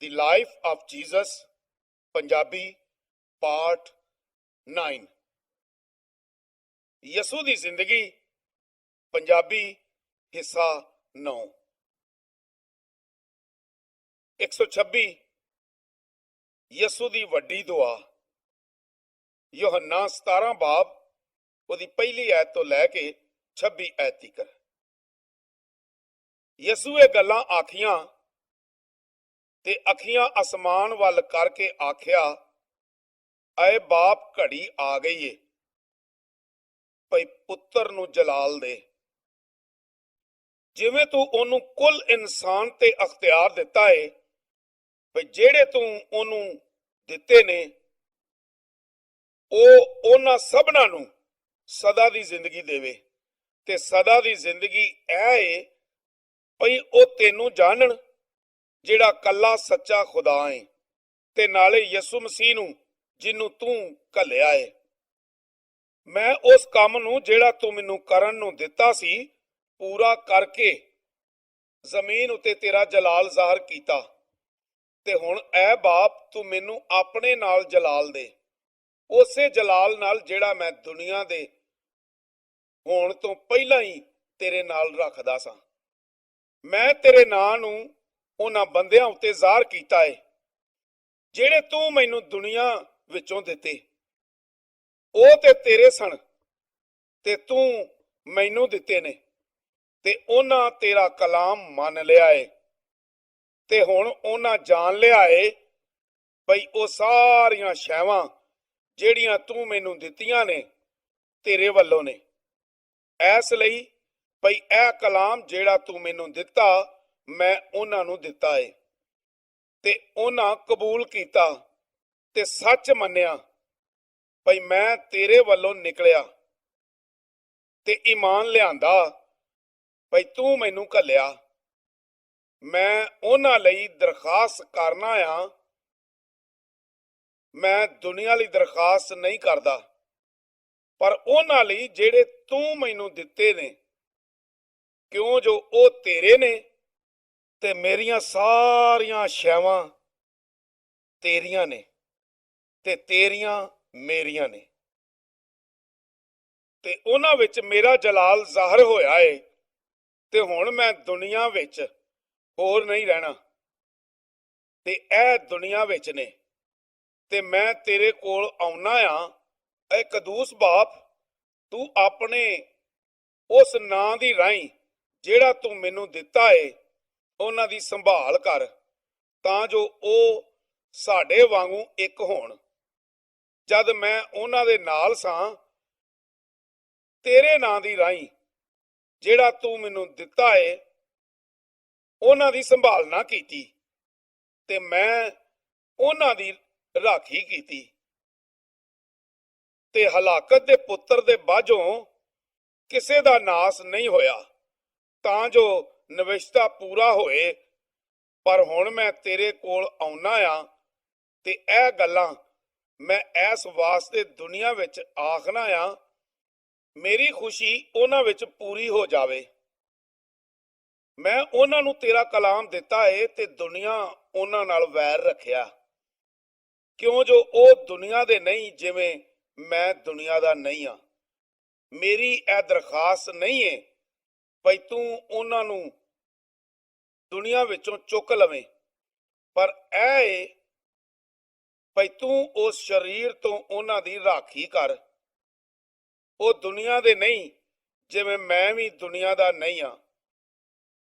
The Life of Jesus, Punjabi, Part 9। यसू ਦੀ ਜ਼ਿੰਦਗੀ, ਪੰਜਾਬੀ, ਹਿੱਸਾ 9। 126 यसू ਦੀ ਵੱਡੀ ਦੁਆ। ਯੋਹੰਨਾ 17 ਬਾਬ ਉਹਦੀ ਪਹਿਲੀ ਐਤ ਤੋਂ ਲੈ ਕੇ 26 ਐਤ ਤੀਕਰ। यसू ਇਹ ਗੱਲਾਂ ਆਖੀਆਂ ਤੇ ਅੱਖੀਆਂ ਅਸਮਾਨ ਵੱਲ ਕਰਕੇ ਆਖਿਆ, ਐ ਬਾਪ, ਘੜੀ ਆ ਗਈ ਏ, ਭਈ ਪੁੱਤਰ ਨੂੰ ਜਲਾਲ ਦੇ। ਜਿਵੇਂ ਤੂੰ ਉਹਨੂੰ ਕੁੱਲ ਇਨਸਾਨ ਤੇ ਅਖਤਿਆਰ ਦਿੱਤਾ ਏ, ਭਈ ਜਿਹੜੇ ਤੂੰ ਉਹਨੂੰ ਦਿੱਤੇ ਨੇ ਉਹ ਉਹਨਾਂ ਸਭਨਾਂ ਨੂੰ ਸਦਾ ਦੀ ਜ਼ਿੰਦਗੀ ਦੇਵੇ। ਤੇ ਸਦਾ ਦੀ ਜ਼ਿੰਦਗੀ ਇਹ ਏ ਭਈ ਉਹ ਤੈਨੂੰ ਜਾਣਨ, ਜਿਹੜਾ ਕੱਲਾ ਸੱਚਾ ਖੁਦਾ ਏ, ਤੇ ਨਾਲੇ ਯਿਸੂ ਮਸੀਹ ਨੂੰ ਜਿਹਨੂੰ ਤੂੰ ਘੱਲਿਆ ਏ। ਮੈਂ ਉਸ ਕੰਮ ਨੂੰ ਜਿਹੜਾ ਤੂੰ ਮੈਨੂੰ ਕਰਨ ਨੂੰ ਦਿੱਤਾ ਸੀ ਪੂਰਾ ਕਰਕੇ ਜ਼ਮੀਨ ਉਤੇ ਤੇਰਾ ਜਲਾਲ ਜ਼ਾਹਰ ਕੀਤਾ। ਤੇ ਹੁਣ ਐ ਬਾਪ, ਤੂੰ ਮੈਨੂੰ ਆਪਣੇ ਨਾਲ ਜਲਾਲ ਦੇ, ਉਸੇ ਜਲਾਲ ਨਾਲ ਜਿਹੜਾ ਮੈਂ ਦੁਨੀਆ ਦੇ ਹੋਣ ਤੋਂ ਪਹਿਲਾਂ ਹੀ ਤੇਰੇ ਨਾਲ ਰੱਖਦਾ ਸਾਂ। ਮੈਂ ਤੇਰੇ ਨਾਂ ਨੂੰ ਉਹਨਾਂ ਬੰਦਿਆਂ ਉੱਤੇ ਜ਼ਾਹਰ ਕੀਤਾ ਏ ਜਿਹੜੇ ਤੂੰ ਮੈਨੂੰ ਦੁਨੀਆ ਵਿੱਚੋਂ ਦਿੱਤੇ। ਉਹ ਤੇ ਤੇਰੇ ਸਨ ਤੇ ਤੂੰ ਮੈਨੂੰ ਦਿੱਤੇ ਨੇ, ਤੇ ਉਹਨਾਂ ਤੇਰਾ ਕਲਾਮ ਮੰਨ ਲਿਆ ਏ। ਤੇ ਹੁਣ ਉਹਨਾਂ ਜਾਣ ਲਿਆ ਏ ਭਈ ਉਹ ਸਾਰੀਆਂ ਸ਼ੈਵਾਂ ਜਿਹੜੀਆਂ ਤੂੰ ਮੈਨੂੰ ਦਿੱਤੀਆਂ ਨੇ ਤੇਰੇ ਵੱਲੋਂ ਨੇ। ਇਸ ਲਈ ਭਈ ਇਹ ਕਲਾਮ ਜਿਹੜਾ ਤੂੰ ਮੈਨੂੰ ਦਿੱਤਾ ਮੈਂ ਉਹਨਾਂ ਨੂੰ ਦਿੱਤਾ ਏ, ਤੇ ਉਹਨਾਂ ਕਬੂਲ ਕੀਤਾ ਤੇ ਸੱਚ ਮੰਨਿਆ ਭਈ ਮੈਂ ਤੇਰੇ ਵੱਲੋਂ ਨਿਕਲਿਆ, ਤੇ ਈਮਾਨ ਲਿਆਂਦਾ ਭਈ ਤੂੰ ਮੈਨੂੰ ਘੱਲਿਆ। ਮੈਂ ਉਹਨਾਂ ਲਈ ਦਰਖਾਸਤ ਕਰਨਾ ਆ, ਮੈਂ ਦੁਨੀਆ ਲਈ ਦਰਖਾਸਤ ਨਹੀਂ ਕਰਦਾ, ਪਰ ਉਹਨਾਂ ਲਈ ਜਿਹੜੇ ਤੂੰ ਮੈਨੂੰ ਦਿੱਤੇ ਨੇ, ਕਿਉਂ ਜੋ ਉਹ ਤੇਰੇ ਨੇ ਤੇ ਮੇਰੀਆਂ ਸਾਰੀਆਂ ਸ਼ੈਵਾਂ ਤੇਰੀਆਂ ਨੇ ਤੇ ਤੇਰੀਆਂ ਮੇਰੀਆਂ ਨੇ, ਤੇ ਉਹਨਾਂ ਵਿੱਚ ਮੇਰਾ ਜਲਾਲ ਜ਼ਾਹਰ ਹੋਇਆ ਏ। ਤੇ ਹੁਣ ਮੈਂ ਦੁਨੀਆ ਵਿੱਚ ਹੋਰ ਨਹੀਂ ਰਹਿਣਾ, ਤੇ ਇਹ ਦੁਨੀਆ ਵਿੱਚ ਨੇ, ਤੇ ਮੈਂ ਤੇਰੇ ਕੋਲ ਆਉਣਾ ਆ। ਐ ਕਦੂਸ ਬਾਪ, ਤੂੰ ਆਪਣੇ ਉਸ ਨਾਂ ਦੀ ਰਾਹੀਂ ਜਿਹੜਾ ਤੂੰ ਮੈਨੂੰ ਦਿੱਤਾ ਏ ਉਹਨਾਂ ਦੀ ਸੰਭਾਲ ਕਰ, ਤਾਂ ਜੋ ਉਹ ਸਾਡੇ ਵਾਂਗੂ ਇੱਕ ਹੋਣ। ਜਦ ਮੈਂ ਉਹਨਾਂ ਦੇ ਨਾਲ ਸਾਂ, ਤੇਰੇ ਨਾਂ ਦੀ ਰਾਹੀਂ ਜਿਹੜਾ ਤੂੰ ਮੈਨੂੰ ਦਿੱਤਾ ਏ ਉਹਨਾਂ ਦੀ ਸੰਭਾਲ ਨਾ ਕੀਤੀ, ਤੇ ਮੈਂ ਉਹਨਾਂ ਦੀ ਰਾਖੀ ਕੀਤੀ। ਤੇ ਹਲਾਕਤ ਦੇ ਪੁੱਤਰ ਦੇ ਬਾਝੋਂ ਕਿਸੇ ਦਾ ਨਾਸ ਨਹੀਂ ਹੋਇਆ, ਤਾਂ ਜੋ ਨਵਿਸ਼ਤਾ ਪੂਰਾ ਹੋਏ। ਪਰ ਹੁਣ ਮੈਂ ਤੇਰੇ ਕੋਲ ਆਉਣਾ ਆ, ਤੇ ਇਹ ਗੱਲਾਂ ਮੈਂ ਇਸ ਵਾਸਤੇ ਦੁਨੀਆ ਵਿੱਚ ਆਖਣਾ ਆ, ਮੇਰੀ ਖੁਸ਼ੀ ਉਹਨਾਂ ਵਿੱਚ ਪੂਰੀ ਹੋ ਜਾਵੇ। ਮੈਂ ਉਹਨਾਂ ਨੂੰ ਤੇਰਾ ਕਲਾਮ ਦਿੱਤਾ ਏ, ਤੇ ਦੁਨੀਆ ਉਹਨਾਂ ਨਾਲ ਵੈਰ ਰੱਖਿਆ, ਕਿਉਂ ਜੋ ਉਹ ਦੁਨੀਆ ਦੇ ਨਹੀਂ ਜਿਵੇਂ ਮੈਂ ਦੁਨੀਆ ਦਾ ਨਹੀਂ ਆ। ਮੇਰੀ ਇਹ ਦਰਖਾਸਤ ਨਹੀਂ ਏ ਭਈ ਤੂੰ ਉਹਨਾਂ ਨੂੰ ਦੁਨੀਆ ਵਿੱਚੋਂ ਚੁੱਕ ਲਵੇਂ, ਪਰ ਇਹ ਏ ਭਈ ਤੂੰ ਉਸ ਸਰੀਰ ਤੋਂ ਉਹਨਾਂ ਦੀ ਰਾਖੀ ਕਰ। ਉਹ ਦੁਨੀਆ ਦੇ ਨਹੀਂ ਜਿਵੇਂ ਮੈਂ ਵੀ ਦੁਨੀਆ ਦਾ ਨਹੀਂ ਆ।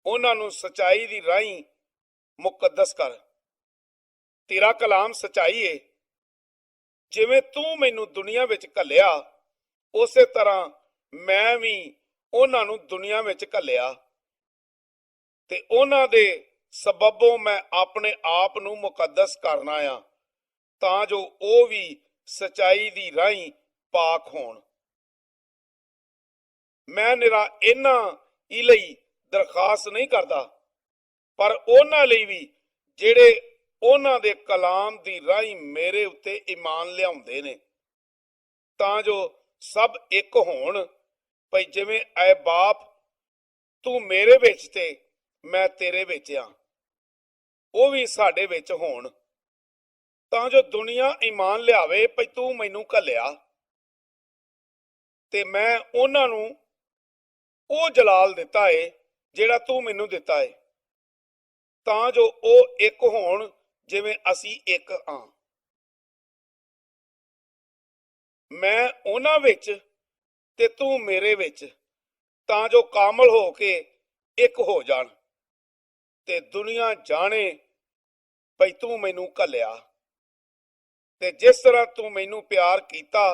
ਉਹਨਾਂ ਨੂੰ ਸਚਾਈ ਦੀ ਰਾਹੀਂ ਮੁਕੱਦਸ ਕਰ। ਤੇਰਾ ਕਲਾਮ ਸਚਾਈ ਏ। ਜਿਵੇਂ ਤੂੰ ਮੈਨੂੰ ਦੁਨੀਆ ਵਿੱਚ ਘੱਲਿਆ, ਉਸੇ ਤਰ੍ਹਾਂ ਮੈਂ ਵੀ ਉਹਨਾਂ ਨੂੰ ਦੁਨੀਆ ਵਿੱਚ ਘੱਲਿਆ, ਤੇ ਉਹਨਾਂ ਦੇ ਸਬਬੋਂ ਮੈਂ ਆਪਣੇ ਆਪ ਨੂੰ ਮੁਕੱਦਸ ਕਰਨਾ ਆ, ਤਾਂ ਜੋ ਉਹ ਵੀ ਸਚਾਈ ਦੀ ਰਾਹੀਂ ਪਾਕ ਹੋਣ। ਮੈਂ ਨਿਰਾ ਇਹਨਾਂ ਹੀ ਲਈ ਦਰਖਾਸਤ ਨਹੀਂ ਕਰਦਾ, ਪਰ ਉਹਨਾਂ ਲਈ ਵੀ ਜਿਹੜੇ ਉਹਨਾਂ ਦੇ ਕਲਾਮ ਦੀ ਰਾਹੀਂ ਮੇਰੇ ਉੱਤੇ ਈਮਾਨ ਲਿਆਉਂਦੇ ਨੇ, ਤਾਂ ਜੋ ਸਭ ਇੱਕ ਹੋਣ। ਭਈ ਜਿਵੇਂ ਐ ਬਾਪ, ਤੂੰ ਮੇਰੇ ਵਿੱਚ ਤੇ ਮੈਂ ਤੇਰੇ ਵਿੱਚ ਆ, ਉਹ ਵੀ ਸਾਡੇ ਵਿੱਚ ਹੋਣ, ਤਾਂ ਜੋ ਦੁਨੀਆ ਈਮਾਨ ਲਿਆਵੇ ਭਈ ਤੂੰ ਮੈਨੂੰ ਘੱਲਿਆ, ਤੇ ਮੈਂ ਉਹਨਾਂ ਨੂੰ ਉਹ ਜਲਾਲ ਦਿੱਤਾ ਏ ਜਿਹੜਾ ਤੂੰ ਮੈਨੂੰ ਦਿੱਤਾ ਏ, ਤਾਂ ਜੋ ਉਹ ਇੱਕ ਹੋਣ ਜਿਵੇਂ ਅਸੀਂ ਇੱਕ ਹਾਂ। ਮੈਂ ਉਹਨਾਂ ਵਿੱਚ ਤੇ ਤੂੰ ਮੇਰੇ ਵਿੱਚ, ਤਾਂ ਜੋ ਕਾਮਲ ਹੋ ਕੇ ਇੱਕ ਹੋ ਜਾਣ, ਤੇ ਦੁਨੀਆ ਜਾਣੇ ਭਈ ਤੂੰ ਮੈਨੂੰ ਘੱਲਿਆ, ਤੇ ਜਿਸ ਤਰ੍ਹਾਂ ਤੂੰ ਮੈਨੂੰ ਪਿਆਰ ਕੀਤਾ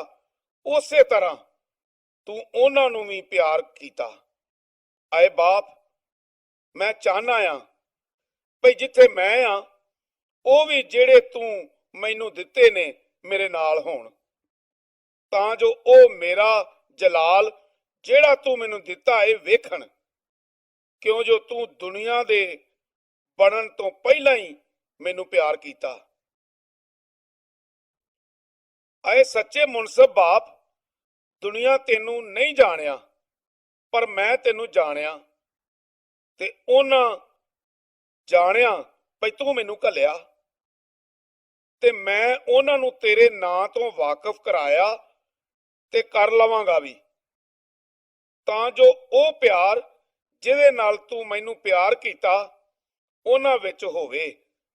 ਉਸੇ ਤਰ੍ਹਾਂ ਤੂੰ ਉਹਨਾਂ ਨੂੰ ਵੀ ਪਿਆਰ ਕੀਤਾ। ਆਏ ਬਾਪ, ਮੈਂ ਚਾਹਨਾ ਆ ਭਈ ਜਿੱਥੇ ਮੈਂ ਆ ਉਹ ਵੀ ਜਿਹੜੇ ਤੂੰ ਮੈਨੂੰ ਦਿੱਤੇ ਨੇ ਮੇਰੇ ਨਾਲ ਹੋਣ, ਤਾਂ ਜੋ ਉਹ ਮੇਰਾ ਜਲਾਲ ਜਿਹੜਾ ਤੂੰ ਮੈਨੂੰ ਦਿੱਤਾ ਏ ਵੇਖਣ, ਕਿਉਂ ਜੋ ਤੂੰ ਦੁਨੀਆ ਦੇ ਬਣਨ ਤੋਂ ਪਹਿਲਾਂ ਹੀ ਮੈਨੂੰ ਪਿਆਰ ਕੀਤਾ। ਆਏ ਸੱਚੇ ਮੁਨਸਬ ਬਾਪ, ਦੁਨੀਆ ਤੈਨੂੰ ਨਹੀਂ ਜਾਣਿਆ, ਪਰ ਮੈਂ ਤੈਨੂੰ ਜਾਣਿਆ, ਤੇ ਉਹਨਾਂ ਜਾਣਿਆ ਭਈ ਤੂੰ ਮੈਨੂੰ ਘੱਲਿਆ, ਤੇ ਮੈਂ ਉਹਨਾਂ ਨੂੰ ਤੇਰੇ ਨਾਂ ਤੋਂ ਵਾਕਿਫ ਕਰਾਇਆ ਤੇ ਕਰ ਲਵਾਂਗਾ ਵੀ, ਤਾਂ ਜੋ ਉਹ ਪਿਆਰ ਜਿਹਦੇ ਨਾਲ ਤੂੰ ਮੈਨੂੰ ਪਿਆਰ ਕੀਤਾ ਉਹਨਾਂ ਵਿੱਚ ਹੋਵੇ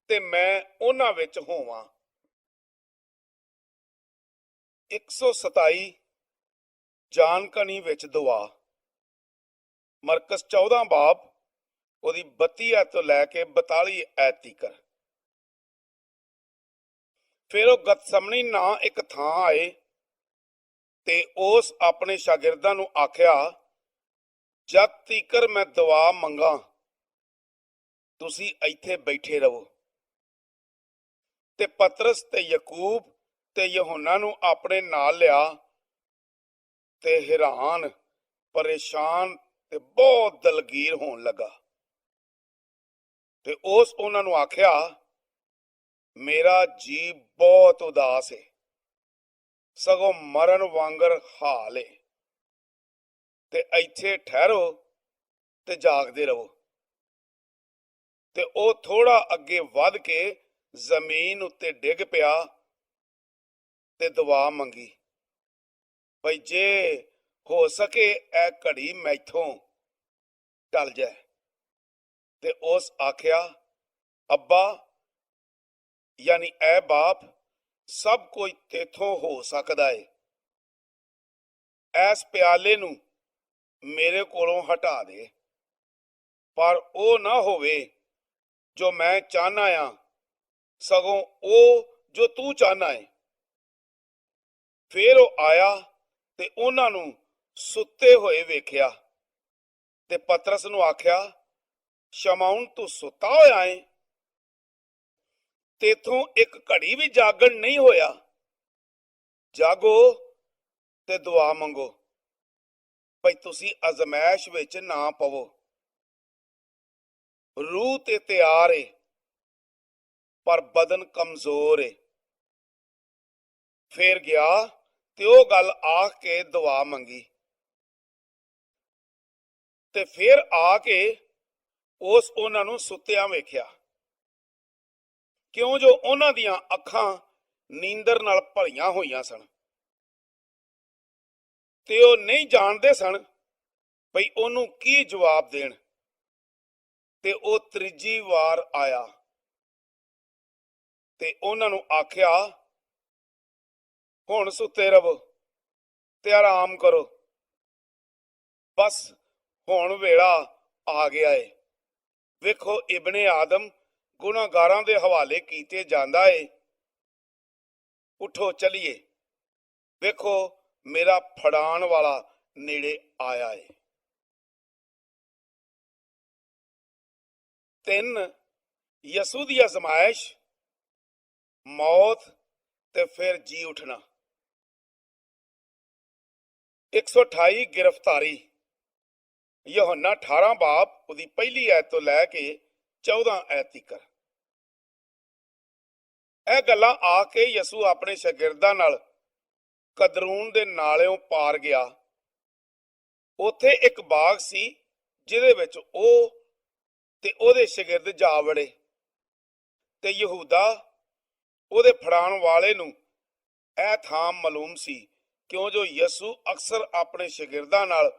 ਤੇ ਮੈਂ ਉਹਨਾਂ ਵਿੱਚ ਹੋਵਾਂ। 127 ਜਾਨਕਣੀ ਵਿੱਚ ਦੁਆ। ਮਰਕਸ 14 ਬਾਬ ਉਹਦੀ 32 ਐਤ ਤੋਂ ਲੈ ਕੇ 42 ਐਤ ਤੀਕ। ਫਿਰ ਉਹ ਗਤਸਮਨੀ ਨਾਂ ਇੱਕ ਥਾਂ ਆਏ ਤੇ ਉਸ ਆਪਣੇ ਸ਼ਾਗਿਰਦਾਂ ਨੂੰ ਆਖਿਆ, ਜਦ ਤੀਕਰ ਮੈਂ ਦੁਆ ਮੰਗਾ ਤੁਸੀਂ ਇੱਥੇ ਬੈਠੇ ਰਹੋ। ਤੇ ਪਤਰਸ ਤੇ ਯਕੂਬ ਤੇ ਯਹੋਨਾ ਨੂੰ ਆਪਣੇ ਨਾਲ ਲਿਆ, ਤੇ ਹੈਰਾਨ, ਪਰੇਸ਼ਾਨ ਤੇ ਬਹੁਤ ਦਲਗੀਰ ਹੋਣ ਲੱਗਾ। ਤੇ ਉਸ ਉਹਨਾਂ ਨੂੰ ਆਖਿਆ, ਮੇਰਾ ਜੀ ਬਹੁਤ ਉਦਾਸ ਹੈ, ਸਗੋਂ ਮਰਨ ਵਾਂਗਰ ਹਾਲ ਹੈ, ਤੇ ਇੱਥੇ ਠਹਿਰੋ ਤੇ ਜਾਗਦੇ ਰਹੋ। ਤੇ ਉਹ ਥੋੜਾ ਅੱਗੇ ਵੱਧ ਕੇ ਜ਼ਮੀਨ ਉੱਤੇ ਡਿੱਗ ਪਿਆ ਤੇ ਦੁਆ ਮੰਗੀ, ਭਈ ਜੇ ਹੋ ਸਕੇ ਇਹ ਘੜੀ ਮੈਥੋਂ ਟਲ ਜਾਏ। ਤੇ ਉਸ ਆਖਿਆ, ਅੱਬਾ ਯਾਨੀ ਐ ਬਾਪ, ਸਭ ਕੁਝ ਤੇਥੋਂ ਹੋ ਸਕਦਾ ਏ, ਐਸ ਪਿਆਲੇ ਨੂੰ ਮੇਰੇ ਕੋਲੋਂ ਹਟਾ ਦੇ, ਪਰ ਉਹ ਨਾ ਹੋਵੇ ਜੋ ਮੈਂ ਚਾਹਨਾ ਆ, ਸਗੋਂ ਉਹ ਜੋ ਤੂੰ ਚਾਹਨਾ ਏ। ਫਿਰ ਉਹ ਆਇਆ ਤੇ ਉਹਨਾਂ ਨੂੰ ਸੁੱਤੇ ਹੋਏ ਵੇਖਿਆ, ਤੇ ਪਤਰਸ ਨੂੰ ਆਖਿਆ, ਸ਼ਮਾਉਨ ਤੂੰ ਸੁੱਤਾ ਹੋਇਆ ਏ, ਤੇਥੋਂ ਇੱਕ ਘੜੀ ਵੀ ਜਾਗਣ ਨਹੀਂ ਹੋਇਆ। ਜਾਗੋ ਤੇ ਦੁਆ ਮੰਗੋ, ਭਈ ਤੁਸੀਂ ਅਜ਼ਮੈਸ਼ ਵਿੱਚ ਨਾ ਪਵੋ। ਰੂਹ ਤੇ ਤਿਆਰ ਏ, ਪਰ ਬਦਨ ਕਮਜ਼ੋਰ ਏ। ਫੇਰ ਗਿਆ ਤੇ ਉਹ ਗੱਲ ਆਖ ਕੇ ਦੁਆ ਮੰਗੀ, ਤੇ ਫਿਰ ਆ ਕੇ ਉਸ ਉਹਨਾਂ ਨੂੰ ਸੁੱਤਿਆਂ ਵੇਖਿਆ, ਕਿਉਂ ਜੋ ਉਹਨਾਂ ਦੀਆਂ ਅੱਖਾਂ ਨੀਂਦਰ ਨਾਲ ਭਰੀਆਂ ਹੋਈਆਂ ਸਨ, ਤੇ ਉਹ ਨਹੀਂ ਜਾਣਦੇ ਸਨ ਭਈ ਉਹਨੂੰ ਕੀ ਜਵਾਬ ਦੇਣ। ਤੇ ਉਹ ਤੀਜੀ ਵਾਰ ਆਇਆ ਤੇ ਉਹਨਾਂ ਨੂੰ ਆਖਿਆ, ਹੁਣ ਸੁੱਤੇ ਰਹੋ ਤੇ ਆਰਾਮ ਕਰੋ, ਬਸ ਹੁਣ ਵੇਲਾ ਆ ਗਿਆ ਏ। ਵੇਖੋ ਇਬਨੇ ਆਦਮ ਗੁਨਾਹਗਾਰਾਂ ਦੇ ਹਵਾਲੇ ਕੀਤੇ ਜਾਂਦਾ ਏ। ਉਠੋ ਚਲੀਏ, ਵੇਖੋ ਮੇਰਾ ਫੜਾਣ ਵਾਲਾ ਨੇੜੇ ਆਇਆ ਏ। 3 ਯਸੂ ਦੀ ਅਜ਼ਮਾਇਸ਼, ਮੌਤ ਤੇ ਫਿਰ ਜੀ ਉਠਣਾ। 128 ਗ੍ਰਿਫਤਾਰੀ। ਯਹੋਨਾ 18 ਬਾਬ ਉਹਦੀ ਪਹਿਲੀ ਐਤ ਤੋਂ ਲੈ ਕੇ 14 ਐਤ ਤੀਕ। ਇਹ ਗੱਲਾਂ ਆ ਕੇ ਯਸੂ ਆਪਣੇ ਸ਼ਾਗਿਰਦਾਂ ਨਾਲ ਕਦਰੂਨ ਦੇ ਨਾਲਿਓਂ ਪਾਰ ਗਿਆ। ਉੱਥੇ ਇੱਕ ਬਾਗ ਸੀ ਜਿਹਦੇ ਵਿੱਚ ਉਹ ਤੇ ਉਹਦੇ ਸ਼ਾਗਿਰਦ ਜਾ ਵੜੇ। ਤੇ ਯਹੂਦਾ ਉਹਦੇ ਫੜਾਉਣ ਵਾਲੇ ਨੂੰ ਇਹ ਥਾਂ ਮਾਲੂਮ ਸੀ, ਕਿਉਂ ਜੋ ਯਿਸੂ ਅਕਸਰ ਆਪਣੇ ਸ਼ਾਗਿਰਦਾਂ ਨਾਲ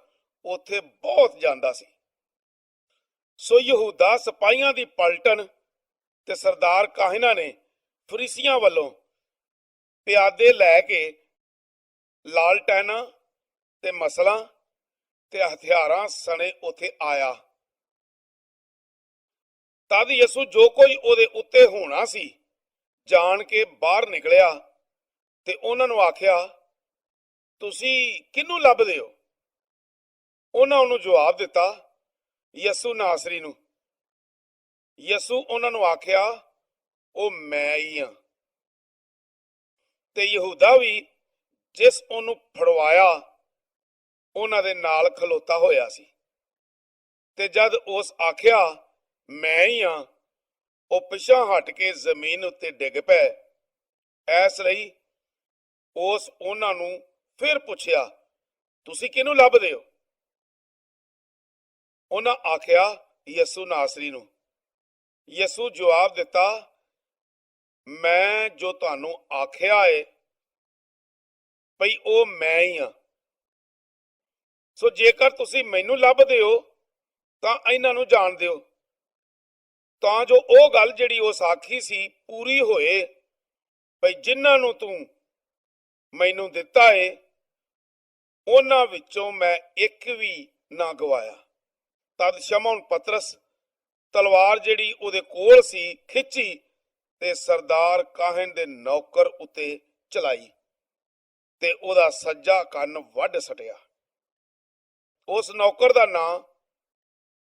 ਉੱਥੇ ਬਹੁਤ ਜਾਂਦਾ ਸੀ। ਸੋ ਯਹੂਦਾ ਸਿਪਾਹੀਆਂ ਦੀ ਪਲਟਨ ਤੇ ਸਰਦਾਰ ਕਾਹਿਨਾਂ ਨੇ ਫਰੀਸੀਆਂ ਵੱਲੋਂ ਪਿਆਦੇ ਲੈ ਕੇ ਲਾਲਟੈਨਾਂ ਤੇ ਮਸਲਾਂ ਤੇ ਹਥਿਆਰਾਂ ਸਣੇ ਉੱਥੇ ਆਇਆ। ਤਦ ਯਿਸੂ ਜੋ ਕੋਈ ਉਹਦੇ ਉੱਤੇ ਹੋਣਾ ਸੀ ਜਾਣ ਕੇ ਬਾਹਰ ਨਿਕਲਿਆ ਤੇ ਉਹਨਾਂ ਨੂੰ ਆਖਿਆ, ਤੁਸੀਂ ਕਿਹਨੂੰ ਲੱਭਦੇ ਹੋ? ਉਹਨਾਂ ਉਹਨੂੰ ਜਵਾਬ ਦਿੱਤਾ, ਯਿਸੂ ਨਾਸਰੀ ਨੂੰ। ਯਿਸੂ ਉਹਨਾਂ ਨੂੰ ਆਖਿਆ, ਉਹ ਮੈਂ ਹੀ ਹਾਂ। ਤੇ ਯਹੂਦਾ ਵੀ ਜਿਸ ਉਹਨੂੰ ਫੜਵਾਇਆ ਉਹਨਾਂ ਦੇ ਨਾਲ ਖਲੋਤਾ ਹੋਇਆ ਸੀ। ਤੇ ਜਦ ਉਸ ਆਖਿਆ ਮੈਂ ਹੀ ਹਾਂ, ਉਹ ਪਿਛਾਂਹ ਹਟ ਕੇ ਜ਼ਮੀਨ ਉੱਤੇ ਡਿੱਗ ਪਏ। ਇਸ ਲਈ ਉਸ ਉਹਨਾਂ ਨੂੰ ਫਿਰ ਪੁੱਛਿਆ, ਤੁਸੀਂ ਕਿਹਨੂੰ ਲੱਭਦੇ ਹੋ? ਉਹਨਾਂ ਆਖਿਆ, ਯਿਸੂ ਨਾਸਰੀ ਨੂੰ। ਯਿਸੂ ਜਵਾਬ ਦਿੱਤਾ, ਮੈਂ ਜੋ ਤੁਹਾਨੂੰ ਆਖਿਆ ਏ ਭਈ ਉਹ ਮੈਂ ਹੀ ਹਾਂ। ਸੋ ਜੇਕਰ ਤੁਸੀਂ ਮੈਨੂੰ ਲੱਭਦੇ ਹੋ ਤਾਂ ਇਹਨਾਂ ਨੂੰ ਜਾਣਦੇ ਹੋ, ਤਾਂ ਜੋ ਉਹ ਗੱਲ ਜਿਹੜੀ ਉਸ ਆਖੀ ਸੀ ਪੂਰੀ ਹੋਏ, ਭਈ ਜਿਨ੍ਹਾਂ ਨੂੰ ਤੂੰ ਮੈਨੂੰ ਦਿੱਤਾ ਏ ਉਹਨਾਂ ਵਿੱਚੋਂ ਮੈਂ ਇੱਕ ਵੀ ਨਾ ਗਵਾਇਆ। ਤਦ ਸ਼ਮੌਨ ਪਤਰਸ ਤਲਵਾਰ ਜਿਹੜੀ ਉਹਦੇ ਕੋਲ ਸੀ ਖਿੱਚੀ ਤੇ ਸਰਦਾਰ ਕਾਹਨ ਦੇ ਨੌਕਰ ਉੱਤੇ ਚਲਾਈ ਤੇ ਉਹਦਾ ਸੱਜਾ ਕੰਨ ਵੱਢ ਸਟਿਆ। ਉਸ ਨੌਕਰ ਦਾ ਨਾਂ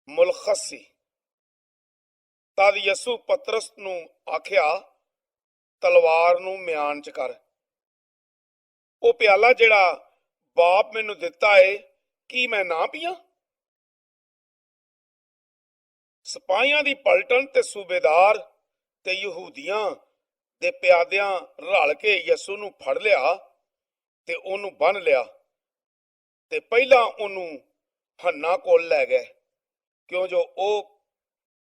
ਮੁਲਖਸ ਸੀ। ਤਦ ਯਿਸੂ ਪਤਰਸ ਨੂੰ ਆਖਿਆ, ਤਲਵਾਰ ਨੂੰ ਮਿਆਨ ਚ ਕਰ। ਉਹ ਪਿਆਲਾ ਜਿਹੜਾ ਬਾਪ ਮੈਨੂੰ ਦਿੱਤਾ ਏ, ਕੀ ਮੈਂ ਨਾ ਪੀਆਂ? ਸਿਪਾਹੀਆਂ ਦੀ ਪਲਟਨ ਤੇ ਸੂਬੇਦਾਰ ਤੇ ਯਹੂਦੀਆਂ ਦੇ ਪਿਆਦਿਆਂ ਰਲ ਕੇ ਯਿਸੂ ਨੂੰ ਫੜ ਲਿਆ ਤੇ ਉਹਨੂੰ ਬੰਨ੍ਹ ਲਿਆ ਤੇ ਪਹਿਲਾਂ ਉਹਨੂੰ ਹੰਨਾ ਕੋਲ ਲੈ ਗਏ, ਕਿਉਂ ਜੋ ਉਹ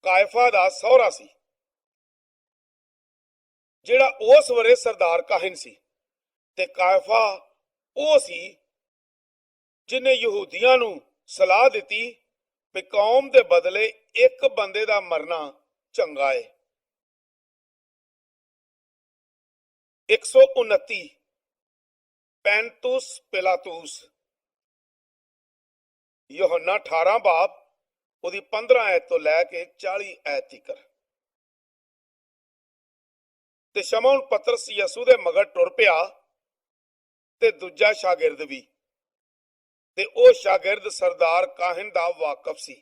ਕਾਇਫਾ ਦਾ ਸਹੁਰਾ ਸੀ, ਜਿਹੜਾ ਉਸ ਵੇਲੇ ਸਰਦਾਰ ਕਾਹਿਨ ਸੀ। ਤੇ ਕਾਇਫਾ ਉਹ ਸੀ ਜਿਹਨੇ ਯਹੂਦੀਆਂ ਨੂੰ ਸਲਾਹ ਦਿੱਤੀ ਕਿ ਕੌਮ ਦੇ ਬਦਲੇ ਇੱਕ ਬੰਦੇ ਦਾ ਮਰਨਾ ਚੰਗਾ ਏ। 129 ਪੈਂਤੂਸ ਪਿਲਾਤੂਸ, ਯੋਹੰਨਾ 18 ਬਾਬ ਉਹਦੀ 15 ਐਤ ਤੋਂ ਲੈ ਕੇ 40 ਐਤ ਤੀਕਰ। ਤੇ ਸ਼ਮੌਨ ਪਤਰਸ ਯਿਸੂ ਦੇ ਮਗਰ ਟੁਰ ਪਿਆ ਤੇ ਦੂਜਾ ਸ਼ਾਗਿਰਦ ਵੀ, ਤੇ ਉਹ ਸ਼ਾਗਿਰਦ ਸਰਦਾਰ ਕਾਹਿਨ ਦਾ ਵਾਕਫ ਸੀ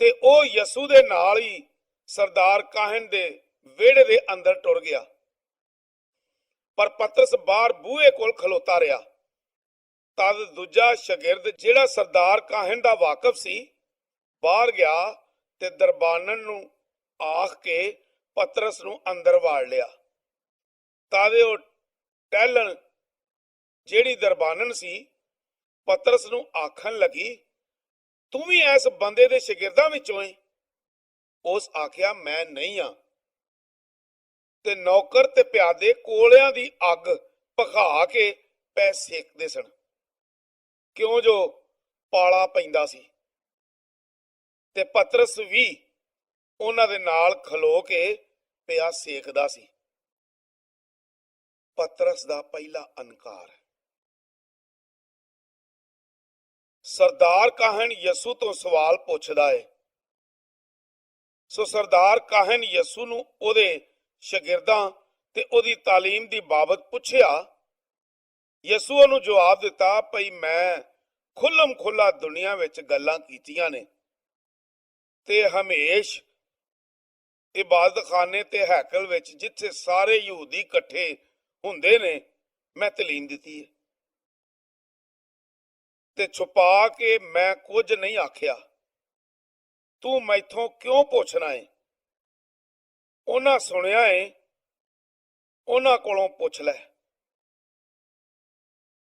ਤੇ ਉਹ ਯਿਸੂ ਦੇ ਨਾਲ ਹੀ ਸਰਦਾਰ ਕਾਹਿਨ ਦੇ ਵਿਹੜੇ ਦੇ ਅੰਦਰ ਟੁਰ ਗਿਆ। ਪਰ ਪਤਰਸ ਬਾਹਰ ਬੂਹੇ ਕੋਲ ਖਲੋਤਾ ਰਿਹਾ। ਤਦ ਦੂਜਾ ਸ਼ਾਗਿਰਦ ਜਿਹੜਾ ਸਰਦਾਰ ਕਾਹਿਨ ਦਾ ਵਾਕਫ ਸੀ ਬਾਹਰ ਗਿਆ ਤੇ ਦਰਬਾਨਨ ਨੂੰ ਆਖ ਕੇ ਪਤਰਸ ਨੂੰ ਅੰਦਰ ਵਾੜ ਲਿਆ। ਤਦ ਉਹ ਟਹਿਲਣ ਜਿਹੜੀ ਦਰਬਾਨਨ ਸੀ ਪਤਰਸ ਨੂੰ ਆਖਣ ਲੱਗੀ, ਤੂੰ ਵੀ ਇਸ ਬੰਦੇ ਦੇ ਸ਼ਾਗਿਰਦਾਂ ਵਿੱਚੋਂ ਏ? ਉਸ ਆਖਿਆ, ਮੈਂ ਨਹੀਂ ਹਾਂ। ਤੇ ਨੌਕਰ ਤੇ ਪਿਆਦੇ ਕੋਲਿਆਂ ਦੀ ਅੱਗ ਭਖਾ ਕੇ ਪੈ ਸੇਕਦੇ ਸਨ, ਕਿਉਂ ਜੋ ਪਾਲਾ ਪੈਂਦਾ ਸੀ। ਤੇ ਪਤਰਸ ਵੀ ਉਹਨਾਂ ਦੇ ਨਾਲ ਖਲੋ ਕੇ ਪਿਆ ਸੇਕਦਾ ਸੀ। ਪਤਰਸ ਦਾ ਪਹਿਲਾ ਅਨਕਾਰ। ਸਰਦਾਰ ਕਾਹਨ ਯਿਸੂ ਤੋਂ ਸਵਾਲ ਪੁੱਛਦਾ ਏ। ਸੋ ਸਰਦਾਰ ਕਾਹਨ ਯਿਸੂ ਨੂੰ ਉਹਦੇ ਸ਼ਾਗਿਰਦਾਂ ਤੇ ਉਹਦੀ ਤਾਲੀਮ ਦੀ ਬਾਬਤ ਪੁੱਛਿਆ। ਯਿਸੂ ਉਹਨੂੰ ਜਵਾਬ ਦਿੱਤਾ, ਭਈ ਮੈਂ ਖੁੱਲਮ ਖੁੱਲਾ ਦੁਨੀਆ ਵਿੱਚ ਗੱਲਾਂ ਕੀਤੀਆਂ ਨੇ ਤੇ ਹਮੇਸ਼ ਇਬਾਦਤਖਾਨੇ ਤੇ ਹੈਕਲ ਵਿੱਚ ਜਿੱਥੇ ਸਾਰੇ ਯਹੂਦੀ ਇਕੱਠੇ ਹੁੰਦੇ ਨੇ ਮੈਂ ਤਾਲੀਮ ਦਿੱਤੀ ਹੈ ਤੇ ਛੁਪਾ ਕੇ ਮੈਂ ਕੁਝ ਨਹੀਂ ਆਖਿਆ। ਤੂੰ ਮੈਥੋਂ ਕਿਉਂ ਪੁੱਛਣਾ ਏ? ਉਹਨਾਂ ਸੁਣਿਆ ਏ, ਉਹਨਾਂ ਕੋਲੋਂ ਪੁੱਛ ਲੈ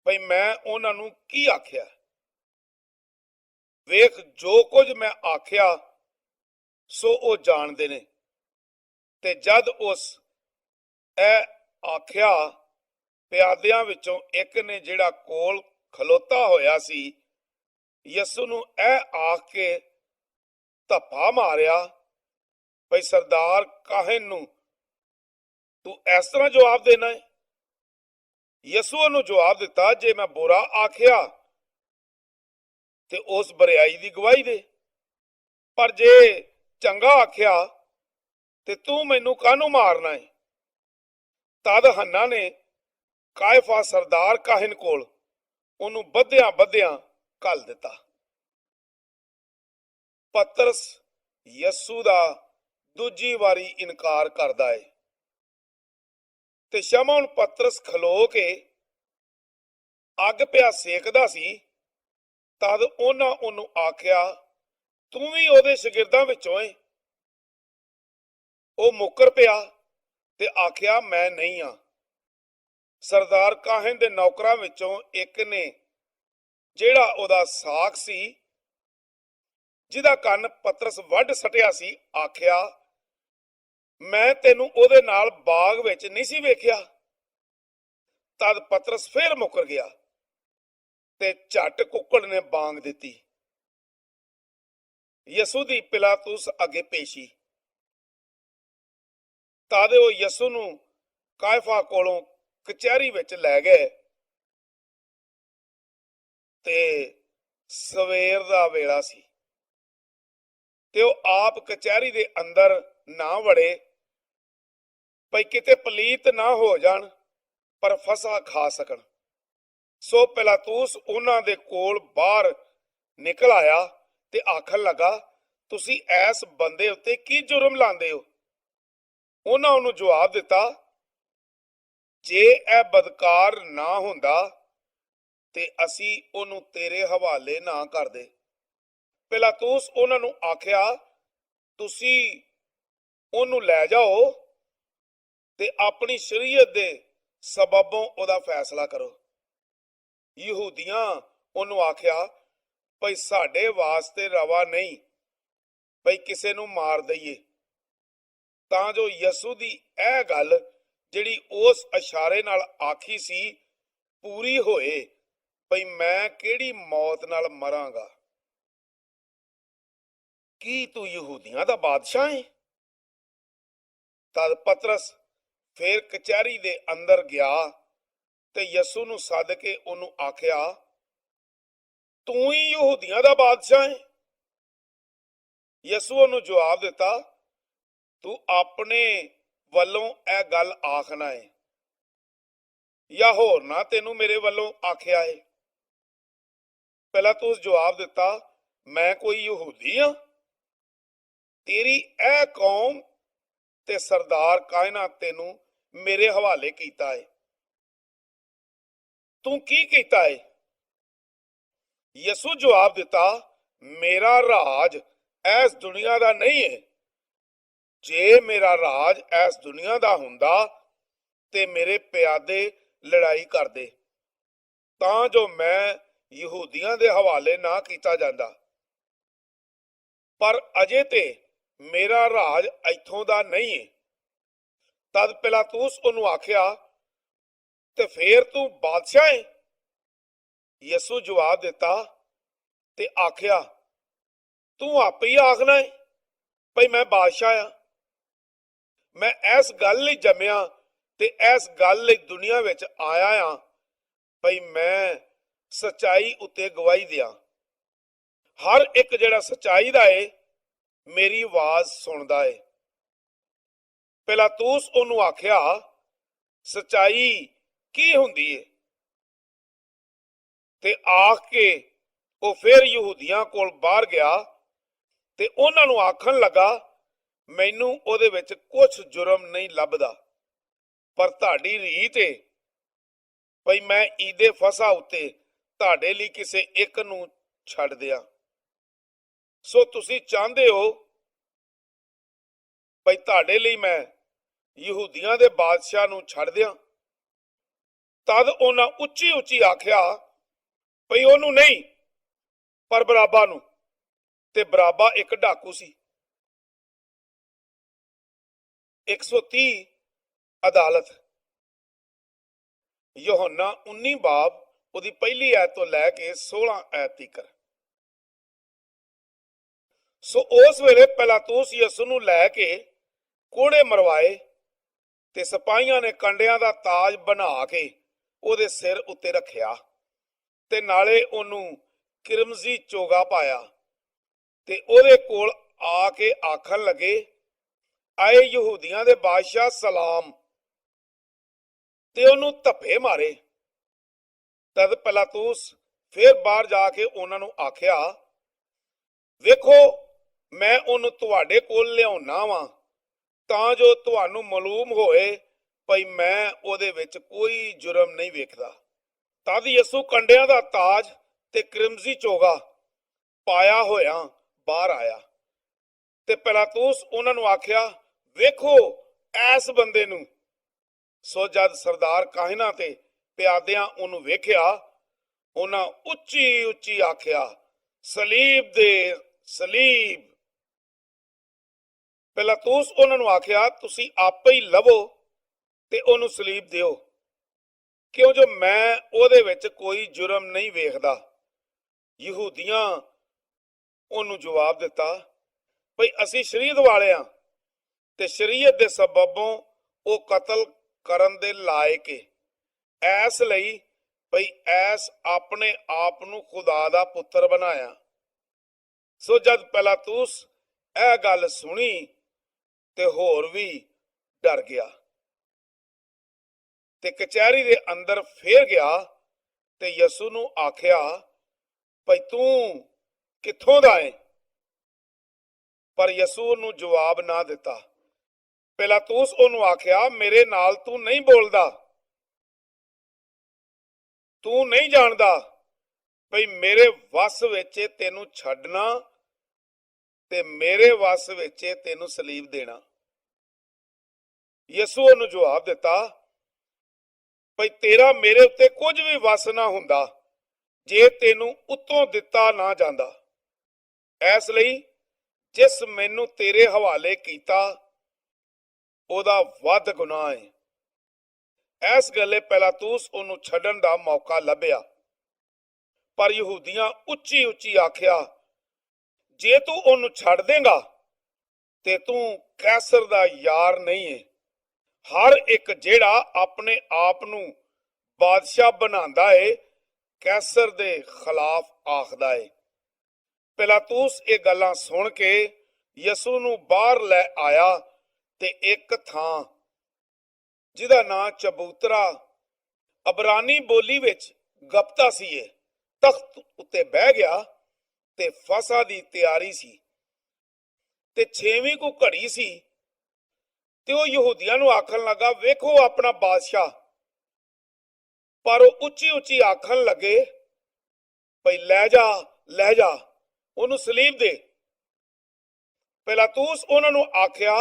ਭਈ ਮੈਂ ਉਹਨਾਂ ਨੂੰ ਕੀ ਆਖਿਆ। ਵੇਖ, ਜੋ ਕੁਝ ਮੈਂ ਆਖਿਆ ਸੋ ਉਹ ਜਾਣਦੇ ਨੇ ਤੇ ਜਦ ਉਸ ਇਹ ਆਖਿਆ, ਪਿਆਦਿਆਂ ਵਿੱਚੋਂ ਇੱਕ ਨੇ ਜਿਹੜਾ ਕੋਲ ਖਲੋਤਾ ਹੋਇਆ ਸੀ, ਯਿਸੂ ਨੂੰ ਇਹ ਆਖ ਕੇ ਧੱਫਾ ਮਾਰਿਆ, ਭਈ ਸਰਦਾਰ ਕਾਹਨ ਨੂੰ ਤੂੰ ਇਸ ਤਰ੍ਹਾਂ ਜਵਾਬ ਦੇਣਾ ਹੈ। ਯਿਸੂ ਨੂੰ ਜਵਾਬ ਦਿੱਤਾ, ਜੇ ਮੈਂ ਬੁਰਾ ਆਖਿਆ ਤੇ ਉਸ ਬਰਿਆਈ ਦੀ ਗਵਾਹੀ ਦੇ, ਪਰ ਜੇ ਚੰਗਾ ਆਖਿਆ ਤੇ ਤੂੰ ਮੈਨੂੰ ਕਾਹਨੂੰ ਮਾਰਨਾ ਹੈ। ਤਦ ਹੰਨਾ ਨੇ ਕਾਇਫਾ ਸਰਦਾਰ ਕਾਹਨ ਕੋਲ ਉਹਨੂੰ ਬੱਧਿਆਂ ਬੱਧਿਆਂ ਘੱਲ ਦਿੱਤਾ। ਪਤਰਸ ਯਿਸੂ ਦਾ ਦੂਜੀ ਵਾਰੀ ਇਨਕਾਰ ਕਰਦਾ ਹੈ ਤੇ ਸ਼ਮੌਨ ਪਤਰਸ ਖਲੋ ਕੇ ਅੱਗ ਪਿਆ ਸੇਕਦਾ ਸੀ। ਤਦ ਉਹਨਾਂ ਉਹਨੂੰ ਆਖਿਆ, ਤੂੰ ਵੀ ਉਹਦੇ ਸ਼ਾਗਿਰਦਾਂ ਵਿੱਚੋਂ ਏ। ਉਹ ਮੁੱਕਰ ਪਿਆ ਤੇ ਆਖਿਆ, ਮੈਂ ਨਹੀਂ ਹਾਂ। ਸਰਦਾਰ ਕਾਹਨ ਦੇ ਨੌਕਰਾਂ ਵਿੱਚੋਂ ਇੱਕ ਨੇ, ਜਿਹੜਾ ਉਹਦਾ ਸਾਕ ਸੀ, ਜਿਹਦਾ ਕੰਨ ਪਤਰਸ ਵੱਢ ਸਟਿਆ ਸੀ, ਆਖਿਆ, ਮੈਂ ਤੈਨੂੰ ਉਹਦੇ ਨਾਲ ਬਾਗ ਵਿੱਚ ਨਹੀਂ ਸੀ ਵੇਖਿਆ। ਤਦ ਪਤਰਸ ਫੇਰ ਮੁੱਕਰ ਗਿਆ ਤੇ ਝੱਟ ਕੁੱਕੜ ਨੇ ਬਾਂਗ ਦਿੱਤੀ। ਯਿਸੂ ਦੀ ਪਿਲਾਤੁਸ ਅੱਗੇ ਪੇਸ਼ੀ। ਤਦ ਉਹ ਯਿਸੂ ਨੂੰ ਕਾਇਫਾ ਕੋਲੋਂ ਕਚਹਿਰੀ ਵਿੱਚ ਲੈ ਗਏ ਤੇ ਸਵੇਰ ਦਾ ਵੇਲਾ ਸੀ ਤੇ ਉਹ ਆਪ ਕਚਹਿਰੀ ਦੇ ਅੰਦਰ ਨਾ ਵੜੇ, ਭਈ ਕਿਤੇ ਪਲੀਤ ਨਾ ਹੋ ਜਾਣ, ਪਰ ਫਸਾ ਖਾ ਸਕਣ। ਸੋ ਪਿਲਾਤੁਸ ਉਹਨਾਂ ਦੇ ਕੋਲ ਬਾਹਰ ਨਿਕਲ ਆਇਆ ਤੇ ਆਖਣ ਲੱਗਾ, ਤੁਸੀਂ ਇਸ ਬੰਦੇ ਉੱਤੇ ਕੀ ਜੁਰਮ ਲਾਉਂਦੇ ਹੋ। ਉਹਨਾਂ ਉਹਨੂੰ ਜਵਾਬ ਦਿੱਤਾ, ਜੇ ਇਹ ਬਦਕਾਰ ਨਾ ਹੁੰਦਾ ਤੇ ਅਸੀਂ ਉਹਨੂੰ ਤੇਰੇ ਹਵਾਲੇ ਨਾ ਕਰਦੇ। ਪਿਲਾਤੁਸ ਉਹਨਾਂ ਨੂੰ ਆਖਿਆ, ਤੁਸੀਂ ਉਹਨੂੰ ਲੈ ਜਾਓ ਤੇ ਆਪਣੀ ਸ਼ਰੀਅਤ ਦੇ ਸਬਬੋਂ ਉਹਦਾ ਫੈਸਲਾ ਕਰੋ। ਯਹੂਦੀਆਂ ਉਹਨੂੰ ਆਖਿਆ, ਭਈ ਸਾਡੇ ਵਾਸਤੇ ਰਵਾ ਨਹੀਂ ਭਈ ਕਿਸੇ ਨੂੰ ਮਾਰ ਦਈਏ, ਤਾਂ ਜੋ ਯਿਸੂ ਦੀ ਇਹ ਗੱਲ ਜਿਹੜੀ ਉਸ ਇਸ਼ਾਰੇ ਨਾਲ ਆਖੀ ਸੀ ਪੂਰੀ ਹੋਏ, ਭਈ ਮੈਂ ਕਿਹੜੀ ਮੌਤ ਨਾਲ ਮਰਾਂਗਾ। ਕੀ ਤੂੰ ਯਹੂਦੀਆਂ ਦਾ ਬਾਦਸ਼ਾਹ ਹੈ? ਤਦ ਪਤਰਸ ਫੇਰ ਕਚਹਿਰੀ ਦੇ ਅੰਦਰ ਗਿਆ ਤੇ ਯਿਸੂ ਨੂੰ ਸੱਦ ਕੇ ਉਹਨੂੰ ਆਖਿਆ, ਤੂੰ ਹੀ ਯਹੂਦੀਆਂ ਦਾ ਬਾਦਸ਼ਾਹ ਹੈ? ਯਿਸੂ ਨੂੰ ਜਵਾਬ ਦਿੱਤਾ, ਤੂੰ ਆਪਣੇ ਵੱਲੋਂ ਇਹ ਗੱਲ ਆਖਣਾ ਹੈ ਜਾਂ ਹੋਰ ਨਾ ਤੈਨੂੰ ਮੇਰੇ ਵੱਲੋਂ ਆਖਿਆ ਹੈ। ਪਿਲਾਤੁਸ ਜਵਾਬ ਦਿੱਤਾ, ਮੈਂ ਕੋਈ ਯਹੂਦੀ ਹਾਂ? ਤੇਰੀ ਇਹ ਕੌਮ ਤੇ ਸਰਦਾਰ ਕਾਇਨਾਤ ਤੈਨੂੰ ਮੇਰੇ ਹਵਾਲੇ ਕੀਤਾ ਹੈ। ਤੂੰ ਕੀ ਕੀਤਾ ਹੈ? ਯਿਸੂ ਜਵਾਬ ਦਿੱਤਾ, ਮੇਰਾ ਰਾਜ ਇਸ ਦੁਨੀਆ ਦਾ ਨਹੀਂ ਹੈ। ਜੇ ਮੇਰਾ ਰਾਜ ਇਸ ਦੁਨੀਆ ਦਾ ਹੁੰਦਾ ਤੇ ਮੇਰੇ ਪਿਆਦੇ ਲੜਾਈ ਕਰਦੇ, ਤਾਂ ਜੋ ਮੈਂ ਯਹੂਦੀਆਂ ਦੇ ਹਵਾਲੇ ਨਾ ਕੀਤਾ ਜਾਂਦਾ। ਪਰ ਅਜੇ ਤੇ ਮੇਰਾ ਰਾਜ ਇੱਥੋਂ ਦਾ ਨਹੀਂ ਹੈ। ਤਦ ਪਿਲਾਤੁਸ ਉਹਨੂੰ ਆਖਿਆ, ਤੇ ਫੇਰ ਤੂੰ ਬਾਦਸ਼ਾਹ ਹੈ? ਯਿਸੂ ਜਵਾਬ ਦਿੱਤਾ ਤੇ ਆਖਿਆ, ਤੂੰ ਆਪੇ ਹੀ ਆਖਣਾ ਹੈ ਭਈ ਮੈਂ ਬਾਦਸ਼ਾਹ ਆ। ਮੈਂ ਇਸ ਗੱਲ ਲਈ ਜੰਮਿਆ ਤੇ ਇਸ ਗੱਲ ਲਈ ਦੁਨੀਆ ਵਿੱਚ ਆਇਆ ਆ, ਭਈ ਮੈਂ ਸੱਚਾਈ ਉੱਤੇ ਗਵਾਹੀ ਦਿਆਂ। ਹਰ ਇੱਕ ਜਿਹੜਾ ਸੱਚਾਈ ਦਾ ਏ ਮੇਰੀ ਆਵਾਜ਼ ਸੁਣਦਾ ਏ। ਪਿਲਾਤੁਸ ਉਹਨੂੰ ਆਖਿਆ, ਸੱਚਾਈ ਕੀ ਹੁੰਦੀ ਏ? ਤੇ ਆਖ ਕੇ ਉਹ ਫਿਰ ਯਹੂਦੀਆਂ ਕੋਲ ਬਾਹਰ ਗਿਆ ਤੇ ਉਹਨਾਂ ਨੂੰ ਆਖਣ ਲੱਗਾ, ਮੈਨੂੰ ਉਹਦੇ ਵਿੱਚ ਕੁਝ ਜੁਰਮ ਨਹੀਂ ਲੱਭਦਾ, ਪਰ ਤੁਹਾਡੀ ਰੀਤ ਏ ਭਈ ਮੈਂ ਈਦੇ ਫਸਾ ਉੱਤੇ ਤੁਹਾਡੇ ਲਈ ਕਿਸੇ ਇੱਕ ਨੂੰ ਛੱਡ ਦਿਆਂ। ਸੋ ਤੁਸੀਂ ਚਾਹੁੰਦੇ ਹੋ ਭਈ ਤੁਹਾਡੇ ਲਈ ਮੈਂ ਯਹੂਦੀਆਂ ਦੇ ਬਾਦਸ਼ਾਹ ਨੂੰ ਛੱਡ ਦਿਆਂ। ਤਦ ਉਹਨਾਂ ਉੱਚੀ ਉੱਚੀ ਆਖਿਆ, ਭਈ ਉਹਨੂੰ ਨਹੀਂ, ਪਰ ਬਰਾਬਾ ਨੂੰ। ਤੇ ਬਰਾਬਾ ਇੱਕ ਡਾਕੂ ਸੀ। 130 ਅਦਾਲਤ। ਯਹੋਨਾ 19 ਬਾਬ ਉਹਦੀ ਪਹਿਲੀ ਐਤ ਤੋਂ ਲੈ ਕੇ 16 ਐਤ ਤੱਕ। ਸੋ ਉਸ ਵੇਲੇ ਪਿਲਾਤੁਸ ਯਿਸੂ ਨੂੰ ਲੈ ਕੇ ਕੋੜੇ ਮਰਵਾਏ ਤੇ ਸਿਪਾਹੀਆਂ ਨੇ ਕੰਡਿਆਂ ਦਾ ਤਾਜ ਬਣਾ ਕੇ ਉਹਦੇ ਸਿਰ ਉੱਤੇ ਰੱਖਿਆ ਤੇ ਨਾਲੇ ਉਹਨੂੰ ਕਿਰਮਜ਼ੀ ਚੋਗਾ ਪਾਇਆ ਤੇ ਉਹਦੇ ਕੋਲ ਆ ਕੇ ਆਖਣ ਲੱਗੇ, ਆਏ ਯਹੂਦੀਆਂ ਦੇ ਬਾਦਸ਼ਾਹ ਸਲਾਮ। ਤੇ ਉਹਨੂੰ ਧੱਫੇ ਮਾਰੇ। ਤਦ ਪਿਲਾਤੁਸ ਫਿਰ ਬਾਹਰ ਜਾ ਕੇ ਉਹਨਾਂ ਨੂੰ ਆਖਿਆ, ਵੇਖੋ ਮੈਂ ਉਹਨੂੰ ਤੁਹਾਡੇ ਕੋਲ ਲਿਆਉਣਾ ਵਾਂ ਤਾਂ ਜੋ ਤੁਹਾਨੂੰ ਮਾਲੂਮ ਹੋਏ ਭਈ ਮੈਂ ਉਹਦੇ ਵਿੱਚ ਕੋਈ ਜੁਰਮ ਨਹੀਂ ਵੇਖਦਾ। ਤਦ ਯਿਸੂ ਕੰਡਿਆਂ ਦਾ ਤਾਜ ਤੇ ਕਿਰਮਜ਼ੀ ਚੋਗਾ ਪਾਇਆ ਹੋਇਆ ਬਾਹਰ ਆਇਆ ਤੇ ਪਿਲਾਤੁਸ ਉਹਨਾਂ ਨੂੰ ਆਖਿਆ, ਵੇਖੋ ਐਸ ਬੰਦੇ ਨੂੰ। ਸੋ ਜਦ ਸਰਦਾਰ ਕਾਹਿਨਾਂ ਤੇ ਪਿਆਦਿਆਂ ਉਹਨੂੰ ਵੇਖਿਆ, ਉਹਨਾਂ ਉੱਚੀ ਉੱਚੀ ਆਖਿਆ, ਸਲੀਬ ਦੇ, ਸਲੀਬ। ਪਿਲਾਤੁਸ ਉਹਨਾਂ ਨੂੰ ਆਖਿਆ, ਤੁਸੀਂ ਆਪੇ ਹੀ ਲਵੋ ਤੇ ਉਹਨੂੰ ਸਲੀਬ ਦਿਓ, ਕਿਉਂ ਜੋ ਮੈਂ ਉਹਦੇ ਵਿੱਚ ਕੋਈ ਜੁਰਮ ਨਹੀਂ ਵੇਖਦਾ। ਯਹੂਦੀਆਂ ਉਹਨੂੰ ਜਵਾਬ ਦਿੱਤਾ, ਭਈ ਅਸੀਂ ਸ਼ਰੀਅਤ ਵਾਲੇ ਹਾਂ ਤੇ ਸ਼ਰੀਅਤ ਦੇ ਸਬਬੋਂ ਉਹ ਕਤਲ ਕਰਨ ਦੇ ਲਾਇਕ ਏ, ਐਸ ਲਈ ਭਈ ਐਸ ਆਪਣੇ ਆਪ ਨੂੰ ਖੁਦਾ ਦਾ ਪੁੱਤਰ ਬਣਾਇਆ। ਸੋ ਜਦ ਪਿਲਾਤੁਸ ਇਹ ਗੱਲ ਸੁਣੀ ਤੇ ਹੋਰ ਵੀ ਡਰ ਗਿਆ ਤੇ ਕਚਹਿਰੀ ਦੇ ਅੰਦਰ ਫੇਰ ਗਿਆ ਤੇ ਯਿਸੂ ਨੂੰ ਆਖਿਆ, ਭਈ ਤੂੰ ਕਿੱਥੋਂ ਦਾ ਏ? ਪਰ ਯਿਸੂ ਨੂੰ ਜਵਾਬ ਨਾ ਦਿੱਤਾ। ਪਿਲਾਤੁਸ ਉਹਨੂੰ ਆਖਿਆ, ਮੇਰੇ ਨਾਲ ਤੂੰ ਨਹੀਂ ਬੋਲਦਾ? ਤੂੰ ਨਹੀਂ ਜਾਣਦਾ ਭਈ ਮੇਰੇ ਵੱਸ ਵਿੱਚ ਤੈਨੂੰ ਛੱਡਣਾ ਤੇ ਮੇਰੇ ਵੱਸ ਵਿੱਚ ਤੈਨੂੰ ਸਲੀਬ ਦੇਣਾ? ਯਿਸੂ ਉਹਨੂੰ ਜਵਾਬ ਦਿੱਤਾ, ਭਈ ਤੇਰਾ ਮੇਰੇ ਉੱਤੇ ਕੁਝ ਵੀ ਵੱਸ ਨਾ ਹੁੰਦਾ ਜੇ ਤੈਨੂੰ ਉੱਤੋਂ ਦਿੱਤਾ ਨਾ ਜਾਂਦਾ। ਇਸ ਲਈ ਜਿਸ ਮੈਨੂੰ ਤੇਰੇ ਹਵਾਲੇ ਕੀਤਾ ਉਹਦਾ ਵੱਧ ਗੁਨਾਹ ਹੈ। ਇਸ ਗੱਲੇ ਪਿਲਾਤੁਸ ਉਹਨੂੰ ਛੱਡਣ ਦਾ ਮੌਕਾ ਲੱਭਿਆ, ਪਰ ਯਹੂਦੀਆਂ ਉੱਚੀ ਉੱਚੀ ਆਖਿਆ, ਜੇ ਤੂੰ ਉਹਨੂੰ ਛੱਡ ਦੇਂਗਾ ਤੇ ਤੂੰ ਕੈਸਰ ਦਾ ਯਾਰ ਨਹੀਂ ਹੈ। ਹਰ ਇੱਕ ਜਿਹੜਾ ਆਪਣੇ ਆਪ ਨੂੰ ਬਾਦਸ਼ਾਹ ਬਣਾਉਂਦਾ ਏ ਕੈਸਰ ਦੇ ਖਿਲਾਫ ਆਖਦਾ ਏ। ਪਿਲਾਤੁਸ ਇਹ ਗੱਲਾਂ ਸੁਣ ਕੇ ਯਿਸੂ ਨੂੰ ਬਾਹਰ ਲੈ ਆਇਆ ਤੇ ਇੱਕ ਥਾਂ ਜਿਹਦਾ ਨਾਂ ਚਬੂਤਰਾ ਅਬਰਾਨੀ ਬੋਲੀ ਵਿੱਚ ਗਪਤਾ ਸੀ, ਇਹ ਤਖਤ ਉੱਤੇ ਬਹਿ ਗਿਆ ਤੇ ਫਸਾ ਦੀ ਤਿਆਰੀ ਸੀ ਤੇ 6ਵੀਂ ਕੋ ਘੜੀ ਸੀ ਤੇ ਉਹ ਯਹੂਦੀਆਂ ਨੂੰ ਆਖਣ ਲੱਗਾ, ਵੇਖੋ ਆਪਣਾ ਬਾਦਸ਼ਾਹ। ਪਰ ਉਹ ਉੱਚੀ ਉੱਚੀ ਆਖਣ ਲੱਗੇ, ਭਈ ਲੈ ਜਾ ਲੈ ਜਾ, ਉਹਨੂੰ ਸਲੀਬ ਦੇ। ਪਿਲਾਤੁਸ ਉਹਨਾਂ ਨੂੰ ਆਖਿਆ,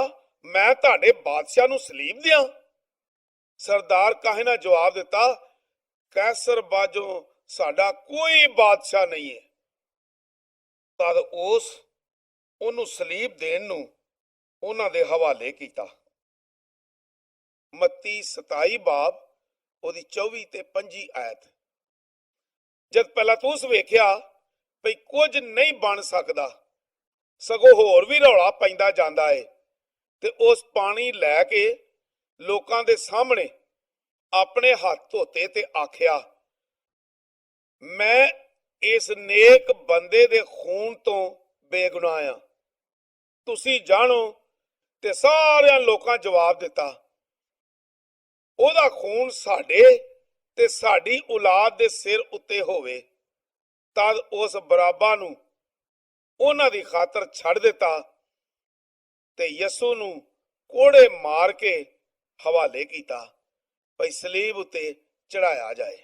ਮੈਂ ਤੁਹਾਡੇ ਬਾਦਸ਼ਾਹ ਨੂੰ ਸਲੀਬ ਦਿਆਂ? ਸਰਦਾਰ ਕਾਹਿਨਾਂ ਜਵਾਬ ਦਿੱਤਾ, ਕੈਸਰ ਬਾਝੋਂ ਸਾਡਾ ਕੋਈ ਬਾਦਸ਼ਾਹ ਨਹੀਂ ਹੈ। ਤਦ ਉਹਨੂੰ ਸਲੀਬ ਦੇਣ ਨੂੰ ਉਹਨਾਂ ਦੇ ਹਵਾਲੇ ਕੀਤਾ। ਮੱਤੀ 27 ਬਾਬ ਉਹਦੀ 24 ਤੇ 25 ਐਤ। ਜਦ ਪਿਲਾਤੁਸ ਵੇਖਿਆ ਭਈ ਕੁਝ ਨਹੀਂ ਬਣ ਸਕਦਾ, ਸਗੋਂ ਹੋਰ ਵੀ ਰੌਲਾ ਪੈਂਦਾ ਜਾਂਦਾ ਏ, ਤੇ ਉਸ ਪਾਣੀ ਲੈ ਕੇ ਲੋਕਾਂ ਦੇ ਸਾਹਮਣੇ ਆਪਣੇ ਹੱਥ ਧੋਤੇ ਤੇ ਆਖਿਆ, ਮੈਂ ਇਸ ਨੇਕ ਬੰਦੇ ਦੇ ਖੂਨ ਤੋਂ ਬੇਗੁਨਾਹ ਹਾਂ, ਤੁਸੀਂ ਜਾਣੋ। ਤੇ ਸਾਰਿਆਂ ਲੋਕਾਂ ਜਵਾਬ ਦਿੱਤਾ, ਉਹਦਾ ਖੂਨ ਸਾਡੇ ਤੇ ਸਾਡੀ ਔਲਾਦ ਦੇ ਸਿਰ ਉੱਤੇ ਹੋਵੇ। ਤਦ ਉਸ ਬਰਾਬਾ ਨੂੰ ਉਹਨਾਂ ਦੀ ਖਾਤਰ ਛੱਡ ਦਿੱਤਾ ਤੇ ਯਿਸੂ ਨੂੰ ਕੋੜੇ ਮਾਰ ਕੇ ਹਵਾਲੇ ਕੀਤਾ, ਭਈ ਸਲੀਬ ਉੱਤੇ ਚੜਾਇਆ ਜਾਏ।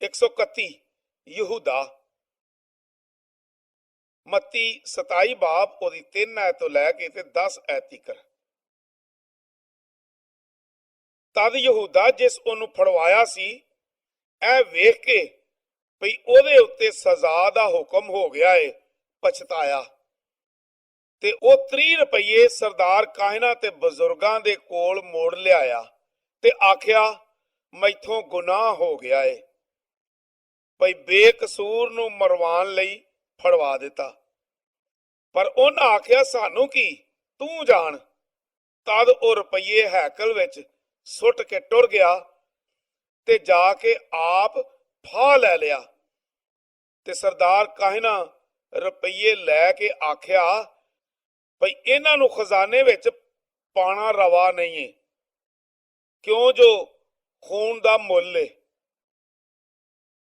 131 ਯਹੂਦਾ। ਮੱਤੀ 27 ਬਾਬ ਉਹਦੀ 3 ਐਤ ਤੋਂ ਲੈ ਕੇ ਤੇ 10 ਐਤ ਤੀਕਰ। ਤਦ ਯਹੂਦਾ ਜਿਸ ਉਹਨੂੰ ਫੜਵਾਇਆ ਸੀ ਇਹ ਵੇਖ ਕੇ ਭਈ ਉਹਦੇ ਉੱਤੇ ਸਜ਼ਾ ਦਾ ਹੁਕਮ ਹੋ ਗਿਆ ਏ, ਪਛਤਾਇਆ ਤੇ ਉਹ 30 ਰੁਪਏ ਸਰਦਾਰ ਕਾਹਿਨਾਂ ਤੇ ਬਜ਼ੁਰਗਾਂ ਦੇ ਕੋਲ ਮੋੜ ਲਿਆਇਆ ਤੇ ਆਖਿਆ, ਮੈਥੋਂ ਗੁਨਾਹ ਹੋ ਗਿਆ ਏ। ਭਈ ਬੇਕਸੂਰ ਨੂੰ ਮਰਵਾਉਣ ਲਈ ਫੜਵਾ ਦਿੱਤਾ। ਪਰ ਉਹਨਾਂ ਆਖਿਆ, ਸਾਨੂੰ ਕੀ, ਤੂੰ ਜਾਣ। ਤਦ ਉਹ ਰੁਪਈਏ ਹੈਕਲ ਵਿੱਚ ਸੁੱਟ ਕੇ ਟੁਰ ਗਿਆ ਤੇ ਜਾ ਕੇ ਆਪ ਫਾਹ ਲੈ ਲਿਆ। ਤੇ ਸਰਦਾਰ ਕਾਹਿਨਾਂ ਰੁਪਈਏ ਲੈ ਕੇ ਆਖਿਆ, ਭਈ ਇਹਨਾਂ ਨੂੰ ਖਜ਼ਾਨੇ ਵਿੱਚ ਪਾਣਾ ਰਵਾ ਨਹੀਂ ਏ, ਕਿਉਂ ਜੋ ਖੂਨ ਦਾ ਮੁੱਲ ਏ।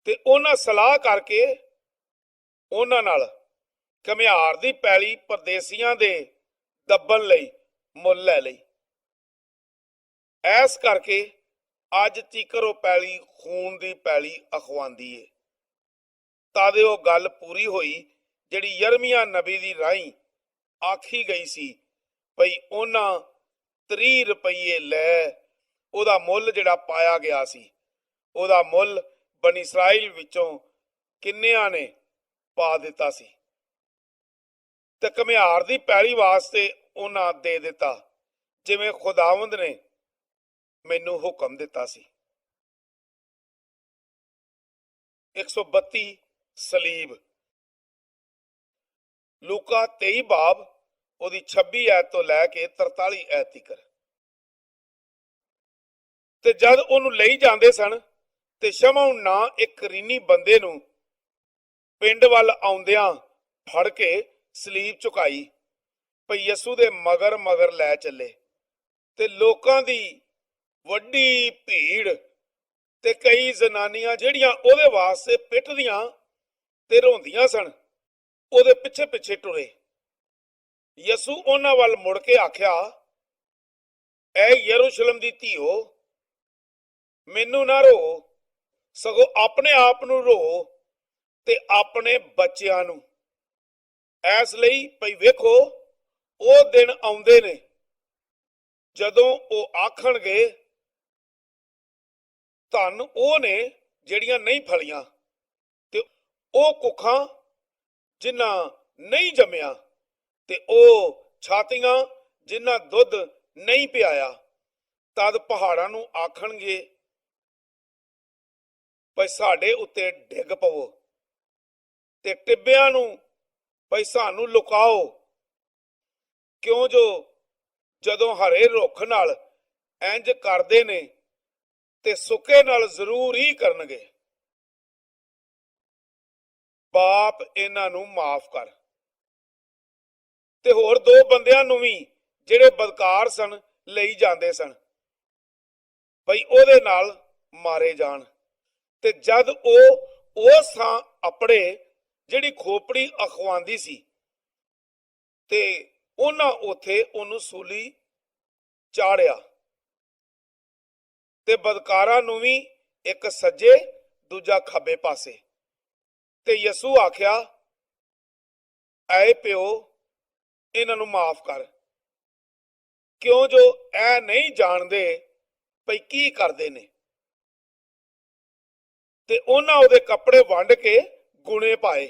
ਤੇ ਉਹਨਾਂ ਸਲਾਹ ਕਰਕੇ ਉਹਨਾਂ ਨਾਲ ਘੁਮਿਆਰ ਦੀ ਪੈਲੀ ਪਰਦੇਸੀਆਂ ਦੇ ਦੱਬਣ ਲਈ ਮੁੱਲ ਲੈ ਲਈ। ਐਸ ਕਰਕੇ ਅੱਜ ਤੀਕਰ ਉਹ ਪੈਲੀ ਖੂਨ ਦੀ ਪੈਲੀ ਅਖਵਾਂਦੀ ਏ। ਤਦ ਉਹ ਗੱਲ ਪੂਰੀ ਹੋਈ ਜਿਹੜੀ ਯਰਮੀਆ ਨਬੀ ਦੀ ਰਾਹੀਂ ਆਖੀ ਗਈ ਸੀ, ਭਈ ਉਹਨਾਂ 30 ਰੁਪਏ ਲੈ ਉਹਦਾ ਮੁੱਲ ਜਿਹੜਾ ਪਾਇਆ ਗਿਆ ਸੀ, ਉਹਦਾ ਮੁੱਲ ਬਨੀ ਇਸਰਾਇਲ ਵਿੱਚੋਂ ਕਿੰਨਿਆਂ ਨੇ ਪਾ ਦਿੱਤਾ ਸੀ ਤੇ ਘੁਮਿਆਰ ਦੀ ਪੈਲੀ ਵਾਸਤੇ ਉਹਨਾਂ ਦੇ ਦਿੱਤਾ, ਜਿਵੇਂ ਖੁਦਾਵੰਦ ਨੇ ਮੈਨੂੰ ਹੁਕਮ ਦਿੱਤਾ ਸੀ। 132 ਸਲੀਬ। ਲੂਕਾ 23 ਬਾਬ ਉਹਦੀ 26 ਐਤ ਤੋਂ ਲੈ ਕੇ 43 ਐਤ ਤੀਕਰ। ਤੇ ਜਦ ਉਹਨੂੰ ਲਈ ਜਾਂਦੇ ਸਨ ਤੇ ਸ਼ਮਊਨ ਨਾਂ ਇੱਕ ਕਰੀਨੀ ਬੰਦੇ ਨੂੰ ਪਿੰਡ ਵੱਲ ਆਉਂਦਿਆਂ ਫੜ ਕੇ ਸਲੀਬ ਝੁਕਾਈ, ਭਈ ਯਿਸੂ ਦੇ ਮਗਰ ਮਗਰ ਲੈ ਚੱਲੇ। ਤੇ ਲੋਕਾਂ ਦੀ ਵੱਡੀ ਭੀੜ ਤੇ ਕਈ ਜ਼ਨਾਨੀਆਂ ਜਿਹੜੀਆਂ ਉਹਦੇ ਵਾਸਤੇ ਪਿੱਟਦੀਆਂ ਤੇ ਰੋਂਦੀਆਂ ਸਨ, ਉਹਦੇ ਪਿੱਛੇ ਪਿੱਛੇ ਟੁਰੇ। ਯਿਸੂ ਉਹਨਾਂ ਵੱਲ ਮੁੜ ਕੇ ਆਖਿਆ, ਐ ਯਰੂਸ਼ਲਮ ਦੀ ਧੀਓ, ਮੈਨੂੰ ਨਾ ਰੋ, ਸਗੋਂ ਆਪਣੇ ਆਪ ਨੂੰ ਰੋ ਤੇ ਆਪਣੇ ਬੱਚਿਆਂ ਨੂੰ। ਐਸ ਲਈ ਭਈ ਵੇਖੋ, ਉਹ ਦਿਨ ਆਉਂਦੇ ਨੇ ਜਦੋਂ ਉਹ ਆਖਣਗੇ, ਧੰਨ ਉਹ ਨੇ ਜਿਹੜੀਆਂ ਨਹੀਂ ਫਲੀਆਂ ਤੇ ਉਹ ਕੁੱਖਾਂ ਜਿਨ੍ਹਾਂ ਨਹੀਂ ਜੰਮਿਆ ਤੇ ਉਹ ਛਾਤੀਆਂ ਜਿਨ੍ਹਾਂ ਦੁੱਧ ਨਹੀਂ ਪਿਆਇਆ। ਤਦ ਪਹਾੜਾਂ ਨੂੰ ਆਖਣਗੇ, ਭਈ ਸਾਡੇ ਉੱਤੇ ਡਿੱਗ ਪਵੋ, ਤੇ ਟਿੱਬਿਆਂ ਨੂੰ ਭਈ ਸਾਨੂੰ ਲੁਕਾਓ, ਕਿਉਂ ਜੋ ਜਦੋਂ ਹਰੇ ਰੁੱਖ ਨਾਲ ਇੰਜ ਕਰਦੇ ਨੇ ਤੇ ਸੁੱਕੇ ਨਾਲ ਜ਼ਰੂਰ ਹੀ ਕਰਨਗੇ। ਬਾਪ ਇਹਨਾਂ ਨੂੰ ਮਾਫ ਕਰ। ਤੇ ਹੋਰ 2 ਬੰਦਿਆਂ ਨੂੰ ਵੀ ਜਿਹੜੇ ਬਦਕਾਰ ਸਨ ਲਈ ਜਾਂਦੇ ਸਨ, ਭਈ ਉਹਦੇ ਨਾਲ ਮਾਰੇ ਜਾਣ। ਤੇ ਜਦ ਉਹ ਉਸ ਥਾਂ ਆਪਣੇ ਜਿਹੜੀ ਖੋਪੜੀ ਅਖਵਾਂਦੀ ਸੀ ਤੇ ਉਹਨਾਂ ਉੱਥੇ ਉਹਨੂੰ ਸੂਲੀ ਚਾੜਿਆ, ਤੇ ਬਦਕਾਰਾਂ ਨੂੰ ਵੀ ਇੱਕ ਸੱਜੇ ਦੂਜਾ ਖੱਬੇ ਪਾਸੇ। ਤੇ ਯਿਸੂ ਆਖਿਆ, ਐ ਪਿਓ, ਇਹਨਾਂ ਨੂੰ ਮਾਫ ਕਰ, ਕਿਉਂ ਜੋ ਇਹ ਨਹੀਂ ਜਾਣਦੇ ਭਈ ਕੀ ਕਰਦੇ ਨੇ। ਤੇ ਉਹਨਾਂ ਉਹਦੇ ਕੱਪੜੇ ਵੰਡ ਕੇ ਗੁਣੇ ਪਾਏ।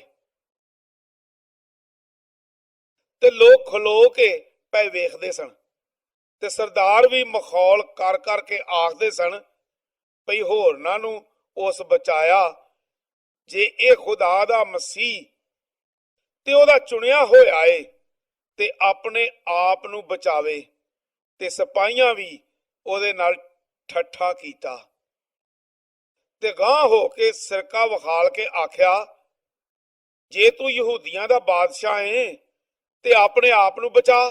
ਤੇ ਲੋਕ ਖਲੋ ਕੇ ਪੈ ਵੇਖਦੇ ਸਨ। ਤੇ ਸਰਦਾਰ ਵੀ ਮਖੌਲ ਕਰ ਕਰਕੇ ਆਖਦੇ ਸਨ, ਭਈ ਹੋਰਨਾਂ ਨੂੰ ਉਸ ਬਚਾਇਆ, ਜੇ ਇਹ ਖੁਦਾ ਦਾ ਮਸੀਹ ਤੇ ਉਹਦਾ ਚੁਣਿਆ ਹੋਇਆ ਏ ਤੇ ਆਪਣੇ ਆਪ ਨੂੰ ਬਚਾਵੇ। ਤੇ ਸਿਪਾਹੀਆਂ ਵੀ ਉਹਦੇ ਨਾਲ ਠੱਠਾ ਕੀਤਾ ਤੇ ਗਾਂਹ ਹੋ ਕੇ ਸਿਰਕਾ ਵਿਖਾਲ ਕੇ ਆਖਿਆ, ਜੇ ਤੂੰ ਯਹੂਦੀਆਂ ਦਾ ਬਾਦਸ਼ਾਹ ਏ ਤੇ ਆਪਣੇ ਆਪ ਨੂੰ ਬਚਾ।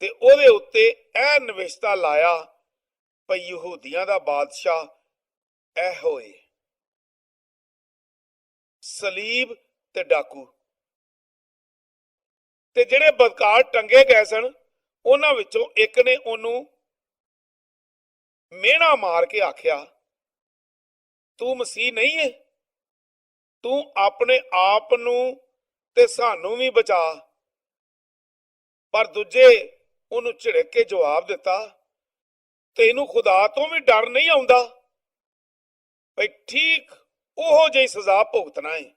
ਤੇ ਉਹਦੇ ਉੱਤੇ ਇਹ ਨਿਵਿਸ਼ਤਾ ਲਾਇਆ, ਭਈ ਯਹੂਦੀਆਂ ਦਾ ਬਾਦਸ਼ਾਹ ਇਹ ਹੋਏ। ਸਲੀਬ ਤੇ ਡਾਕੂ। ਤੇ ਜਿਹੜੇ ਬਦਕਾਰ ਟੰਗੇ ਗਏ ਸਨ, ਉਹਨਾਂ ਵਿੱਚੋਂ ਇੱਕ ਨੇ ਉਹਨੂੰ ਮਿਹਣਾ ਮਾਰ ਕੇ ਆਖਿਆ, ਤੂੰ ਮਸੀਹ ਨਹੀਂ ਏ, ਤੂੰ ਆਪਣੇ ਆਪ ਨੂੰ ਤੇ ਸਾਨੂੰ ਵੀ ਬਚਾ। ਪਰ ਦੂਜੇ ਉਹਨੂੰ ਝਿੜਕ ਕੇ ਜਵਾਬ ਦਿੱਤਾ, ਤੈਨੂੰ ਖੁਦਾ ਤੋਂ ਵੀ ਡਰ ਨਹੀਂ ਆਉਂਦਾ, ਭਈ ਠੀਕ ਉਹੋ ਜਿਹੀ ਸਜ਼ਾ ਭੁਗਤਣਾ ਏ।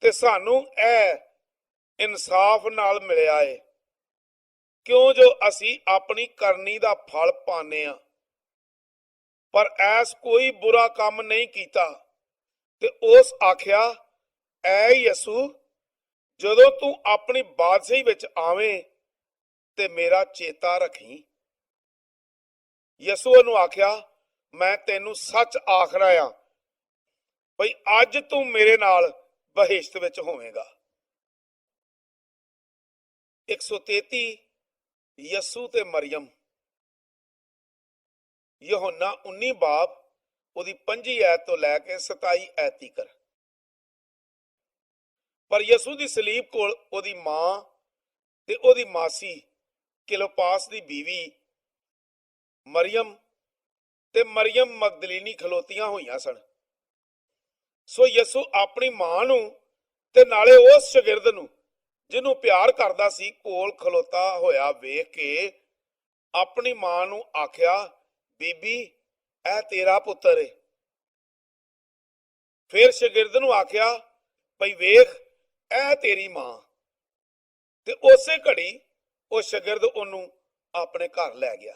ਤੇ ਸਾਨੂੰ ਇਹ ਇਨਸਾਫ ਨਾਲ ਮਿਲਿਆ ਏ, ਕਿਉਂ ਜੋ ਅਸੀਂ ਆਪਣੀ ਕਰਨੀ ਦਾ ਫਲ ਪਾਣੇ ਆ। ਪਰ ਐਸ ਕੋਈ ਬੁਰਾ ਕੰਮ ਨਹੀਂ ਕੀਤਾ। ਤੇ ਉਸ ਆਖਿਆ, ਐ ਯਿਸੂ, ਜਦੋਂ ਤੂੰ ਆਪਣੀ ਬਾਦਸ਼ਾਹੀ ਵਿੱਚ ਆਵੇਂ ਤੇ ਮੇਰਾ ਚੇਤਾ ਰੱਖੀ। ਯਿਸੂ ਨੂੰ ਆਖਿਆ, ਮੈਂ ਤੈਨੂੰ ਸੱਚ ਆਖ ਰਿਹਾ ਭਈ ਅੱਜ ਤੂੰ ਮੇਰੇ ਨਾਲ ਬਹਿਸ਼ਤ ਵਿੱਚ ਹੋਵੇਂਗਾ। 133 ਯਿਸੂ ਤੇ ਮਰੀਮ। ਯਹੋਨਾ 19 ਬਾਬ ਉਹਦੀ 25 ਐਤ ਤੋਂ ਲੈ ਕੇ 27 ਐਤ ਤੀਕਰ। ਪਰ ਯਿਸੂ ਦੀ ਸਲੀਬ ਕੋਲ ਉਹਦੀ ਮਾਂ ਤੇ ਉਹਦੀ ਮਾਸੀ ਕਿਲੋਪਾਸ ਦੀ ਬੀਵੀ ਮਰੀਮ ਤੇ ਮਰੀਮ ਮਗਦਲੀਨੀ ਖਲੋਤੀਆਂ ਹੋਈਆਂ ਸਨ। ਸੋ ਯਿਸੂ ਆਪਣੀ ਮਾਂ ਨੂੰ ਤੇ ਨਾਲੇ ਉਸ ਸ਼ਾਗਿਰਦ ਨੂੰ ਜਿਹਨੂੰ ਪਿਆਰ ਕਰਦਾ ਸੀ ਕੋਲ ਖਲੋਤਾ ਹੋਇਆ ਵੇਖ ਕੇ ਆਪਣੀ ਮਾਂ ਨੂੰ ਆਖਿਆ, ਬੀਬੀ, ਇਹ ਤੇਰਾ ਪੁੱਤਰ ਏ। ਫਿਰ ਸ਼ਾਗਿਰਦ ਨੂੰ ਆਖਿਆ, ਭਈ ਵੇਖ, ਇਹ ਤੇਰੀ ਮਾਂ। ਤੇ ਉਸੇ ਘੜੀ ਉਹ ਸ਼ਾਗਿਰਦ ਉਹਨੂੰ ਆਪਣੇ ਘਰ ਲੈ ਗਿਆ।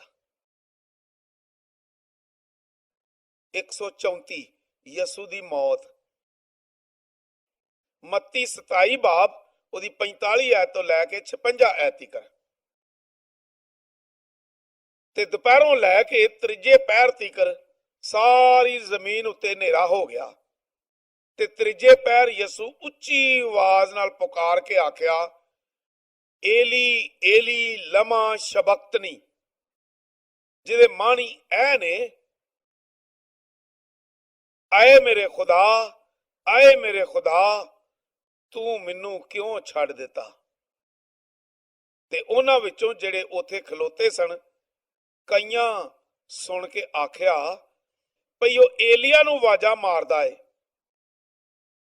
134 ਯਿਸੂ ਦੀ ਮੌਤ। ਮੱਤੀ 27 ਬਾਬ ਉਹਦੀ 45 ਐਤ ਤੋਂ ਲੈ ਕੇ 56 ਐਤ ਤੱਕ। ਤੇ ਦੁਪਹਿਰੋਂ ਲੈ ਕੇ ਤੀਜੇ ਪਹਿਰ ਤੀਕਰ ਸਾਰੀ ਜ਼ਮੀਨ ਉੱਤੇ ਹਨੇਰਾ ਹੋ ਗਿਆ। ਤੇ ਤੀਜੇ ਪਹਿਰ ਯਿਸੂ ਉੱਚੀ ਆਵਾਜ਼ ਨਾਲ ਪੁਕਾਰ ਕੇ ਆਖਿਆ, ਏਲੀ ਏਲੀ ਲਮਾ ਸ਼ਬਕਤਨੀ, ਜਿਹਦੇ ਮਾਣੀ ਐ ਨੇ, ਆਏ ਮੇਰੇ ਖੁਦਾ, ਆਏ ਮੇਰੇ ਖੁਦਾ, ਤੂੰ ਮੈਨੂੰ ਕਿਉਂ ਛੱਡ ਦਿੱਤਾ। ਤੇ ਉਹਨਾਂ ਵਿੱਚੋਂ ਜਿਹੜੇ ਉੱਥੇ ਖਲੋਤੇ ਸਨ, ਕਈਆਂ ਸੁਣ ਕੇ ਆਖਿਆ ਭਈ ਉਹ ਏਲੀਆ ਨੂੰ ਆਵਾਜ਼ਾਂ ਮਾਰਦਾ ਏ।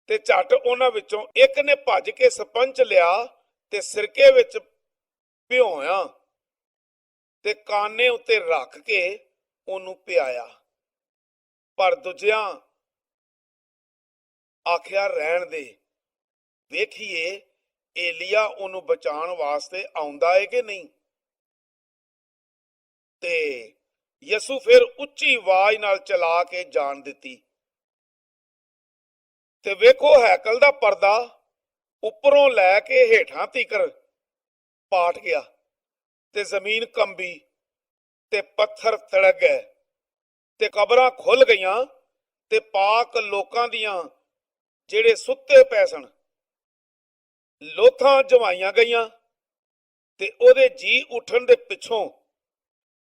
ਤੇ ਝੱਟ ਉਹਨਾਂ ਵਿੱਚੋਂ ਇੱਕ ਨੇ ਭੱਜ ਕੇ ਸਪੰਜ ਲਿਆ ਤੇ ਸਿਰਕੇ ਵਿੱਚ ਭਿਓਇਆ ਤੇ ਕਾਨੇ ਉੱਤੇ ਰੱਖ ਕੇ ਉਹਨੂੰ ਪਿਆਇਆ। ਪਰ ਦੂਜਿਆਂ ਆਖਿਆ, ਰਹਿਣ ਦੇ, ਵੇਖੀਏ ਏਲੀਆ ਉਹਨੂੰ ਬਚਾਉਣ ਵਾਸਤੇ ਆਉਂਦਾ ਏ ਕਿ ਨਹੀਂ। ਤੇ ਯਿਸੂ ਫਿਰ ਉੱਚੀ ਆਵਾਜ਼ ਨਾਲ ਚਲਾ ਕੇ ਜਾਣ ਦਿੱਤੀ। ਤੇ ਵੇਖੋ, ਹੈਕਲ ਦਾ ਪਰਦਾ ਉੱਪਰੋਂ ਲੈ ਕੇ ਹੇਠਾਂ ਤੀਕਰ ਪਾਟ ਗਿਆ ਤੇ ਜ਼ਮੀਨ ਕੰਬੀ ਤੇ ਪੱਥਰ ਤੜਕ ਗਏ ਤੇ ਕਬਰਾਂ ਖੁੱਲ ਗਈਆਂ ਤੇ ਪਾਕ ਲੋਕਾਂ ਦੀਆਂ ਜਿਹੜੇ ਸੁੱਤੇ ਪਏ ਸਨ ਲੋਥਾਂ ਜਵਾਈਆਂ ਗਈਆਂ। ਤੇ ਉਹਦੇ ਜੀ ਉੱਠਣ ਦੇ ਪਿੱਛੋਂ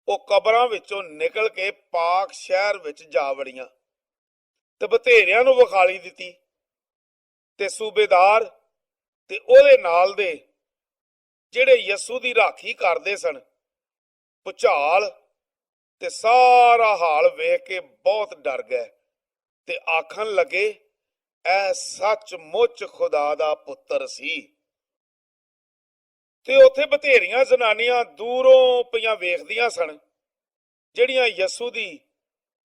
ਉਹ ਕਬਰਾਂ ਵਿੱਚੋਂ ਨਿਕਲ ਕੇ ਪਾਕ ਸ਼ਹਿਰ ਵਿੱਚ ਜਾ ਵੜੀਆਂ ਤੇ ਬਥੇਰਿਆਂ ਨੂੰ ਵਿਖਾਲੀ ਦਿੱਤੀ। ਤੇ ਸੂਬੇਦਾਰ ਤੇ ਉਹਦੇ ਨਾਲ ਦੇ ਜਿਹੜੇ ਯਿਸੂ ਦੀ ਰਾਖੀ ਕਰਦੇ ਸਨ, ਭੁਚਾਲ ਤੇ ਸਾਰਾ ਹਾਲ ਵੇਖ ਕੇ ਬਹੁਤ ਡਰ ਗਏ ਤੇ ਆਖਣ ਲੱਗੇ, ਇਹ ਸੱਚਮੁੱਚ ਖੁਦਾ ਦਾ ਪੁੱਤਰ ਸੀ। ਤੇ ਉੱਥੇ ਬਥੇਰੀਆਂ ਜ਼ਨਾਨੀਆਂ ਦੂਰੋਂ ਪਈਆਂ ਵੇਖਦੀਆਂ ਸਨ, ਜਿਹੜੀਆਂ ਯਿਸੂ ਦੀ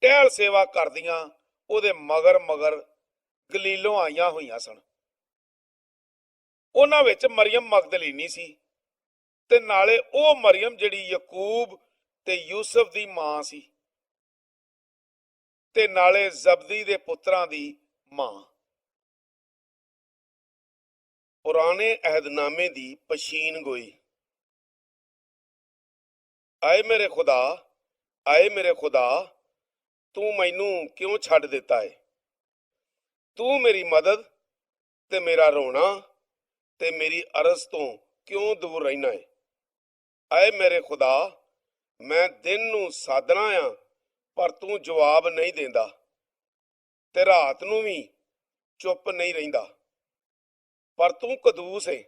ਟਹਿਲ ਸੇਵਾ ਕਰਦੀਆਂ ਉਹਦੇ ਮਗਰ ਮਗਰ ਗਲੀਲੋਂ ਆਈਆਂ ਹੋਈਆਂ ਸਨ। ਉਹਨਾਂ ਵਿੱਚ ਮਰੀਮ ਮਗਦਲੀਨੀ ਸੀ ਤੇ ਨਾਲੇ ਉਹ ਮਰੀਮ ਜਿਹੜੀ ਯਾਕੂਬ ਤੇ ਯੂਸਫ ਦੀ ਮਾਂ ਸੀ ਤੇ ਨਾਲੇ ਜ਼ਬਦੀ ਦੇ ਪੁੱਤਰਾਂ ਦੀ ਮਾਂ। ਪੁਰਾਣੇ ਅਹਿਦਨਾਮੇ ਦੀ ਪਛੀਨ ਗੋਈ। ਆਏ ਮੇਰੇ ਖੁਦਾ, ਆਏ ਮੇਰੇ ਖੁਦਾ, ਤੂੰ ਮੈਨੂੰ ਕਿਉਂ ਛੱਡ ਦਿੱਤਾ ਏ। ਤੂੰ ਮੇਰੀ ਮਦਦ ਤੇ ਮੇਰਾ ਰੋਣਾ ਤੇ ਮੇਰੀ ਅਰਜ਼ ਤੋਂ ਕਿਉਂ ਦੂਰ ਰਹਿਣਾ ਏ। ਆਏ ਮੇਰੇ ਖੁਦਾ, ਮੈਂ ਦਿਨ ਨੂੰ ਸਾਧਨਾ ਆ ਪਰ ਤੂੰ ਜਵਾਬ ਨਹੀਂ ਦਿੰਦਾ ਤੇ ਰਾਤ ਨੂੰ ਵੀ ਚੁੱਪ ਨਹੀਂ ਰਹਿੰਦਾ। ਪਰ ਤੂੰ ਕਦੂਸ ਏ,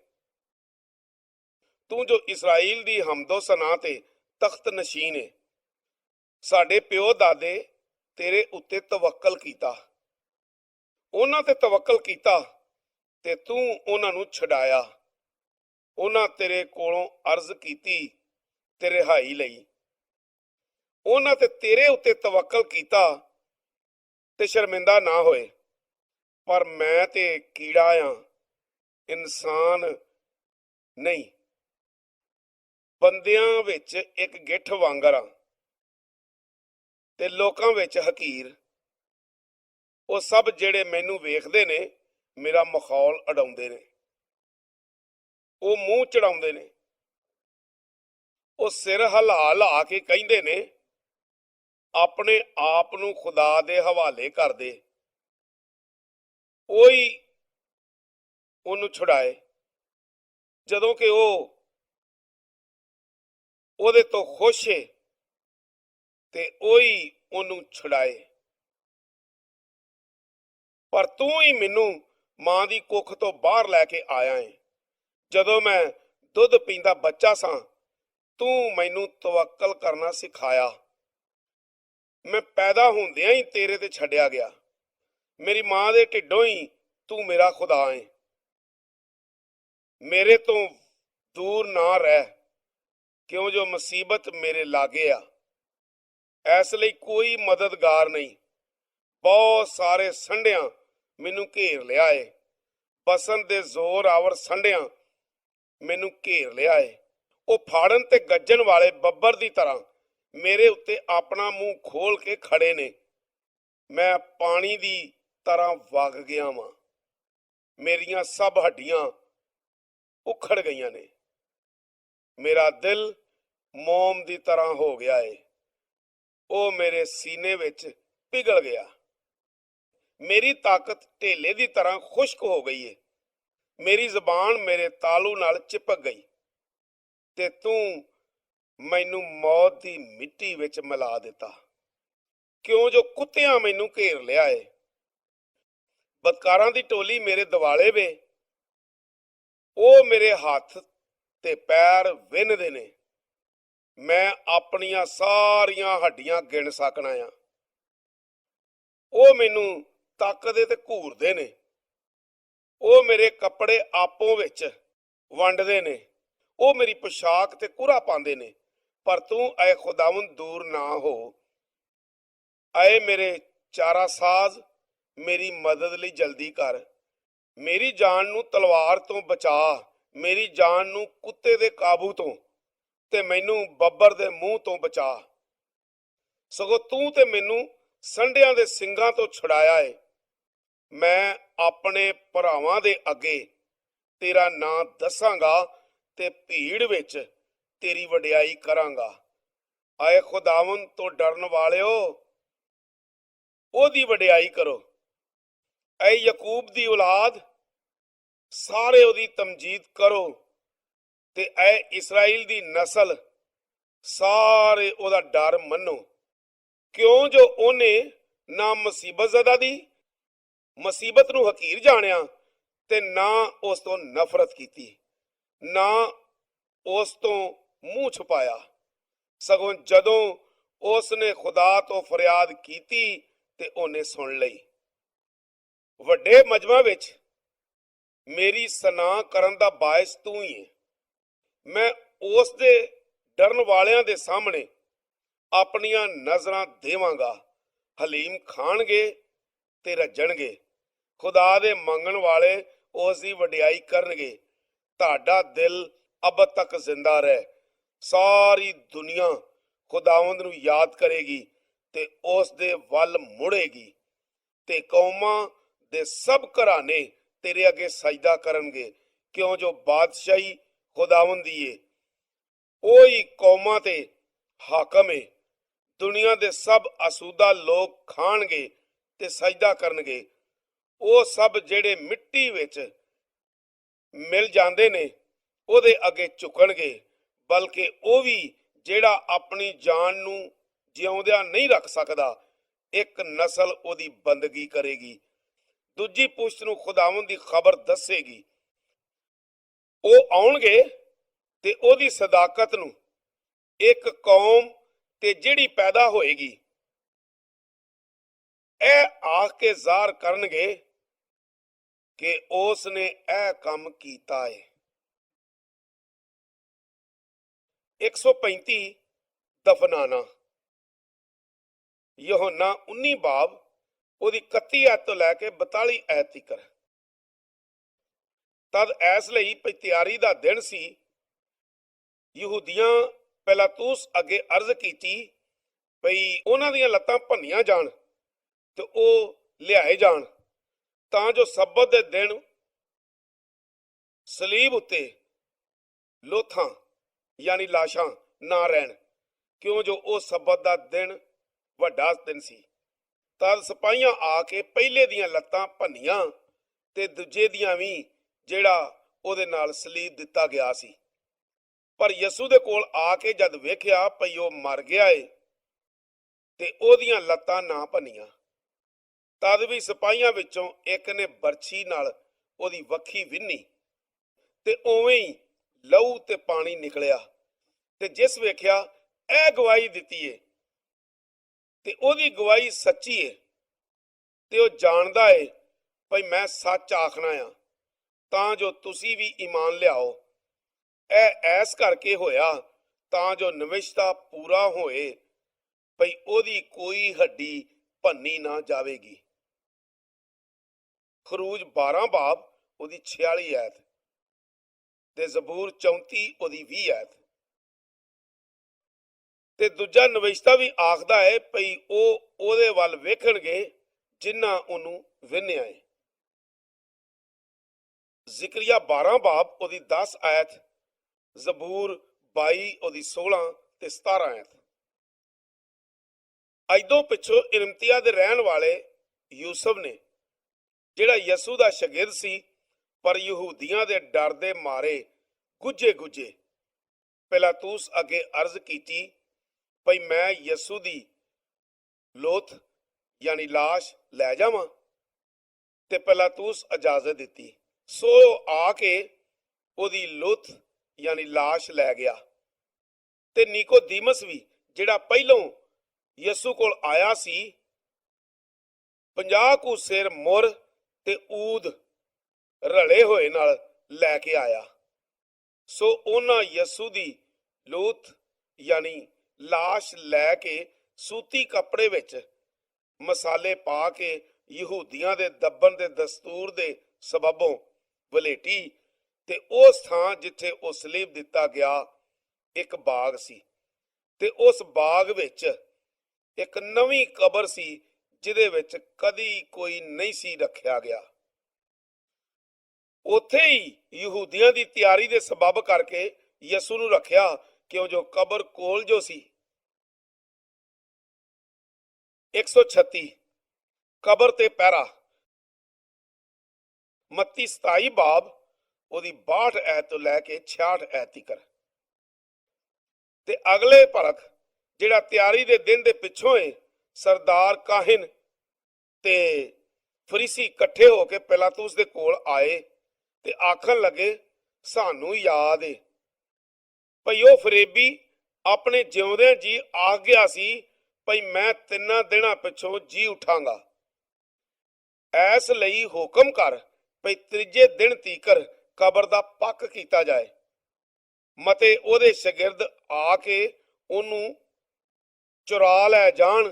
ਤੂੰ ਜੋ ਇਸਰਾਈਲ ਦੀ ਹਮਦੋ ਸਨਾ ਤੇ ਤਖਤ ਨਸ਼ੀਨ ਏ। ਸਾਡੇ ਪਿਓ ਦਾਦੇ ਤੇਰੇ ਉੱਤੇ ਤਵੱਕਲ ਕੀਤਾ, ਉਹਨਾਂ ਤੇ ਤਵੱਕਲ ਕੀਤਾ ਤੇ ਤੂੰ ਉਹਨਾਂ ਨੂੰ ਛਡਾਇਆ। ਉਹਨਾਂ ਤੇਰੇ ਕੋਲੋਂ ਅਰਜ਼ ਕੀਤੀ ਤੇ ਰਿਹਾਈ ਲਈ। ਉਹਨਾਂ ਤੇ ਤੇਰੇ ਉੱਤੇ ਤਵੱਕਲ ਕੀਤਾ ਤੇ ਸ਼ਰਮਿੰਦਾ ਨਾ ਹੋਏ। ਪਰ ਮੈਂ ਤੇ ਕੀੜਾ ਆ, ਇਨਸਾਨ ਨਹੀਂ, ਬੰਦਿਆਂ ਵਿੱਚ ਇੱਕ ਗਿੱਠ ਵਾਂਗਰ ਆ ਤੇ ਲੋਕਾਂ ਵਿੱਚ ਹਕੀਰ। ਉਹ ਸਭ ਜਿਹੜੇ ਮੈਨੂੰ ਵੇਖਦੇ ਨੇ ਮੇਰਾ ਮਖੌਲ ਉਡਾਉਂਦੇ ਨੇ, ਉਹ ਮੂੰਹ ਚੜਾਉਂਦੇ ਨੇ, ਉਹ ਸਿਰ ਹਿਲਾ ਹਿਲਾ ਕੇ ਕਹਿੰਦੇ ਨੇ ਆਪਣੇ ਆਪ ਨੂੰ ਖੁਦਾ ਦੇ ਹਵਾਲੇ ਕਰ ਦੇ, ਉਹੀ ਉਹਨੂੰ ਛੁਡਾਏ। ਜਦੋਂ ਕਿ ਉਹ ਉਹਦੇ ਤੋਂ ਖੁਸ਼ ਏ ਤੇ ਉਹੀ ਉਹਨੂੰ ਛੁਡਾਏ। ਪਰ ਤੂੰ ਹੀ ਮੈਨੂੰ ਮਾਂ ਦੀ ਕੁੱਖ ਤੋਂ ਬਾਹਰ ਲੈ ਕੇ ਆਇਆ ਏ। ਜਦੋਂ ਮੈਂ ਦੁੱਧ ਪੀਂਦਾ ਬੱਚਾ ਸਾਂ, ਤੂੰ ਮੈਨੂੰ ਤਵੱਕਲ ਕਰਨਾ ਸਿਖਾਇਆ। ਮੈਂ ਪੈਦਾ ਹੁੰਦਿਆਂ ਹੀ ਤੇਰੇ ਤੇ ਛੱਡਿਆ ਗਿਆ। ਮੇਰੀ ਮਾਂ ਦੇ ਢਿੱਡੋਂ ਹੀ ਤੂੰ ਮੇਰਾ ਖੁਦਾ ਏ। ਮੇਰੇ ਤੋਂ ਦੂਰ ਨਾ ਰਹਿ, ਕਿਉਂ ਜੋ ਮੁਸੀਬਤ ਮੇਰੇ ਲਾਗੇ ਆ। ਇਸ ਲਈ ਕੋਈ ਮਦਦਗਾਰ ਨਹੀਂ। ਬਹੁਤ ਸਾਰੇ ਸੰਢਿਆਂ ਮੈਨੂੰ ਘੇਰ ਲਿਆ ਏ। ਬਸੰਤ ਦੇ ਜ਼ੋਰ ਆਵਰ ਸੰਢਿਆਂ ਮੈਨੂੰ ਘੇਰ ਲਿਆ ਏ। ਉਹ ਫਾੜਨ ਤੇ ਗੱਜਣ ਵਾਲੇ ਬੱਬਰ ਦੀ ਤਰ੍ਹਾਂ ਮੇਰੇ ਉੱਤੇ ਆਪਣਾ ਮੂੰਹ ਖੋਲ ਕੇ ਖੜੇ ਨੇ। ਮੈਂ ਪਾਣੀ ਦੀ ਤਰ੍ਹਾਂ ਵਗ ਗਿਆ ਵਾਂ। ਮੇਰੀਆਂ ਸਭ ਹੱਡੀਆਂ ਉਖੜ ਗਈਆਂ ਨੇ। ਮੇਰਾ ਦਿਲ ਮੋਮ ਦੀ ਤਰ੍ਹਾਂ ਹੋ ਗਿਆ ਏ। ਉਹ ਮੇਰੇ ਸੀਨੇ ਵਿੱਚ ਪਿਘਲ ਗਿਆ। ਮੇਰੀ ਤਾਕਤ ਢੇਲੇ ਦੀ ਤਰ੍ਹਾਂ ਖੁਸ਼ਕ ਹੋ ਗਈ ਏ। ਮੇਰੀ ਜ਼ਬਾਨ ਮੇਰੇ ਤਾਲੂ ਨਾਲ ਚਿਪਕ ਗਈ ਤੇ ਤੂੰ ਮੈਨੂੰ ਮੌਤ ਦੀ ਮਿੱਟੀ ਵਿੱਚ ਮਿਲਾ ਦਿੱਤਾ। ਕਿਉਂ ਜੋ ਕੁੱਤਿਆਂ ਮੈਨੂੰ ਘੇਰ ਲਿਆ ਏ। ਬਦਕਾਰਾਂ ਦੀ ਟੋਲੀ ਮੇਰੇ ਦਿਵਾਲੇ ਵੇ। ਉਹ ਮੇਰੇ ਹੱਥ ਤੇ ਪੈਰ ਵਿੰਨ੍ਹਦੇ ਨੇ। ਮੈਂ ਆਪਣੀਆਂ ਸਾਰੀਆਂ ਹੱਡੀਆਂ ਗਿਣ ਸਕਣਾ ਆ। ਉਹ ਮੈਨੂੰ ਤੱਕਦੇ ਤੇ ਘੂਰਦੇ ਨੇ। ਉਹ ਮੇਰੇ ਕੱਪੜੇ ਆਪੋ ਵਿੱਚ ਵੰਡਦੇ ਨੇ। ਉਹ ਮੇਰੀ ਪੋਸ਼ਾਕ ਤੇ ਕੁਰਾ ਪਾਉਂਦੇ ਨੇ। ਪਰ ਤੂੰ ਐ ਖੁਦਾਵੰਦ ਦੂਰ ਨਾ ਹੋ। ਐ ਮੇਰੇ ਚਾਰਾ ਸਾਜ਼, ਮੇਰੀ ਮਦਦ ਲਈ ਜਲਦੀ ਕਰ। ਮੇਰੀ ਜਾਨ ਨੂੰ ਤਲਵਾਰ ਤੋਂ ਬਚਾ। ਮੇਰੀ ਜਾਨ ਨੂੰ ਕੁੱਤੇ ਦੇ ਕਾਬੂ ਤੋਂ ਤੇ ਮੈਨੂੰ ਬੱਬਰ ਦੇ ਮੂੰਹ ਤੋਂ ਬਚਾ। ਸਗੋਂ ਤੂੰ ਤੇ ਮੈਨੂੰ ਸੰਢਿਆਂ ਦੇ ਸਿੰਗਾਂ ਤੋਂ ਛੁਡਾਇਆ ਏ। ਮੈਂ ਆਪਣੇ ਭਰਾਵਾਂ ਦੇ ਅੱਗੇ ਤੇਰਾ ਨਾਂ ਦੱਸਾਂਗਾ ਤੇ ਭੀੜ ਵਿੱਚ ਤੇਰੀ ਵਡਿਆਈ ਕਰਾਂਗਾ। ਆਏ ਖੁਦਾਵੰਦ ਤੋਂ ਡਰਨ ਵਾਲਿਓ, ਉਹਦੀ ਵਡਿਆਈ ਕਰੋ। ਐ ਯਕੂਬ ਦੀ ਔਲਾਦ, ਸਾਰੇ ਉਹਦੀ ਤਮਜੀਦ ਕਰੋ। ਤੇ ਐ ਇਸਰਾਈਲ ਦੀ ਨਸਲ, ਸਾਰੇ ਉਹਦਾ ਡਰ ਮੰਨੋ। ਕਿਉਂ ਜੋ ਉਹਨੇ ਨਾ ਮੁਸੀਬਤ ਜ਼ਦਾ ਦੀ ਮੁਸੀਬਤ ਨੂੰ ਹਕੀਰ ਜਾਣਿਆ ਤੇ ਨਾ ਉਸ ਤੋਂ ਨਫ਼ਰਤ ਕੀਤੀ, ਨਾ ਉਸ ਤੋਂ ਮੂੰਹ ਛੁਪਾਇਆ। ਸਗੋਂ ਜਦੋਂ ਉਸ ਨੇ ਖੁਦਾ ਤੋਂ ਫਰਿਆਦ ਕੀਤੀ ਤੇ ਉਹਨੇ ਸੁਣ ਲਈ। ਵੱਡੇ ਮਜਮਾ ਵਿੱਚ ਮੇਰੀ ਸਨਾ ਕਰਨ ਦਾ ਬਾਇਸ ਤੂੰ ਹੀ ਹੈ। ਮੈਂ ਉਸ ਦੇ ਡਰਨ ਵਾਲਿਆਂ ਦੇ ਸਾਹਮਣੇ ਆਪਣੀਆਂ ਨਜ਼ਰਾਂ ਦੇਵਾਂਗਾ। ਹਲੀਮ ਖਾਣਗੇ ਤੇ ਰੱਜਣਗੇ। ਖੁਦਾ ਦੇ ਮੰਗਣ ਵਾਲੇ ਉਸ ਦੀ ਵਡਿਆਈ ਕਰਨਗੇ। ਤੁਹਾਡਾ ਦਿਲ ਅਬ ਤੱਕ ਜ਼ਿੰਦਾ ਰਹੇ। ਸਾਰੀ ਦੁਨੀਆ ਖੁਦਾਵੰਦ ਨੂੰ ਯਾਦ ਕਰੇਗੀ ਤੇ ਉਸ ਦੇ ਵੱਲ ਮੁੜੇਗੀ ਤੇ ਕੌਮਾਂ ਦੇ ਸਭ ਘਰਾਣੇ ਤੇਰੇ ਅੱਗੇ ਸਜਦਾ ਕਰਨਗੇ। ਕਿਉਂ ਜੋ ਬਾਦਸ਼ਾਹੀ ਖੁਦਾਵੰਦ ਦੀ ਏ। ਉਹੀ ਕੌਮਾਂ ਤੇ ਹਾਕਮ ਏ। ਦੁਨੀਆ ਦੇ ਸਭ ਅਸੂਦਾ ਲੋਕ ਖਾਣਗੇ ਤੇ ਸਜਦਾ ਕਰਨਗੇ। ਉਹ ਸਭ ਜਿਹੜੇ ਮਿੱਟੀ ਵਿੱਚ ਮਿਲ ਜਾਂਦੇ ਨੇ ਉਹਦੇ ਅੱਗੇ ਝੁਕਣਗੇ। ਬਲਕਿ ਉਹ ਵੀ ਜਿਹੜਾ ਆਪਣੀ ਜਾਨ ਨੂੰ ਜਿਉਂਦਿਆਂ ਨਹੀਂ ਰੱਖ ਸਕਦਾ, ਇੱਕ ਨਸਲ ਉਹਦੀ ਬੰਦਗੀ ਕਰੇਗੀ। ਦੂਜੀ ਪੁਸ਼ਤ ਨੂੰ ਖੁਦਾਵੰਦ ਦੀ ਖਬਰ ਦੱਸੇਗੀ। ਉਹ ਆਉਣਗੇ ਤੇ ਉਹਦੀ ਸਦਾਕਤ ਨੂੰ ਇੱਕ ਕੌਮ ਤੇ ਜਿਹੜੀ ਪੈਦਾ ਹੋਏਗੀ ਇਹ ਆਖ ਕੇ ਜ਼ਾਹਰ ਕਰਨਗੇ ਕਿ ਉਸ ਨੇ ਇਹ ਕੰਮ ਕੀਤਾ ਹੈ। 135 ਦਫਨਾਨਾ। ਯਹੋਨਾ 19 ਬਾਬ ਉਹਦੀ 31 ਐਤ ਤੋਂ ਲੈ ਕੇ 42 ਐਤ ਤੱਕ। ਤਦ ਇਸ ਲਈ ਭਈ ਤਿਆਰੀ ਦਾ ਦਿਨ ਸੀ। ਯਹੂਦੀਆਂ ਪਿਲਾਤੂਸ ਅੱਗੇ ਅਰਜ਼ ਕੀਤੀ ਭਈ ਉਹਨਾਂ ਦੀਆਂ ਲੱਤਾਂ ਭੰਨੀਆਂ ਜਾਣ ਤੇ ਉਹ ਲਿਆਏ ਜਾਣ, ਤਾਂ ਜੋ ਸਬਤ ਦੇ ਦਿਨ ਸਲੀਬ ਉੱਤੇ ਲੋਥਾਂ ਯਾਨੀ ਲਾਸ਼ਾਂ ਨਾ ਰਹਿਣ, ਕਿਉਂ ਜੋ ਉਹ ਸਬਤ ਦਾ ਦਿਨ ਵੱਡਾ ਦਿਨ ਸੀ। ਤਦ ਸਿਪਾਹੀਆਂ ਆ ਕੇ ਪਹਿਲੇ ਦੀਆਂ ਲੱਤਾਂ ਭੰਨੀਆਂ ਤੇ ਦੂਜੇ ਦੀਆਂ ਵੀ, ਜਿਹੜਾ ਉਹਦੇ ਨਾਲ ਸਲੀਬ ਦਿੱਤਾ ਗਿਆ ਸੀ। ਪਰ ਯਿਸੂ ਦੇ ਕੋਲ ਆ ਕੇ ਜਦ ਵੇਖਿਆ ਭਈ ਉਹ ਮਰ ਗਿਆ ਏ ਤੇ ਉਹਦੀਆਂ ਲੱਤਾਂ ਨਾ ਭੰਨੀਆਂ, ਤਦ ਵੀ ਸਿਪਾਹੀਆਂ ਵਿੱਚੋਂ ਇੱਕ ਨੇ ਬਰਛੀ ਨਾਲ ਉਹਦੀ ਵੱਖੀ ਵਿੰਨੀ ਤੇ ਉਵੇਂ ਹੀ ਲਹੂ ਤੇ ਪਾਣੀ ਨਿਕਲਿਆ। ਤੇ ਜਿਸ ਵੇਖਿਆ ਇਹ ਗਵਾਹੀ ਦਿੱਤੀ ਏ ਤੇ ਉਹਦੀ ਗਵਾਹੀ ਸੱਚੀ ਏ, ਤੇ ਉਹ ਜਾਣਦਾ ਏ ਭਈ ਮੈਂ ਸੱਚ ਆਖਣਾ ਆ, ਤਾਂ ਜੋ ਤੁਸੀਂ ਵੀ ਈਮਾਨ ਲਿਆਓ। ਇਹ ਐਸ ਕਰਕੇ ਹੋਇਆ ਤਾਂ ਜੋ ਨਵਿਸ਼ਤਾ ਪੂਰਾ ਹੋਏ ਭਈ ਉਹਦੀ ਕੋਈ ਹੱਡੀ ਭੰਨੀ ਨਾ ਜਾਵੇਗੀ। ਖਰੂਜ 12 ਬਾਬ ਉਹਦੀ 46 ਐਤ ਤੇ ਜ਼ਬੂਰ 34 ਉਹਦੀ 20 ਐਤ। ਤੇ ਦੂਜਾ ਨਵਿਸ਼ਤਾ ਵੀ ਆਖਦਾ ਹੈ ਭਈ ਉਹ ਉਹਦੇ ਵੱਲ ਵੇਖਣਗੇ ਜਿਨ੍ਹਾਂ ਉਹਨੂੰ ਵਿੰਨਿਆ ਏ। ਜ਼ਿਕਰੀਆ 12 ਬਾਬ ਉਹਦੀ 10 ਐਤ, ਜ਼ਬੂਰ 22 ਉਹਦੀ 16 ਤੇ 17 ਐਤ। ਅਜਦੋਂ ਪਿੱਛੋਂ ਇਰਮਤੀਆ ਦੇ ਰਹਿਣ ਵਾਲੇ ਯੂਸਫ ਨੇ, ਜਿਹੜਾ ਯਸੂ ਦਾ ਸ਼ਾਗਿਰਦ ਸੀ ਪਰ ਯਹੂਦੀਆਂ ਦੇ ਡਰ ਦੇ ਮਾਰੇ ਗੁੱਝੇ ਪਿਲਾਤੂਸ ਅੱਗੇ ਅਰਜ਼ ਕੀਤੀ ਭਈ ਮੈਂ ਯਸੂ ਦੀ ਲੋਥ ਯਾਨੀ ਲਾਸ਼ ਲੈ ਜਾਵਾਂ, ਤੇ ਪਿਲਾਤੂਸ ਇਜਾਜ਼ਤ ਦਿੱਤੀ। ਸੋ ਆ ਕੇ ਉਹਦੀ ਲੋਥ ਯਾਨੀ ਲਾਸ਼ ਲੈ ਗਿਆ। ਤੇ ਨਿਕੋਦੀਮਸ ਵੀ, ਜਿਹੜਾ ਪਹਿਲੋਂ ਯਸੂ ਕੋਲ ਆਇਆ ਸੀ, 50 ਕੁ ਸਿਰ ਮੁਰ ਤੇ ਊਦ ਰਲੇ ਹੋਏ ਨਾਲ ਲੈ ਕੇ ਆਇਆ। ਸੋ ਉਹਨਾਂ ਯਸੂ ਦੀ ਲੋਥ ਯਾਨੀ ਲਾਸ਼ ਲੈ ਕੇ ਸੂਤੀ ਕੱਪੜੇ ਵਿੱਚ ਮਸਾਲੇ ਪਾ ਕੇ ਯਹੂਦੀਆਂ ਦੇ ਦੱਬਣ ਦੇ ਦਸਤੂਰ ਦੇ ਸਬਬੋਂ ਵਲੇਟੀ, ਤੇ ਉਸ ਥਾਂ ਜਿੱਥੇ ਉਹ ਸਲੀਬ ਦਿੱਤਾ ਗਿਆ ਇੱਕ ਬਾਗ ਸੀ, ਤੇ ਉਸ ਬਾਗ ਵਿੱਚ ਇੱਕ ਨਵੀਂ ਕਬਰ ਸੀ ਜਿਹਦੇ ਵਿੱਚ ਕਦੀ ਕੋਈ ਨਹੀਂ ਸੀ ਰੱਖਿਆ ਗਿਆ। ਉੱਥੇ ਹੀ ਯਹੂਦੀਆਂ ਦੀ ਤਿਆਰੀ ਦੇ ਸਬਬ ਕਰਕੇ ਯਸੂ ਨੂੰ ਰੱਖਿਆ, ਕਿਉਂ ਜੋ ਕਬਰ ਕੋਲ ਜੋ ਸੀ। 136 ਕਬਰ ਤੇ ਪਹਿਰਾ। ਮੱਤੀ 27 ਬਾਬ ਉਹਦੀ 62 ਐਤ ਤੋਂ ਲੈ ਕੇ 66 ਐਤ ਤੀਕਰ। ਤੇ ਅਗਲੇ ਭਲਕ ਜਿਹੜਾ ਤਿਆਰੀ ਦੇ ਦਿਨ ਦੇ ਪਿੱਛੋਂ ਏ, ਸਰਦਾਰ ਕਾਹਿਨ ਤੇ ਫਰੀਸੀ ਇਕੱਠੇ ਹੋ ਕੇ ਪਿਲਾਤੂਸ ਦੇ ਕੋਲ ਆਏ ਤੇ ਆਖਣ ਲੱਗੇ, ਸਾਨੂੰ ਯਾਦ ਏ ਭਈ ਉਹ ਫਰੇਬੀ ਆਪਣੇ ਜਿਉਂਦਿਆਂ ਜੀ ਆਖ ਗਿਆ ਸੀ ਭਈ ਮੈਂ 3 ਦਿਨਾਂ ਪਿੱਛੋਂ ਜੀ ਉਠਾਂਗਾ। ਐਸ ਲਈ ਹੁਕਮ ਕਰ ਭਈ ਤੀਜੇ ਦਿਨ ਤੀਕਰ ਕਬਰ ਦਾ ਪੱਕ ਕੀਤਾ ਜਾਏ। ਮਤੇ ਉਹਦੇ ਸ਼ਾਗਿਰਦ ਆ ਕੇ ਉਹਨੂੰ ਚੁਰਾ ਲੈ ਜਾਣ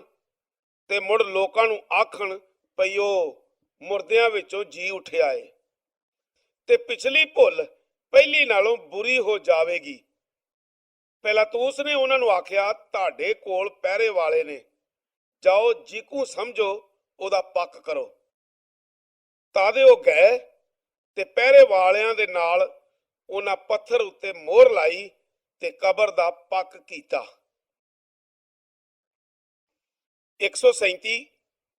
ਤੇ ਮੁੜ ਲੋਕਾਂ ਨੂੰ ਆਖਣ ਭਈ ਉਹ ਮੁਰਦਿਆਂ ਵਿੱਚੋਂ ਜੀ ਉੱਠਿਆ ਏ, ਤੇ ਪਿਛਲੀ ਭੁੱਲ ਪਹਿਲੀ ਨਾਲੋਂ ਬੁਰੀ ਹੋ ਜਾਵੇਗੀ। ਪਿਲਾਤੂਸ ਨੇ ਉਹਨਾਂ ਨੂੰ ਆਖਿਆ, ਤੁਹਾਡੇ ਕੋਲ ਪਹਿਰੇ ਵਾਲੇ ਨੇ, ਜਾਓ ਜੀਕੂ ਸਮਝੋ ਉਹਦਾ ਪੱਕ ਕਰੋ। ਤਾਦੇ ਉਹ ਗਏ ਤੇ ਪਹਿਰੇ ਵਾਲਿਆਂ ਦੇ ਨਾਲ ਉਹਨਾਂ ਪੱਥਰ ਉੱਤੇ ਮੋਹਰ ਲਾਈ ਤੇ ਕਬਰ ਦਾ ਪੱਕ ਕੀਤਾ। 137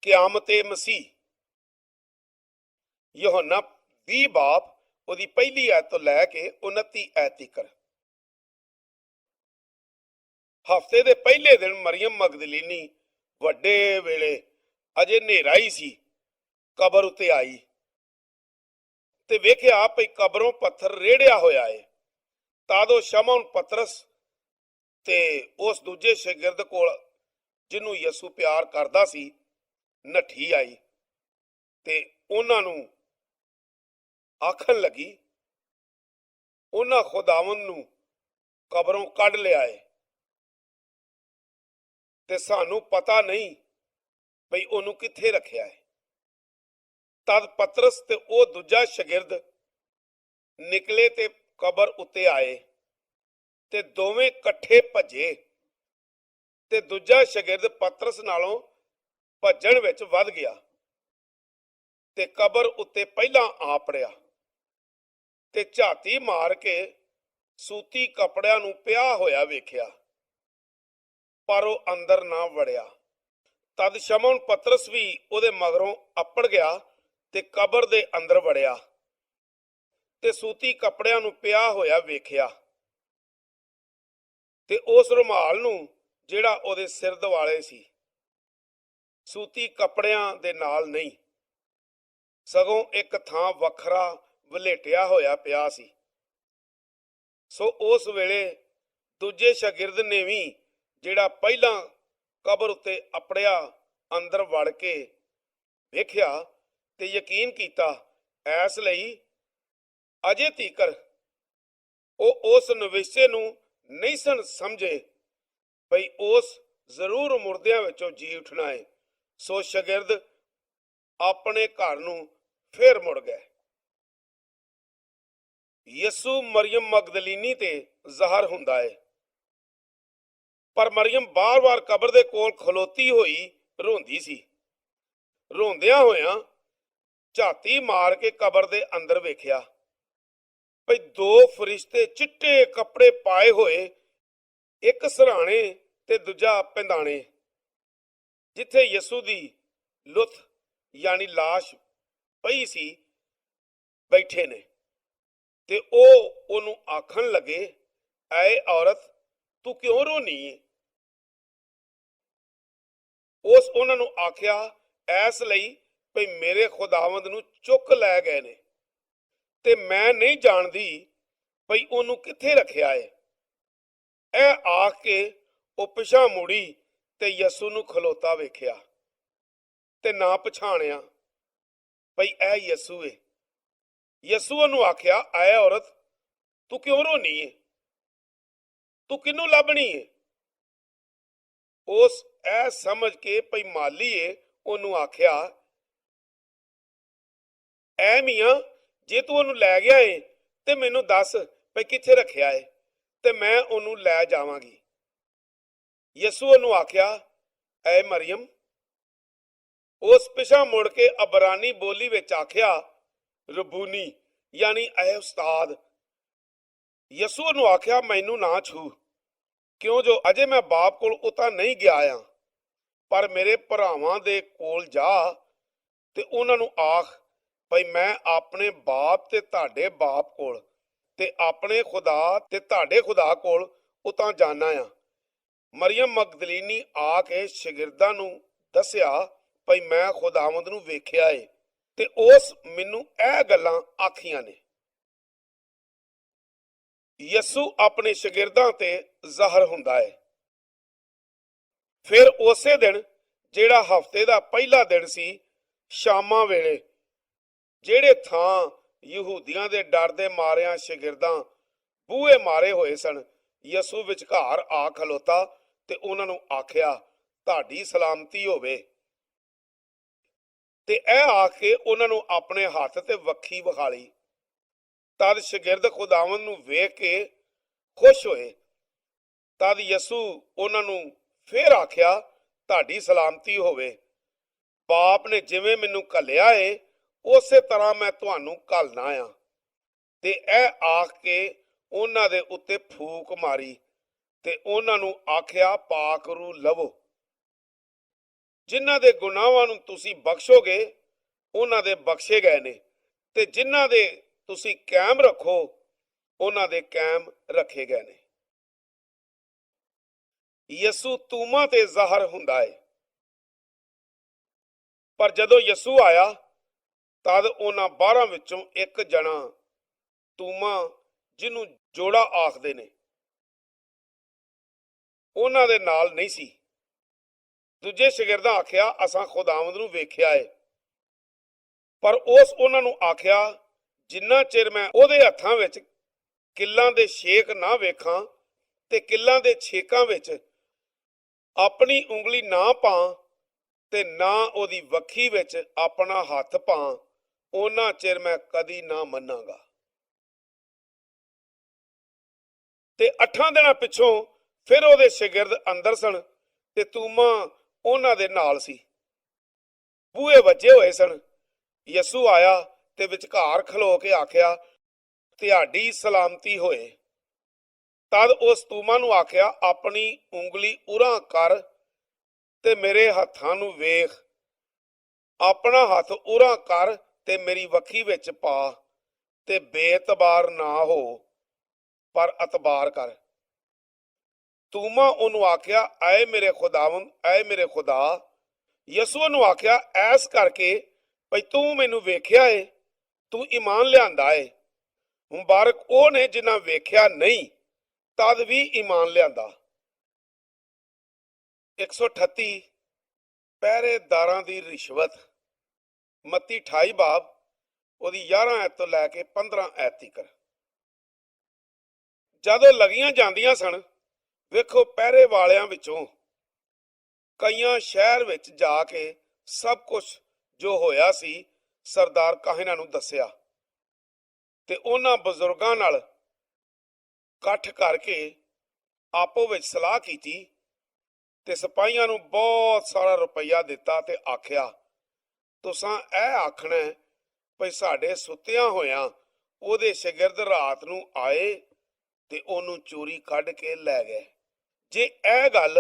ਕਿਆਮਤੇ ਮਸੀਹ। ਯਹੋਨਾ 20 ਬਾਬ ਉਹਦੀ ਪਹਿਲੀ ਐਤ ਤੋਂ ਲੈ ਕੇ 29 ਐਤ ਤੀਕਰ। ਹਫ਼ਤੇ ਦੇ ਪਹਿਲੇ ਦਿਨ ਮਰੀਮ ਮਗਦਲੀਨੀ ਵੱਡੇ ਵੇਲੇ ਅਜੇ ਹਨੇਰਾ ਹੀ ਸੀ, ਕਬਰ ਉੱਤੇ ਆਈ ਤੇ ਵੇਖਿਆ ਭਈ ਕਬਰੋਂ ਪੱਥਰ ਰੇੜਿਆ ਹੋਇਆ ਏ। ਤਾਦੋ ਸ਼ਮੌਨ ਪਤਰਸ ਤੇ ਉਸ ਦੂਜੇ ਸ਼ਾਗਿਰਦ ਕੋਲ ਜਿਹਨੂੰ ਯਸੂ ਪਿਆਰ ਕਰਦਾ ਸੀ ਨੱਠੀ ਆਈ ਤੇ ਉਹਨਾਂ ਨੂੰ ਆਖਣ ਲੱਗੀ, ਉਹਨਾਂ ਖੁਦਾਵੰਦ ਨੂੰ ਕਬਰੋਂ ਕੱਢ ਲਿਆ ਏ ਤੇ ਸਾਨੂੰ ਪਤਾ ਨਹੀਂ ਭਈ ਉਹਨੂੰ ਕਿੱਥੇ ਰੱਖਿਆ ਹੈ। ਤਦ ਪਤਰਸ ਤੇ ਉਹ ਦੂਜਾ ਸ਼ਾਗਿਰਦ ਨਿਕਲੇ ਤੇ ਕਬਰ ਉੱਤੇ ਆਏ ਤੇ ਦੋਵੇਂ ਇਕੱਠੇ ਭੱਜੇ ਤੇ ਦੂਜਾ ਸ਼ਾਗਿਰਦ ਪਤਰਸ ਨਾਲੋਂ ਭੱਜਣ ਵਿੱਚ ਵੱਧ ਗਿਆ ਤੇ ਕਬਰ ਉੱਤੇ ਪਹਿਲਾਂ ਆ ਪੜਿਆ ਤੇ ਝਾਤੀ ਮਾਰ ਕੇ ਸੂਤੀ ਕੱਪੜਿਆਂ ਨੂੰ ਪਿਆ ਹੋਇਆ ਵੇਖਿਆ, ਪਰ ਉਹ ਅੰਦਰ ਨਾ ਵੜਿਆ। ਤਦ ਸ਼ਮੌਨ ਪਤਰਸ ਵੀ ਉਹਦੇ ਮਗਰੋਂ ਅੱਪੜ ਗਿਆ ਤੇ ਕਬਰ ਦੇ ਅੰਦਰ ਵੜਿਆ ਤੇ ਸੂਤੀ ਕੱਪੜਿਆਂ ਨੂੰ ਪਿਆ ਹੋਇਆ ਵੇਖਿਆ ਤੇ ਉਸ ਰੁਮਾਲ ਨੂੰ ਜਿਹੜਾ ਉਹਦੇ ਸਿਰ ਦੁਆਲੇ ਸੀ, ਸੂਤੀ ਕੱਪੜਿਆਂ ਦੇ ਨਾਲ ਨਹੀਂ, ਸਗੋਂ ਇੱਕ ਥਾਂ ਵੱਖਰਾ ਵਲੇਟਿਆ ਹੋਇਆ ਪਿਆ ਸੀ। ਸੋ ਉਸ ਵੇਲੇ ਦੂਜੇ ਸ਼ਾਗਿਰਦ ਨੇ ਵੀ, ਜਿਹੜਾ ਪਹਿਲਾਂ ਕਬਰ ਉੱਤੇ ਅੱਪੜਿਆ, ਅੰਦਰ ਵੜ ਕੇ ਵੇਖਿਆ ਤੇ ਯਕੀਨ ਕੀਤਾ। ਇਸ ਲਈ ਅਜੇ ਤੀਕਰ ਉਹ ਉਸ ਨਵੇਸੇ ਨੂੰ ਨਹੀਂ ਸਨ ਸਮਝੇ ਭਈ ਉਸ ਜ਼ਰੂਰ ਮੁਰਦਿਆਂ ਵਿੱਚੋਂ ਜੀ ਉੱਠਣਾ ਹੈ। ਸੋ ਸ਼ਾਗਿਰਦ ਆਪਣੇ ਘਰ ਨੂੰ ਫੇਰ ਮੁੜ ਗਏ। ਯਿਸੂ ਮਰੀਮ ਮਗਦਲੀਨੀ ਤੇ ਜ਼ਾਹਰ ਹੁੰਦਾ ਹੈ, ਪਰ ਮਰੀਮ ਬਾਰ-ਬਾਰ ਕਬਰ ਦੇ ਕੋਲ ਖਲੋਤੀ ਹੋਈ ਰੋਂਦੀ ਸੀ। ਰੋਂਦਿਆਂ ਹੋਇਆਂ ਝਾਤੀ ਮਾਰ ਕੇ ਕਬਰ ਦੇ ਅੰਦਰ ਵੇਖਿਆ ਭਈ ਦੋ ਫਰਿਸ਼ਤੇ ਚਿੱਟੇ ਕੱਪੜੇ ਪਾਏ ਹੋਏ, ਇੱਕ ਸਿਰਹਾਣੇ ਤੇ ਦੂਜਾ ਪਿੰਦਾਣੇ, ਜਿੱਥੇ ਯਿਸੂ ਦੀ ਲੁੱਥ ਯਾਨੀ ਲਾਸ਼ ਪਈ ਸੀ, ਬੈਠੇ ਨੇ। ਤੇ ਉਹ ਉਹਨੂੰ ਆਖਣ ਲੱਗੇ, ਐ ਔਰਤ, ਤੂੰ ਕਿਉਂ ਰੋਨੀ ਏ? ਉਸ ਉਹਨਾਂ ਨੂੰ ਆਖਿਆ, ਐਸ ਲਈ ਭਈ ਮੇਰੇ ਖੁਦਾਵੰਦ ਨੂੰ ਚੁੱਕ ਲੈ ਗਏ ਨੇ ਤੇ ਮੈਂ ਨਹੀਂ ਜਾਣਦੀ ਭਈ ਉਹਨੂੰ ਕਿੱਥੇ ਰੱਖਿਆ ਏ। ਇਹ ਆਖ ਕੇ ਉਹ ਪਿਛਾਂ ਮੁੜੀ ਤੇ ਯਿਸੂ ਨੂੰ ਖਲੋਤਾ ਵੇਖਿਆ ਤੇ ਨਾ ਪਛਾਣਿਆ ਭਈ ਇਹ ਯਿਸੂ ਏ। ਯਿਸੂ ਉਹਨੂੰ ਆਖਿਆ, ਐ ਔਰਤ, ਤੂੰ ਕਿਉਂ ਰੋਨੀ ਏ? ਤੂੰ ਕਿਹਨੂੰ ਲੱਭਣੀ ਏ? ਉਸ ਇਹ ਸਮਝ ਕੇ ਭਈ ਮਾਲੀ ਏ, ਉਹਨੂੰ ਆਖਿਆ, ਐ ਮੀਆਂ, ਜੇ ਤੂੰ ਉਹਨੂੰ ਲੈ ਗਿਆ ਏ ਤੇ ਮੈਨੂੰ ਦੱਸ ਭਈ ਕਿੱਥੇ ਰੱਖਿਆ ਏ ਤੇ ਮੈਂ ਉਹਨੂੰ ਲੈ ਜਾਵਾਂਗੀ। ਯਿਸੂ ਉਹਨੂੰ ਆਖਿਆ, ਐ ਮਰੀਮ। ਉਸ ਪਿਛਾਂ ਮੁੜ ਕੇ ਅਬਰਾਨੀ ਬੋਲੀ ਵਿੱਚ ਆਖਿਆ, ਰਬੂਨੀ, ਯਾਨੀ ਐ ਉਸਤਾਦ। ਯਿਸੂ ਉਹਨੂੰ ਆਖਿਆ, ਮੈਨੂੰ ਨਾ ਛੂ, ਕਿਉਂ ਜੋ ਅਜੇ ਮੈਂ ਬਾਪ ਕੋਲ ਉਤਾਂ ਨਹੀਂ ਗਿਆ ਆ, ਪਰ ਮੇਰੇ ਭਰਾਵਾਂ ਦੇ ਕੋਲ ਜਾ ਤੇ ਉਹਨਾਂ ਨੂੰ ਆਖ ਭਈ ਮੈਂ ਆਪਣੇ ਬਾਪ ਤੇ ਤੁਹਾਡੇ ਬਾਪ ਕੋਲ ਤੇ ਆਪਣੇ ਖੁਦਾ ਤੇ ਤੁਹਾਡੇ ਖੁਦਾ ਕੋਲ ਉਤਾਂ ਜਾਣਾ ਆ। ਮਰੀਮ ਮਗਦਲੀਨੀ ਆ ਕੇ ਸ਼ਾਗਿਰਦਾਂ ਨੂੰ ਦੱਸਿਆ ਭਈ ਮੈਂ ਖੁਦਾਵੰਦ ਨੂੰ ਵੇਖਿਆ ਏ ਤੇ ਉਸ ਮੈਨੂੰ ਇਹ ਗੱਲਾਂ ਆਖੀਆਂ ਨੇ। ਯਿਸੂ ਆਪਣੇ ਸ਼ਾਗਿਰਦਾਂ ਤੇ ਜ਼ਾਹਰ ਹੁੰਦਾ ਹੈ। ਫਿਰ ਉਸੇ ਦਿਨ, ਜਿਹੜਾ ਹਫ਼ਤੇ ਦਾ ਪਹਿਲਾ ਦਿਨ ਸੀ, ਸ਼ਾਮਾਂ ਵੇਲੇ, ਜਿਹੜੇ ਥਾਂ ਯਹੂਦੀਆਂ ਦੇ ਡਰ ਦੇ ਮਾਰਿਆਂ ਸ਼ਾਗਿਰਦਾਂ ਬੂਹੇ ਮਾਰੇ ਹੋਏ ਸਨ, ਯਿਸੂ ਵਿਚਕਾਰ ਆ ਖਲੋਤਾ ਤੇ ਉਹਨਾਂ ਨੂੰ ਆਖਿਆ, ਤੁਹਾਡੀ ਸਲਾਮਤੀ ਹੋਵੇ। ਤੇ ਇਹ ਆਖ ਕੇ ਉਹਨਾਂ ਨੂੰ ਆਪਣੇ ਹੱਥ ਤੇ ਵੱਖੀ ਵਿਖਾਲੀ। ਤਦ ਸ਼ਾਗਿਰਦ ਖੁਦਾਵੰਦ ਨੂੰ ਵੇਖ ਕੇ ਖੁਸ਼ ਹੋਏ। ਤਦ ਯਿਸੂ ਉਹਨਾਂ ਨੂੰ ਫੇਰ ਆਖਿਆ, ਤੁਹਾਡੀ ਸਲਾਮਤੀ ਹੋਵੇ। ਬਾਪ ਨੇ ਜਿਵੇਂ ਮੈਨੂੰ ਘੱਲਿਆ ਏ, ਉਸੇ ਤਰ੍ਹਾਂ ਮੈਂ ਤੁਹਾਨੂੰ ਘੱਲਣਾ ਆ। ਤੇ ਇਹ ਆਖ ਕੇ ਉਹਨਾਂ ਦੇ ਉੱਤੇ ਫੂਕ ਮਾਰੀ ਤੇ ਉਹਨਾਂ ਨੂੰ ਆਖਿਆ, ਪਾਕ ਰੂਹ ਲਵੋ। ਜਿਨ੍ਹਾਂ ਦੇ ਗੁਨਾਹਾਂ ਨੂੰ ਤੁਸੀਂ ਬਖਸ਼ੋਗੇ, ਉਹਨਾਂ ਦੇ ਬਖਸ਼ੇ ਗਏ ਨੇ, ਤੇ ਜਿਨ੍ਹਾਂ ਦੇ ਤੁਸੀਂ ਕਾਇਮ ਰੱਖੋ, ਉਹਨਾਂ ਦੇ ਕਾਇਮ ਰੱਖੇ ਗਏ ਨੇ। ਯਿਸੂ ਤੂਮਾਂ ਤੇ ਜ਼ਾਹਰ ਹੁੰਦਾ ਹੈ। ਪਰ ਜਦੋਂ ਯਿਸੂ ਆਇਆ, ਤਦ ਉਹਨਾਂ 12 ਵਿੱਚੋਂ ਇੱਕ ਜਣਾ, ਤੂਮਾ, ਜਿਹਨੂੰ ਜੋੜਾ ਆਖਦੇ ਨੇ, ਉਹਨਾਂ ਦੇ ਨਾਲ ਨਹੀਂ ਸੀ। ਦੂਜੇ ਸ਼ਾਗਿਰਦਾਂ ਆਖਿਆ, ਅਸਾਂ ਖੁਦਾਵੰਦ ਨੂੰ ਵੇਖਿਆ ਏ। ਪਰ ਉਸ ਉਹਨਾਂ ਨੂੰ ਆਖਿਆ, ਜਿੰਨਾ ਚਿਰ ਮੈਂ ਉਹਦੇ ਹੱਥਾਂ ਵਿੱਚ ਕਿੱਲਾਂ ਦੇ ਛੇਕ ਨਾ ਵੇਖਾਂ ਤੇ ਕਿੱਲਾਂ ਦੇ ਛੇਕਾਂ ਵਿੱਚ ਆਪਣੀ ਉਂਗਲੀ ਨਾ ਪਾਂ ਤੇ ਨਾ ਉਹਦੀ ਵੱਖੀ ਵਿੱਚ ਆਪਣਾ ਹੱਥ ਪਾਂ, ਉਹਨਾਂ ਚਿਰ ਮੈਂ ਕਦੀ ਨਾ ਮੰਨਾਂਗਾ। ਤੇ 8 ਦਿਨਾਂ ਪਿੱਛੋਂ ਫਿਰ ਉਹਦੇ ਸ਼ਾਗਿਰਦ ਅੰਦਰ ਸਨ ਤੇ ਤੂਮਾ ਉਹਨਾਂ ਦੇ ਨਾਲ ਸੀ। ਬੂਹੇ ਵੱਜੇ ਹੋਏ ਸਨ। ਯਿਸੂ ਆਇਆ ਤੇ ਵਿਚਕਾਰ ਖਲੋ ਕੇ ਆਖਿਆ, ਤੁਹਾਡੀ ਸਲਾਮਤੀ ਹੋਏ। ਤਦ ਉਸ ਤੂਮਾ ਨੂੰ ਆਖਿਆ, ਆਪਣੀ ਉਂਗਲੀ ਉਰਾਂ ਕਰ ਤੇ ਮੇਰੇ ਹੱਥਾਂ ਨੂੰ ਵੇਖ। ਆਪਣਾ ਹੱਥ ਉਰਾਂ ਕਰ ਤੇ ਮੇਰੀ ਵੱਖੀ ਵਿੱਚ ਪਾ ਤੇ ਬੇਇਤਬਾਰ ਨਾ ਹੋ ਪਰ ਅਤਬਾਰ ਕਰ। ਤੂਮਾ ਉਹਨੂੰ ਆਖਿਆ, ਐ ਮੇਰੇ ਖੁਦਾਵੰਦ, ਐ ਮੇਰੇ ਖੁਦਾ। ਯਿਸੂ ਨੂੰ ਆਖਿਆ, ਐਸ ਕਰਕੇ ਭਈ ਤੂੰ ਮੈਨੂੰ ਵੇਖਿਆ ਏ, ਤੂੰ ਈਮਾਨ ਲਿਆਂਦਾ ਏ। ਮੁਬਾਰਕ ਉਹ ਨੇ ਜਿਨ੍ਹਾਂ ਵੇਖਿਆ ਨਹੀਂ ਤਦ ਵੀ ਈਮਾਨ ਲਿਆਂਦਾ। 138 ਪਹਿਰੇਦਾਰਾਂ ਦੀ ਰਿਸ਼ਵਤ। ਮੱਤੀ 28 ਬਾਬ ਉਹਦੀ 11 ਐਤ ਤੋਂ ਲੈ ਕੇ 15 ਐਤ ਤੀਕਰ। ਜਦੋਂ ਲੱਗੀਆਂ ਜਾਂਦੀਆਂ ਸਨ, ਵੇਖੋ ਪਹਿਰੇ ਵਾਲਿਆਂ ਵਿੱਚੋਂ ਕਈਆਂ ਸ਼ਹਿਰ ਵਿੱਚ ਜਾ ਕੇ ਸਭ ਕੁਝ ਜੋ ਹੋਇਆ ਸੀ ਸਰਦਾਰ ਕਾਹਿਨਾਂ ਨੂੰ ਦੱਸਿਆ ਤੇ ਉਹਨਾਂ ਬਜ਼ੁਰਗਾਂ ਨਾਲ ਇਕੱਠ ਕਰਕੇ ਆਪੋ ਵਿੱਚ ਸਲਾਹ ਕੀਤੀ ਤੇ ਸਿਪਾਹੀਆਂ ਨੂੰ ਬਹੁਤ ਸਾਰਾ ਰੁਪਈਆ ਦਿੱਤਾ ਤੇ ਆਖਿਆ, ਤੁਸਾਂ ਇਹ ਆਖਣਾ ਭਈ ਸਾਡੇ ਸੁੱਤਿਆਂ ਹੋਇਆਂ ਉਹਦੇ ਸ਼ਾਗਿਰਦ ਰਾਤ ਨੂੰ ਆਏ ਤੇ ਉਹਨੂੰ ਚੋਰੀ ਕੱਢ ਕੇ ਲੈ ਗਏ। ਜੇ ਇਹ ਗੱਲ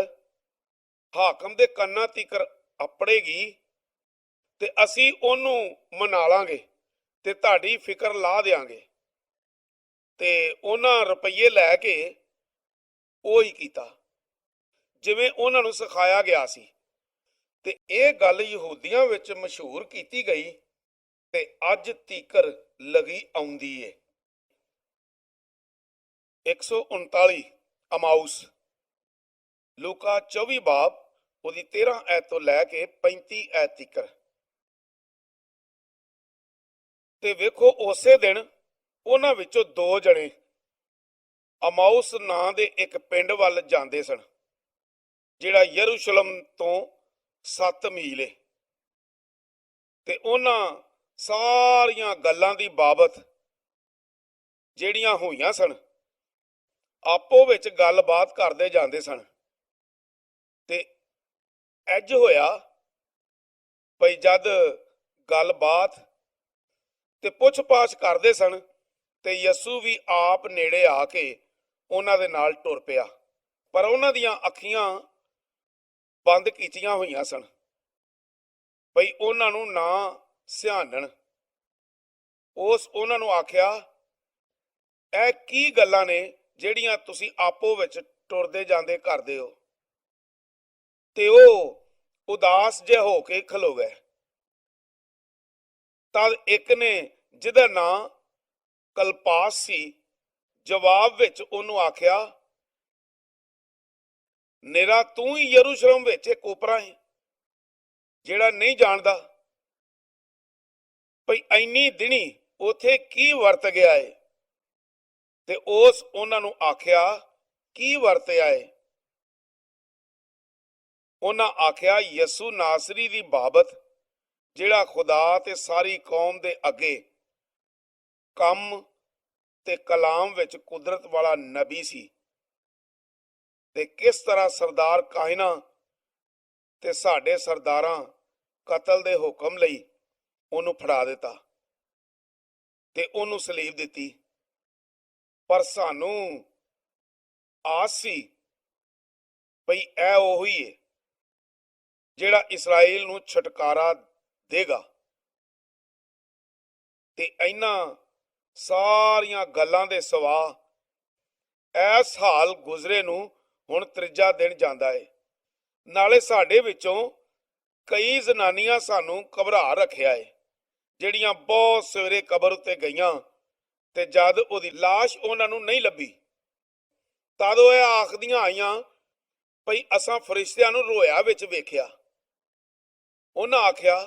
ਹਾਕਮ ਦੇ ਕੰਨਾਂ ਤੀਕਰ ਅਪੜੇਗੀ ਤੇ ਅਸੀਂ ਉਹਨੂੰ ਮਨਾ ਲਾਂਗੇ ਤੇ ਤੁਹਾਡੀ ਫਿਕਰ ਲਾ ਦਿਆਂਗੇ। ਤੇ ਉਹਨਾਂ ਰੁਪਈਏ ਲੈ ਕੇ ਉਹ ਹੀ ਕੀਤਾ ਜਿਵੇਂ ਉਹਨਾਂ ਨੂੰ ਸਿਖਾਇਆ ਗਿਆ ਸੀ। ਤੇ ਇਹ ਗੱਲ ਯਹੂਦੀਆਂ ਵਿੱਚ ਮਸ਼ਹੂਰ ਕੀਤੀ ਗਈ ਤੇ ਅੱਜ ਤੀਕਰ ਲਗੀ ਆਉਂਦੀ ਏ। 139 ਅਮਾਉਸ। ਲੂਕਾ 24 ਬਾਬ ਉਹਦੀ 13 ਐਤ ਤੋਂ ਲੈ ਕੇ 35 ਐਤ ਤੀਕਰ। ਤੇ ਵੇਖੋ ਉਸੇ ਦਿਨ ਉਹਨਾਂ ਵਿੱਚੋਂ 2 ਜਣੇ ਅਮਾਉਸ ਨਾਂ ਦੇ ਇੱਕ ਪਿੰਡ ਵੱਲ ਜਾਂਦੇ ਸਨ, ਜਿਹੜਾ ਯਰੂਸ਼ਲਮ ਤੋਂ 7 ਮੀਲ ਏ। ਤੇ ਉਹਨਾਂ ਸਾਰੀਆਂ ਗੱਲਾਂ ਦੀ ਬਾਬਤ ਜਿਹੜੀਆਂ ਹੋਈਆਂ ਸਨ ਆਪੋ ਵਿੱਚ ਗੱਲਬਾਤ ਕਰਦੇ ਜਾਂਦੇ ਸਨ। ਤੇ ਇੰਜ ਹੋਇਆ ਭਈ ਜਦ ਗੱਲਬਾਤ ਤੇ ਪੁੱਛ-ਪਾਛ ਕਰਦੇ ਸਨ ਤੇ ਯਿਸੂ ਵੀ ਆਪ ਨੇੜੇ ਆ ਕੇ ਉਹਨਾਂ ਦੇ ਨਾਲ ਟੁਰ ਪਿਆ, ਪਰ ਉਹਨਾਂ ਦੀਆਂ ਅੱਖੀਆਂ ਬੰਦ ਕੀਤੀਆਂ ਹੋਈਆਂ ਸਨ ਭਈ ਉਹਨਾਂ ਨੂੰ ਨਾ ਸਿਆਣਨ। ਉਹਨਾਂ ਨੂੰ ਆਖਿਆ, ਇਹ ਕੀ ਗੱਲਾਂ ਨੇ ਜਿਹੜੀਆਂ ਤੁਸੀਂ ਆਪੋ ਵਿੱਚ ਟੁਰਦੇ ਜਾਂਦੇ ਕਰਦੇ ਹੋ? ਤੇ ਉਹ ਉਦਾਸ ਜਿਹੇ ਹੋ ਕੇ ਖਲੋ ਗਏ। ਤਦ ਇੱਕ ਨੇ, ਜਿਹਦਾ ਨਾਂ ਕਲਪਾਸ ਸੀ, ਜਵਾਬ ਵਿੱਚ ਉਹਨੂੰ ਆਖਿਆ, ਨਿਰਾ ਤੂੰ ਹੀ ਯਰੂਸ਼ਲਮ ਵਿੱਚ ਇੱਕ ਓਪਰਾ ਹੈ ਜਿਹੜਾ ਨਹੀਂ ਜਾਣਦਾ ਭਈ ਇੰਨੀ ਦਿਨੀ ਉਥੇ ਕੀ ਵਰਤ ਗਿਆ ਏ? ਤੇ ਉਹਨਾਂ ਨੂੰ ਆਖਿਆ, ਕੀ ਵਰਤਿਆ ਏ? ਉਹਨਾਂ ਆਖਿਆ, ਯਿਸੂ ਨਾਸਰੀ ਦੀ ਬਾਬਤ, ਜਿਹੜਾ ਖੁਦਾ ਤੇ ਸਾਰੀ ਕੌਮ ਦੇ ਅੱਗੇ ਕੰਮ ਤੇ ਕਲਾਮ ਵਿੱਚ ਕੁਦਰਤ ਵਾਲਾ ਨਬੀ ਸੀ, ਤੇ ਕਿਸ ਤਰ੍ਹਾਂ ਸਰਦਾਰ ਕਾਹਿਨਾਂ ਤੇ ਸਾਡੇ ਸਰਦਾਰਾਂ ਕਤਲ ਦੇ ਹੁਕਮ ਲਈ ਉਹਨੂੰ ਫੜਾ ਦਿੱਤਾ ਤੇ ਉਹਨੂੰ ਸਲੀਬ ਦਿੱਤੀ। ਪਰ ਸਾਨੂੰ ਆਸ ਸੀ ਭਈ ਇਹ ਉਹੀ ਏ ਜਿਹੜਾ ਇਸਰਾਏਲ ਨੂੰ ਛੁਟਕਾਰਾ ਦੇਗਾ। ਤੇ ਇਹਨਾਂ ਸਾਰੀਆਂ ਗੱਲਾਂ ਦੇ ਸਿਵਾ ਐਸ ਹਾਲ ਗੁਜ਼ਰੇ ਨੂੰ ਹੁਣ 3 ਦਿਨ ਜਾਂਦਾ ਏ। ਨਾਲੇ ਸਾਡੇ ਵਿੱਚੋਂ ਕਈ ਜ਼ਨਾਨੀਆਂ ਸਾਨੂੰ ਘਬਰਾ ਰੱਖਿਆ ਏ, ਜਿਹੜੀਆਂ ਬਹੁਤ ਸਵੇਰੇ ਕਬਰ ਉੱਤੇ ਗਈਆਂ ਤੇ ਜਦ ਉਹਦੀ ਲਾਸ਼ ਉਹਨਾਂ ਨੂੰ ਨਹੀਂ ਲੱਭੀ ਤਦ ਉਹ ਆਖਦੀਆਂ ਆਈਆਂ ਭਈ ਅਸਾਂ ਫਰਿਸ਼ਤਿਆਂ ਨੂੰ ਰੋਇਆ ਵਿੱਚ ਵੇਖਿਆ। ਉਹਨਾਂ ਆਖਿਆ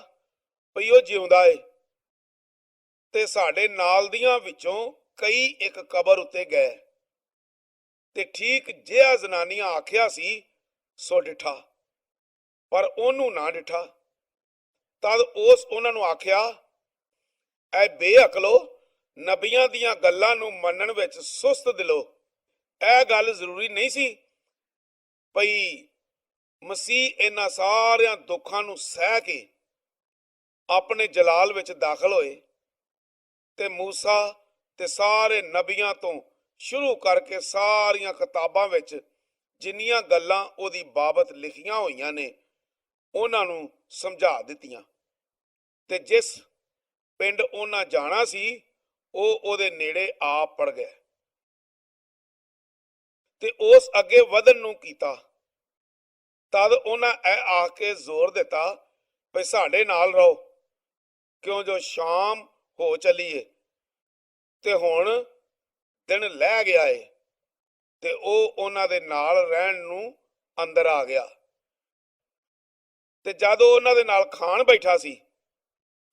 ਭਈ ਉਹ ਜਿਉਂਦਾ ਏ। ਤੇ ਸਾਡੇ ਨਾਲ ਦੀਆਂ ਵਿੱਚੋਂ ਕਈ ਇੱਕ ਕਬਰ ਉੱਤੇ ਗਏ ਤੇ ਠੀਕ ਜਿਹਾ ਜ਼ਨਾਨੀਆਂ ਆਖਿਆ ਸੀ ਸੋ ਡਿਠਾ, ਪਰ ਉਹਨੂੰ ਨਾ ਡਿਠਾ। ਤਦ ਉਹਨਾਂ ਨੂੰ ਆਖਿਆ, ਐ ਬੇਅਕਲੋ, ਨਬੀਆਂ ਦੀਆਂ ਗੱਲਾਂ ਨੂੰ ਮੰਨਣ ਵਿੱਚ ਸੁਸਤ ਦਿਲੋ, ਇਹ ਗੱਲ ਜ਼ਰੂਰੀ ਨਹੀਂ ਸੀ ਭਈ ਮਸੀਹ ਇਹਨਾਂ ਸਾਰਿਆਂ ਦੁੱਖਾਂ ਨੂੰ ਸਹਿ ਕੇ ਆਪਣੇ ਜਲਾਲ ਵਿੱਚ ਦਾਖਲ ਹੋਏ ਤੇ ਮੂਸਾ ਤੇ ਸਾਰੇ ਨਬੀਆਂ ਤੋਂ ਸ਼ੁਰੂ ਕਰਕੇ ਸਾਰੀਆਂ ਕਿਤਾਬਾਂ ਵਿੱਚ ਜਿੰਨੀਆਂ ਗੱਲਾਂ ਉਹਦੀ ਬਾਬਤ ਲਿਖੀਆਂ ਹੋਈਆਂ ਨੇ ਉਹਨਾਂ ਨੂੰ ਸਮਝਾ ਦਿੱਤੀਆਂ ਤੇ ਜਿਸ ਪਿੰਡ ਉਹਨਾਂ ਜਾਣਾ ਸੀ ਉਹ ਉਹਦੇ ਨੇੜੇ ਆ ਪੜ ਗਏ ਤੇ ਉਸ ਅੱਗੇ ਵਧਣ ਨੂੰ ਕੀਤਾ। ਤਦ ਉਹਨਾਂ ਇਹ ਆ ਕੇ ਜ਼ੋਰ ਦਿੱਤਾ ਵੀ ਸਾਡੇ ਨਾਲ ਰਹੋ, ਕਿਉਂ ਜੋ ਸ਼ਾਮ ਹੋ ਚੱਲੀਏ ਤੇ ਹੁਣ ਦਿਨ ਲੈ ਗਿਆ ਏ। ਤੇ ਉਹ ਉਹਨਾਂ ਦੇ ਨਾਲ ਰਹਿਣ ਨੂੰ ਅੰਦਰ ਆ ਗਿਆ ਤੇ ਜਦੋਂ ਉਹਨਾਂ ਦੇ ਨਾਲ ਖਾਣ ਬੈਠਾ ਸੀ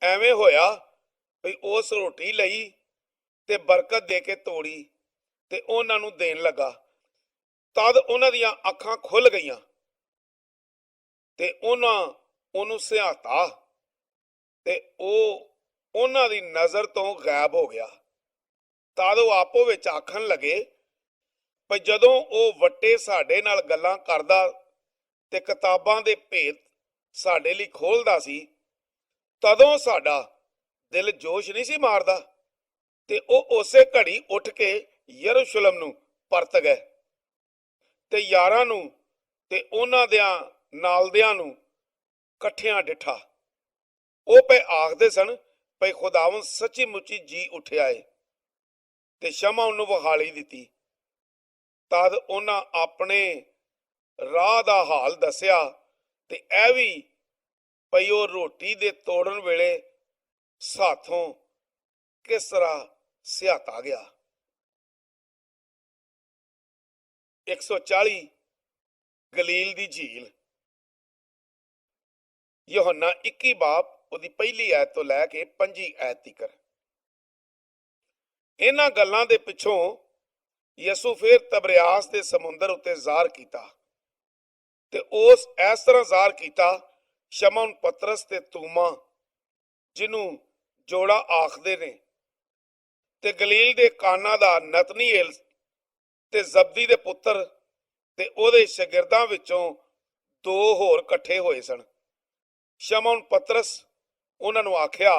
ਐਵੇਂ ਹੋਇਆ ਵੀ ਉਸ ਰੋਟੀ ਲਈ ਤੇ ਬਰਕਤ ਦੇ ਕੇ ਤੋੜੀ ਤੇ ਉਹਨਾਂ ਨੂੰ ਦੇਣ ਲੱਗਾ। ਤਦ ਉਹਨਾਂ ਦੀਆਂ ਅੱਖਾਂ ਖੁੱਲ ਗਈਆਂ ਤੇ ਉਹਨਾਂ ਉਹਨੂੰ ਸਿਹਾਤਾ ਤੇ ਉਹ ਉਹਨਾਂ ਦੀ ਨਜ਼ਰ ਤੋਂ ਗਾਇਬ ਹੋ ਗਿਆ। ਤਦ ਉਹ ਆਪੋ ਵਿੱਚ ਆਖਣ ਲੱਗੇ ਪਰ ਜਦੋਂ ਉਹ ਵੱਟੇ ਸਾਡੇ ਨਾਲ ਗੱਲਾਂ ਕਰਦਾ ਤੇ ਕਿਤਾਬਾਂ ਦੇ ਭੇਤ ਸਾਡੇ ਲਈ ਖੋਲਦਾ ਸੀ ਤਦੋਂ ਸਾਡਾ ਦਿਲ ਜੋਸ਼ ਨਹੀਂ ਸੀ ਮਾਰਦਾ। ਤੇ ਉਹ ਉਸੇ ਘੜੀ ਉੱਠ ਕੇ ਯਰੂਸ਼ਲਮ ਨੂੰ ਪਰਤ ਗਏ ਤੇ ਯਾਰਾਂ ਨੂੰ ਤੇ ਉਹਨਾਂ ਦਿਆਂ ਨਾਲਦਿਆਂ ਨੂੰ ਇਕੱਠਿਆਂ ਡਿਠਾ। ਉਹ ਪਏ ਆਖਦੇ ਸਨ ਭਈ ਖੁਦਾਵੰਦ ਸੱਚੀ ਮੁੱਚੀ ਜੀ ਉੱਠਿਆ ਏ ਤੇ ਸ਼ਮਊਨ ਨੂੰ ਵਹਾਲੀ ਦਿੱਤੀ। ਤਦ ਉਹਨਾਂ ਆਪਣੇ ਰਾਹ ਦਾ ਹਾਲ ਦੱਸਿਆ ਤੇ ਇਹ ਵੀ ਭਈ ਉਹ ਰੋਟੀ ਦੇ ਤੋੜਨ ਵੇਲੇ ਸਾਥੋਂ ਕਿਸ ਤਰ੍ਹਾਂ ਸਿਹਾਤਾ ਗਿਆ। 140 ਗਲੀਲ ਦੀ ਝੀਲ। ਯਹੋਨਾ 21 ਬਾਬ ਉਹਦੀ ਪਹਿਲੀ ਐਤ ਤੋਂ ਲੈ ਕੇ 25 ਐਤ ਤੀਕਰ। ਇਹਨਾਂ ਗੱਲਾਂ ਦੇ ਪਿੱਛੋਂ ਯਿਸੂ ਫਿਰ ਤਬਰਿਆਸ ਦੇ ਸਮੁੰਦਰ ਉੱਤੇ ਜ਼ਾਹਰ ਕੀਤਾ ਤੇ ਉਸ ਇਸ ਤਰ੍ਹਾਂ ਜ਼ਾਹਰ ਕੀਤਾ ਸ਼ਮਊਨ ਪਤਰਸ ਤੇ ਤੂਮਾ ਜਿਹਨੂੰ ਜੋੜਾ ਆਖਦੇ ਨੇ ਤੇ ਗਲੀਲ ਦੇ ਕਾਨਾ ਦਾ ਨਤਨੀਏਲ ਤੇ ਜ਼ਬਦੀ ਦੇ ਪੁੱਤਰ ਤੇ ਉਹਦੇ ਸ਼ਾਗਿਰਦਾਂ ਵਿੱਚੋਂ 2 ਹੋਰ ਇਕੱਠੇ ਹੋਏ ਸਨ। ਸ਼ਮਊਨ ਪਤਰਸ ਉਹਨਾਂ ਨੂੰ ਆਖਿਆ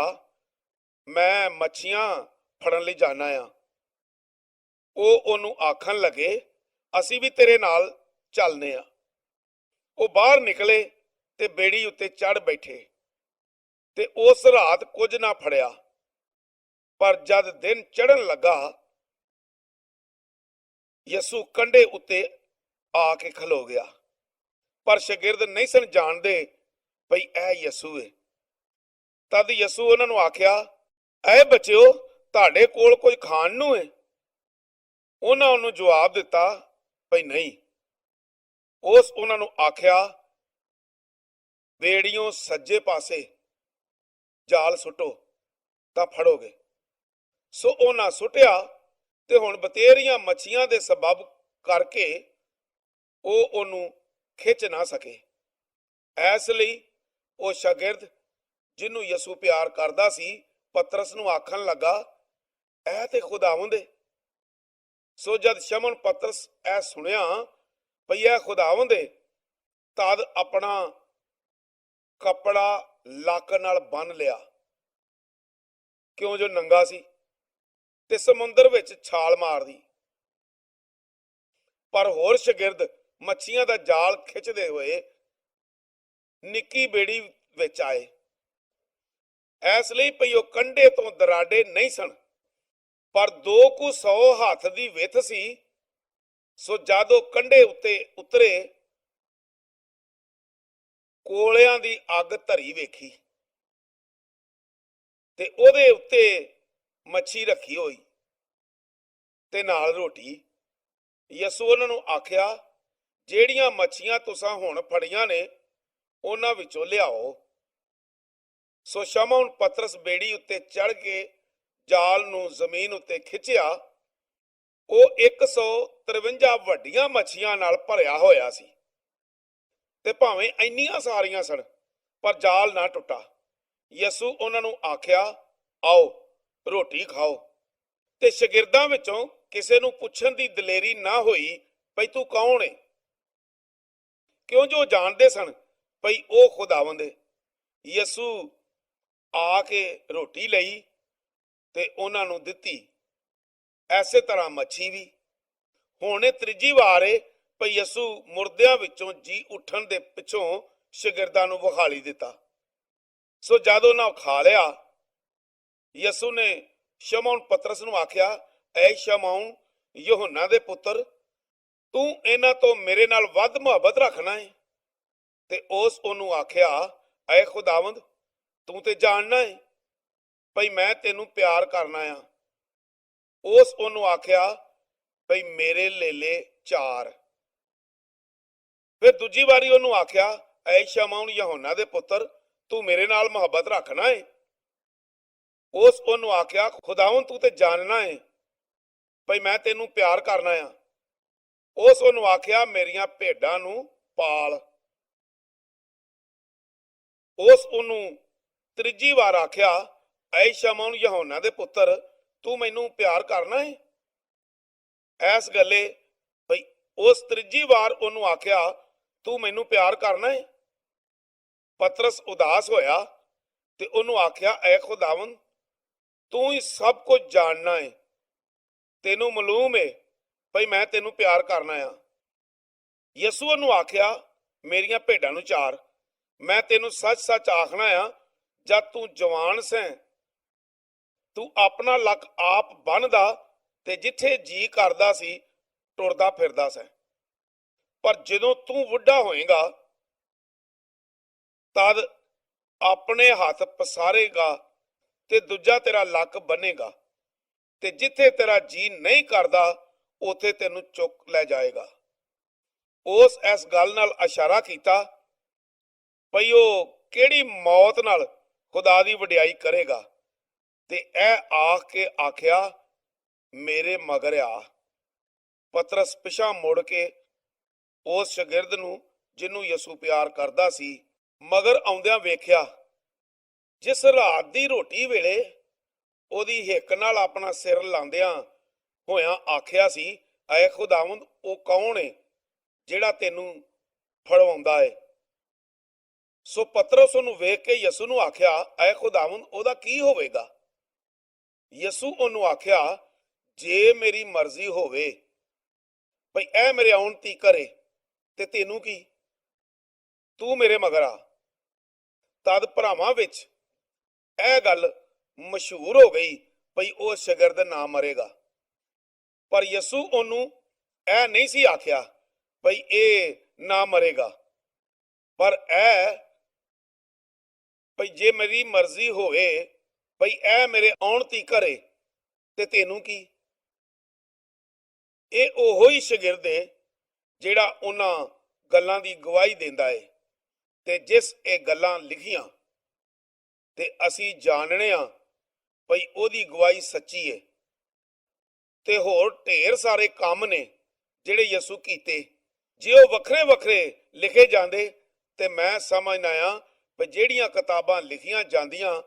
ਮੈਂ ਮੱਛੀਆਂ ਫੜਨ ਲਈ ਜਾਣਾ ਆ। ਉਹ ਉਹਨੂੰ ਆਖਣ ਲੱਗੇ ਅਸੀਂ ਵੀ ਤੇਰੇ ਨਾਲ ਚੱਲਨੇ ਆ। ਉਹ ਬਾਹਰ ਨਿਕਲੇ ਤੇ ਬੇੜੀ ਉੱਤੇ ਚੜ ਬੈਠੇ ਤੇ ਉਸ ਰਾਤ ਕੁਝ ਨਾ ਫੜਿਆ। ਪਰ ਜਦ ਦਿਨ ਚੜ੍ਹਨ ਲੱਗਾ ਯਿਸੂ ਕੰਢੇ ਉੱਤੇ ਆ ਕੇ ਖਲੋ ਗਿਆ। ਪਰ ਸ਼ਾਗਿਰਦ ਨਹੀਂ ਸਨ ਜਾਣਦੇ ਭਈ ਇਹ ਯਿਸੂ ਹੈ। ਤਦ ਯਿਸੂ ਉਹਨਾਂ ਨੂੰ ਆਖਿਆ ਐ ਬੱਚਿਓ ਤੁਹਾਡੇ ਕੋਲ ਕੁਝ ਖਾਣ ਨੂੰ ਹੈ? ਉਹਨਾਂ ਉਹਨੂੰ ਜਵਾਬ ਦਿੱਤਾ ਭਈ ਨਹੀਂ। ਉਸ ਉਹਨਾਂ ਨੂੰ ਆਖਿਆ ਬੇੜੀਓਂ ਸੱਜੇ ਪਾਸੇ ਜਾਲ ਸੁੱਟੋ ਤਾਂ ਫੜੋਗੇ। ਸੋ ਉਹਨਾਂ ਸੁੱਟਿਆ ਤੇ ਹੁਣ ਬਤੇਰੀਆਂ ਮੱਛੀਆਂ ਦੇ ਸਬਬ ਕਰਕੇ ਉਹ ਉਹਨੂੰ ਖਿੱਚ ਨਾ ਸਕੇ। ਇਸ ਲਈ ਉਹ ਸ਼ਾਗਿਰਦ ਜਿਹਨੂੰ ਯਿਸੂ ਪਿਆਰ ਕਰਦਾ ਸੀ ਪਤਰਸ ਨੂੰ ਆਖਣ ਲੱਗਾ ਇਹ ਤੇ ਖੁਦਾਵੰਦ ਏ। ਸੋ ਜਦ ਸ਼ਮਊਨ ਪਤਰਸ ਇਹ ਸੁਣਿਆ ਭਈ ਇਹ ਖੁਦਾਵੰਦ ਏ ਤਦ ਆਪਣਾ ਕੱਪੜਾ ਲੱਕ ਨਾਲ ਬੰਨ ਲਿਆ ਕਿਉਂ ਜੋ ਨੰਗਾ ਸੀ ਤੇ ਸਮੁੰਦਰ ਵਿੱਚ ਛਾਲ ਮਾਰਦੀ। ਪਰ ਹੋਰ ਸ਼ਾਗਿਰਦ ਮੱਛੀਆਂ ਦਾ ਜਾਲ ਖਿੱਚਦੇ ਹੋਏ ਨਿੱਕੀ ਬੇੜੀ ਵਿੱਚ ਆਏ। ਇਸ ਲਈ ਭਈ ਉਹ ਕੰਢੇ ਤੋਂ ਦਰਾਡੇ ਨਹੀਂ ਸਨ ਪਰ 200 ਹੱਥ ਦੀ ਵਿੱਥ ਸੀ। ਸੋ ਜਦ ਉਹ ਕੰਢੇ ਉੱਤੇ ਉਤਰੇ ਕੋਲਿਆਂ ਦੀ ਅੱਗ ਧਰੀ ਵੇਖੀ ਤੇ ਉਹਦੇ ਉੱਤੇ ਮੱਛੀ ਰੱਖੀ ਹੋਈ ਤੇ ਨਾਲ ਰੋਟੀ। ਯਿਸੂ ਉਹਨਾਂ ਨੂੰ ਆਖਿਆ ਜਿਹੜੀਆਂ ਮੱਛੀਆਂ ਤੁਸਾਂ ਹੁਣ ਫੜੀਆਂ ਨੇ ਉਹਨਾਂ ਵਿੱਚੋਂ ਲਿਆਓ। ਸੋ ਸ਼ਮਊਨ ਪਤਰਸ ਬੇੜੀ ਉੱਤੇ ਚੜ ਕੇ ਜਾਲ ਨੂੰ ਜ਼ਮੀਨ ਉੱਤੇ ਖਿੱਚਿਆ। ਉਹ 153 ਵੱਡੀਆਂ ਮੱਛੀਆਂ ਨਾਲ ਭਰਿਆ ਹੋਇਆ ਸੀ ਤੇ ਭਾਵੇਂ ਇੰਨੀਆਂ ਸਾਰੀਆਂ ਸਨ ਪਰ ਜਾਲ ਨਾ ਟੁੱਟਾ। ਯਿਸੂ ਉਹਨਾਂ ਨੂੰ ਆਖਿਆ ਆਓ ਰੋਟੀ ਖਾਓ। ਤੇ ਸ਼ਾਗਿਰਦਾਂ ਵਿੱਚੋਂ ਕਿਸੇ ਨੂੰ ਪੁੱਛਣ ਦੀ ਦਲੇਰੀ ਨਾ ਹੋਈ ਭਈ ਤੂੰ ਕੌਣ ਹੈ, ਕਿਉਂ ਜੋ ਜਾਣਦੇ ਸਨ ਭਈ ਉਹ ਖੁਦਾਵੰਦ ਹੈ। ਯਿਸੂ ਆ ਕੇ ਰੋਟੀ ਲਈ ਤੇ ਉਹਨਾਂ ਨੂੰ ਦਿੱਤੀ, ਐਸੇ ਤਰ੍ਹਾਂ ਮੱਛੀ ਵੀ। ਹੁਣ ਇਹ ਤੀਜੀ ਵਾਰ ਹੈ ਭਈ ਯਿਸੂ ਮੁਰਦਿਆਂ ਵਿੱਚੋਂ ਜੀ ਉੱਠਣ ਦੇ ਪਿੱਛੋਂ ਸ਼ਾਗਿਰਦਾਂ ਨੂੰ ਵਿਖਾਲੀ ਦਿੱਤਾ। ਸੋ ਜਦ ਉਹਨਾਂ ਖਾ ਲਿਆ, ਯਿਸੂ ਨੇ ਸ਼ਮੌਨ ਪਤਰਸ ਨੂੰ ਆਖਿਆ, ਐ ਸ਼ਮੌਨ ਯਹੋਨਾ ਦੇ ਪੁੱਤਰ, ਤੂੰ ਇਹਨਾਂ ਤੋਂ ਮੇਰੇ ਨਾਲ ਵੱਧ ਮੁਹੱਬਤ ਰੱਖਣਾ ਹੈ? ਤੇ ਉਸ ਉਹਨੂੰ ਆਖਿਆ, ਐ ਖੁਦਾਵੰਦ, ਤੂੰ ਤੇ ਜਾਣਨਾ ਹੈ ਭਈ ਮੈਂ ਤੈਨੂੰ ਪਿਆਰ ਕਰਨਾ ਆ। ਉਸ ਉਹਨੂੰ ਆਖਿਆ, ਭਈ ਮੇਰੇ ਲੇਲੇ 4। ਫਿਰ ਦੂਜੀ ਵਾਰੀ ਉਹਨੂੰ ਆਖਿਆ, ਐ ਸ਼ਮੌਨ ਯਹੋਨਾ ਦੇ ਪੁੱਤਰ, ਤੂੰ ਮੇਰੇ ਨਾਲ ਮੁਹੱਬਤ ਰੱਖਣਾ ਹੈ? ਉਸ ਉਹਨੂੰ ਆਖਿਆ, ਖੁਦਾਵੰਦ ਤੂੰ ਤੇ ਜਾਣਨਾ ਹੈ ਭਈ ਮੈਂ ਤੈਨੂੰ ਪਿਆਰ ਕਰਨਾ ਆ। ਉਸ ਉਹਨੂੰ ਆਖਿਆ, ਮੇਰੀਆਂ ਭੇਡਾਂ ਨੂੰ ਪਾਲ। ਉਸ ਉਹਨੂੰ ਤੀਜੀ ਵਾਰ ਆਖਿਆ, ਐ ਸ਼ਮੌਨ ਯਹੋਨਾ ਦੇ ਪੁੱਤਰ, ਤੂੰ ਮੈਨੂੰ ਪਿਆਰ ਕਰਨਾ ਹੈ? ਐਸ ਗੱਲੇ ਭਈ ਉਸ ਤੀਜੀ ਵਾਰ ਉਹਨੂੰ ਆਖਿਆ, ਤੂੰ ਮੈਨੂੰ ਪਿਆਰ ਕਰਨਾ ਹੈ? ਪਤਰਸ ਉਦਾਸ ਹੋਇਆ ਤੇ ਉਹਨੂੰ ਆਖਿਆ, ਐ ਖੁਦਾਵੰਦ, ਤੂੰ ਹੀ ਸਭ ਕੁਝ ਜਾਣਨਾ ਹੈ, ਤੈਨੂੰ ਮਾਲੂਮ ਹੈ ਭਈ ਮੈਂ ਤੈਨੂੰ ਪਿਆਰ ਕਰਨਾ ਆ। ਯਿਸੂ ਨੂੰ ਆਖਿਆ, ਮੇਰੀਆਂ ਭੇਡਾਂ ਨੂੰ ਚਾਰ। ਮੈਂ ਤੈਨੂੰ ਸੱਚ ਸੱਚ ਆਖਣਾ ਆ, ਜਦ ਤੂੰ ਜਵਾਨ ਸੈਂ ਤੂੰ ਆਪਣਾ ਲੱਕ ਆਪ ਬੰਨਦਾ ਤੇ ਜਿੱਥੇ ਜੀ ਕਰਦਾ ਸੀ ਟੁਰਦਾ ਫਿਰਦਾ ਸੈਂ, ਪਰ ਜਦੋਂ ਤੂੰ ਬੁੱਢਾ ਹੋਏਗਾ ਤਦ ਆਪਣੇ ਹੱਥ ਪਸਾਰੇਗਾ ਤੇ ਦੂਜਾ ਤੇਰਾ ਲੱਕ ਬੰਨੇਗਾ ਤੇ ਜਿੱਥੇ ਤੇਰਾ ਜੀ ਨਹੀਂ ਕਰਦਾ ਉੱਥੇ ਤੈਨੂੰ ਚੁੱਕ ਲੈ ਜਾਏਗਾ। ਉਸ ਇਸ ਗੱਲ ਨਾਲ ਇਸ਼ਾਰਾ ਕੀਤਾ ਭਈ ਉਹ ਕਿਹੜੀ ਮੌਤ ਨਾਲ ਖੁਦਾ ਦੀ ਵਡਿਆਈ ਕਰੇਗਾ, ਤੇ ਇਹ ਆਖ ਕੇ ਆਖਿਆ, ਮੇਰੇ ਮਗਰ ਆ। ਪਤਰਸ ਪਿਛਾਂ ਮੁੜ ਕੇ ਉਸ ਸ਼ਾਗਿਰਦ ਨੂੰ ਜਿਹਨੂੰ ਯਿਸੂ ਪਿਆਰ ਕਰਦਾ ਸੀ ਮਗਰ ਆਉਂਦਿਆਂ ਵੇਖਿਆ, ਜਿਸ ਰਾਤ ਦੀ ਰੋਟੀ ਵੇਲੇ ਉਹਦੀ ਹਿੱਕ ਨਾਲ ਆਪਣਾ ਸਿਰ ਲਾਉਂਦਿਆਂ ਹੋਇਆਂ ਆਖਿਆ ਸੀ, ਐ ਖੁਦਾਵੰਦ, ਉਹ ਕੌਣ ਹੈ ਜਿਹੜਾ ਤੈਨੂੰ ਫੜਵਾਉਂਦਾ ਹੈ? ਸੋ ਪਤਰਸ ਉਹਨੂੰ ਵੇਖ ਕੇ ਯਿਸੂ ਨੂੰ ਆਖਿਆ, ਐ ਖੁਦਾਵੰਦ, ਉਹਦਾ ਕੀ ਹੋਵੇਗਾ? ਯਿਸੂ ਉਹਨੂੰ ਆਖਿਆ, ਜੇ ਮੇਰੀ ਮਰਜ਼ੀ ਹੋਵੇ ਭਈ ਇਹ ਮੇਰੇ ਆਉਣ ਤੀ ਕਰੇ ਤੇ ਤੈਨੂੰ ਕੀ, ਤੂੰ ਮੇਰੇ ਮਗਰ ਆ। ਤਦ ਭਰਾਵਾਂ ਵਿੱਚ ਇਹ ਗੱਲ ਮਸ਼ਹੂਰ ਹੋ ਗਈ ਭਈ ਉਹ ਸ਼ਾਗਿਰਦ ਨਾ ਮਰੇਗਾ। ਪਰ ਯਿਸੂ ਉਹਨੂੰ ਇਹ ਨਹੀਂ ਸੀ ਆਖਿਆ ਭਈ ਇਹ ਨਾ ਮਰੇਗਾ, ਪਰ ਇਹ ਭਈ ਜੇ ਮੇਰੀ ਮਰਜ਼ੀ ਹੋਵੇ ਭਈ ਇਹ ਮੇਰੇ ਆਉਣ ਤੀ ਕਰੇ ਤੇ ਤੈਨੂੰ ਕੀ। ਇਹ ਉਹੋ ਹੀ ਸ਼ਾਗਿਰਦ ਹੈ ਜਿਹੜਾ ਉਹਨਾਂ ਗੱਲਾਂ ਦੀ ਗਵਾਹੀ ਦਿੰਦਾ ਹੈ, ਤੇ ਜਿਸ ਇਹ ਗੱਲਾਂ ਲਿਖੀਆਂ ਤੇ ਅਸੀਂ ਜਾਣਨੇ ਆ ਭਈ ਉਹਦੀ ਗਵਾਹੀ ਸੱਚੀ ਹੈ। ਤੇ ਹੋਰ ਢੇਰ ਸਾਰੇ ਕੰਮ ਨੇ ਜਿਹੜੇ ਯਿਸੂ ਕੀਤੇ, ਜੇ ਉਹ ਵੱਖਰੇ ਵੱਖਰੇ ਲਿਖੇ ਜਾਂਦੇ ਤੇ ਮੈਂ ਸਮਝਦਾ ਆ ਵੀ ਜਿਹੜੀਆਂ ਕਿਤਾਬਾਂ ਲਿਖੀਆਂ ਜਾਂਦੀਆਂ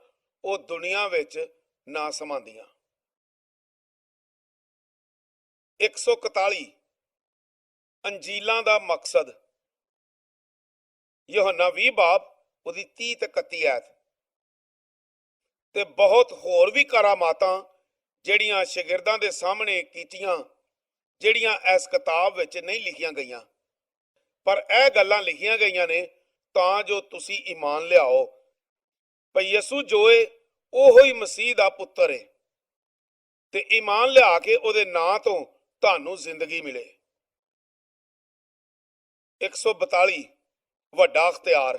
ਉਹ ਦੁਨੀਆ ਵਿੱਚ ਨਾ ਸਮਾਉਂਦੀਆਂ। 141 ਅੰਜੀਲਾਂ ਦਾ ਮਕਸਦ, ਯਹੋਨਾ 20 ਬਾਬ ਉਹਦੀ 30 ਤੇ 31 ਐਤ। ਤੇ ਬਹੁਤ ਹੋਰ ਵੀ ਕਰਾਮਾਤਾਂ ਜਿਹੜੀਆਂ ਸ਼ਾਗਿਰਦਾਂ ਦੇ ਸਾਹਮਣੇ ਕੀਤੀਆਂ, ਜਿਹੜੀਆਂ ਇਸ ਕਿਤਾਬ ਵਿੱਚ ਨਹੀਂ ਲਿਖੀਆਂ ਗਈਆਂ, ਪਰ ਇਹ ਗੱਲਾਂ ਲਿਖੀਆਂ ਗਈਆਂ ਨੇ ਤਾਂ ਜੋ ਤੁਸੀਂ ਈਮਾਨ ਲਿਆਓ ਭਈ ਯਿਸੂ ਜੋ ਏ ਉਹੋ ਹੀ ਮਸੀਹ ਦਾ ਪੁੱਤਰ ਏ, ਤੇ ਈਮਾਨ ਲਿਆ ਕੇ ਉਹਦੇ ਨਾਂ ਤੋਂ ਤੁਹਾਨੂੰ ਜ਼ਿੰਦਗੀ ਮਿਲੇ। 142 ਵੱਡਾ ਅਖਤਿਆਰ,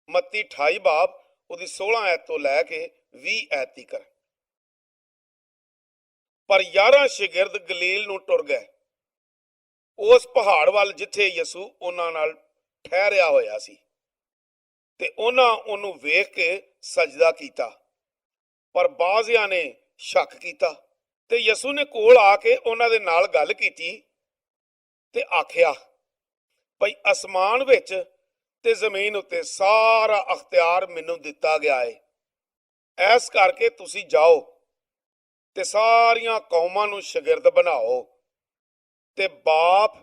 ਮੱਤੀ 28 ਬਾਬ ਉਹਦੀ 16 ਐਤ ਤੋਂ ਲੈ ਕੇ 20 ਐਤ ਤੀਕ। ਪਰ 11 ਸ਼ਾਗਿਰਦ ਗਲੀਲ ਨੂੰ ਟੁਰ ਗਏ, ਉਸ ਪਹਾੜ ਵੱਲ ਜਿੱਥੇ ਯਿਸੂ ਉਹਨਾਂ ਨਾਲ ਠਹਿਰਿਆ ਹੋਇਆ ਸੀ, ਤੇ ਉਹਨਾਂ ਉਹਨੂੰ ਵੇਖ ਕੇ ਸਜਦਾ ਕੀਤਾ। ਪਰ ਬਾਜ਼ਿਆਂ ਨੇ ਸ਼ੱਕ ਕੀਤਾ, ਤੇ ਯਿਸੂ ਨੇ ਕੋਲ ਆ ਕੇ ਉਹਨਾਂ ਦੇ ਨਾਲ ਗੱਲ ਕੀਤੀ ਤੇ ਆਖਿਆ ਭਈ ਅਸਮਾਨ ਵਿੱਚ ਤੇ ਜ਼ਮੀਨ ਉੱਤੇ ਸਾਰਾ ਅਖਤਿਆਰ ਮੈਨੂੰ ਦਿੱਤਾ ਗਿਆ ਹੈ, ਐਸ ਕਰਕੇ ਤੁਸੀਂ ਜਾਓ ਤੇ ਸਾਰੀਆਂ ਕੌਮਾਂ ਨੂੰ ਸ਼ਾਗਿਰਦ ਬਣਾਓ ਤੇ ਬਾਪ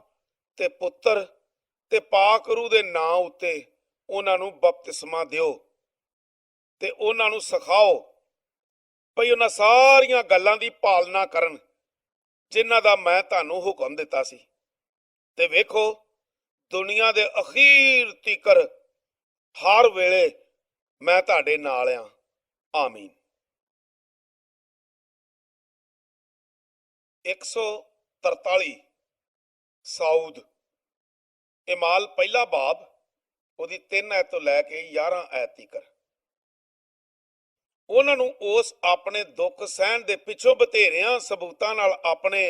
ਤੇ ਪੁੱਤਰ ਤੇ ਪਾਕ ਰੂਹ ਦੇ ਨਾਂ ਉੱਤੇ ਉਹਨਾਂ ਨੂੰ ਬਪਤਿਸਮਾ ਦਿਓ ਤੇ ਉਹਨਾਂ ਨੂੰ ਸਿਖਾਓ ਭਈ ਉਹਨਾਂ ਸਾਰੀਆਂ ਗੱਲਾਂ ਦੀ ਪਾਲਣਾ ਕਰਨ ਜਿਨ੍ਹਾਂ ਦਾ ਮੈਂ ਤੁਹਾਨੂੰ ਹੁਕਮ ਦਿੱਤਾ ਸੀ। ਤੇ ਵੇਖੋ, ਦੁਨੀਆ ਦੇ ਅਖੀਰ ਤੀਕਰ ਹਰ ਵੇਲੇ ਮੈਂ ਤੁਹਾਡੇ ਨਾਲ ਆ। ਆਮੀਨ। 143 ਸਾਊਦ ਇਮਾਲ ਪਹਿਲਾ ਬਾਬ ਉਹਦੀ 3 ਐਤ ਤੋਂ ਲੈ ਕੇ 11 ਐਤ ਤੀਕਰ। ਉਹਨਾਂ ਨੂੰ ਉਸ ਆਪਣੇ ਦੁੱਖ ਸਹਿਣ ਦੇ ਪਿੱਛੋਂ ਬਥੇਰਿਆਂ ਸਬੂਤਾਂ ਨਾਲ ਆਪਣੇ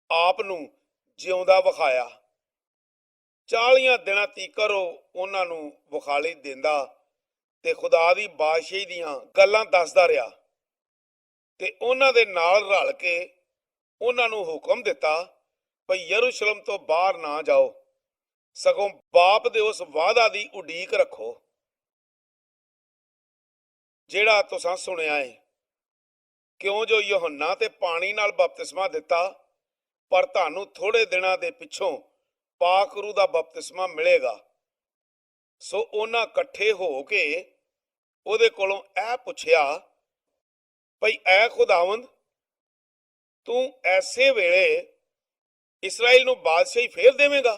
ਆਪ ਨੂੰ ਜਿਉਂਦਾ ਵਿਖਾਇਆ। 40 ਦਿਨਾਂ ਤੀਕਰ ਉਹ ਉਹਨਾਂ ਨੂੰ ਵਿਖਾਲੀ ਦਿੰਦਾ ਤੇ ਖੁਦਾ ਦੀ ਬਾਦਸ਼ਾਹੀ ਦੀਆਂ ਗੱਲਾਂ ਦੱਸਦਾ ਰਿਹਾ ਤੇ ਉਹਨਾਂ ਦੇ ਨਾਲ ਰਲ ਕੇ ਉਹਨਾਂ ਨੂੰ ਹੁਕਮ ਦਿੱਤਾ ਭਈ ਯਰੂਸ਼ਲਮ ਤੋਂ ਬਾਹਰ ਨਾ ਜਾਓ, ਸਗੋਂ ਬਾਪ ਦੇ ਉਸ ਵਾਅਦਾ ਦੀ ਉਡੀਕ ਰੱਖੋ ਜਿਹੜਾ ਤੁਸਾਂ ਸੁਣਿਆ ਏ, ਕਿਉਂ ਜੋ ਯਹੋਨਾ ਤੇ ਪਾਣੀ ਨਾਲ ਬਪਤਿਸਮਾ ਦਿੱਤਾ, ਪਰ ਤੁਹਾਨੂੰ ਥੋੜੇ ਦਿਨਾਂ ਦੇ ਪਿੱਛੋਂ ਪਾਕ ਰੂਹ ਦਾ ਬਪਤਿਸਮਾ ਮਿਲੇਗਾ। ਸੋ ਉਹਨਾਂ ਇਕੱਠੇ ਹੋ ਕੇ ਉਹਦੇ ਕੋਲੋਂ ਇਹ ਪੁੱਛਿਆ ਭਈ ਐ ਖੁਦਾਵੰਦ, ਤੂੰ ਐਸੇ ਵੇਲੇ ਇਸਰਾਇਲ ਨੂੰ ਬਾਦਸ਼ਾਹੀ ਫੇਰ ਦੇਵੇਂਗਾ?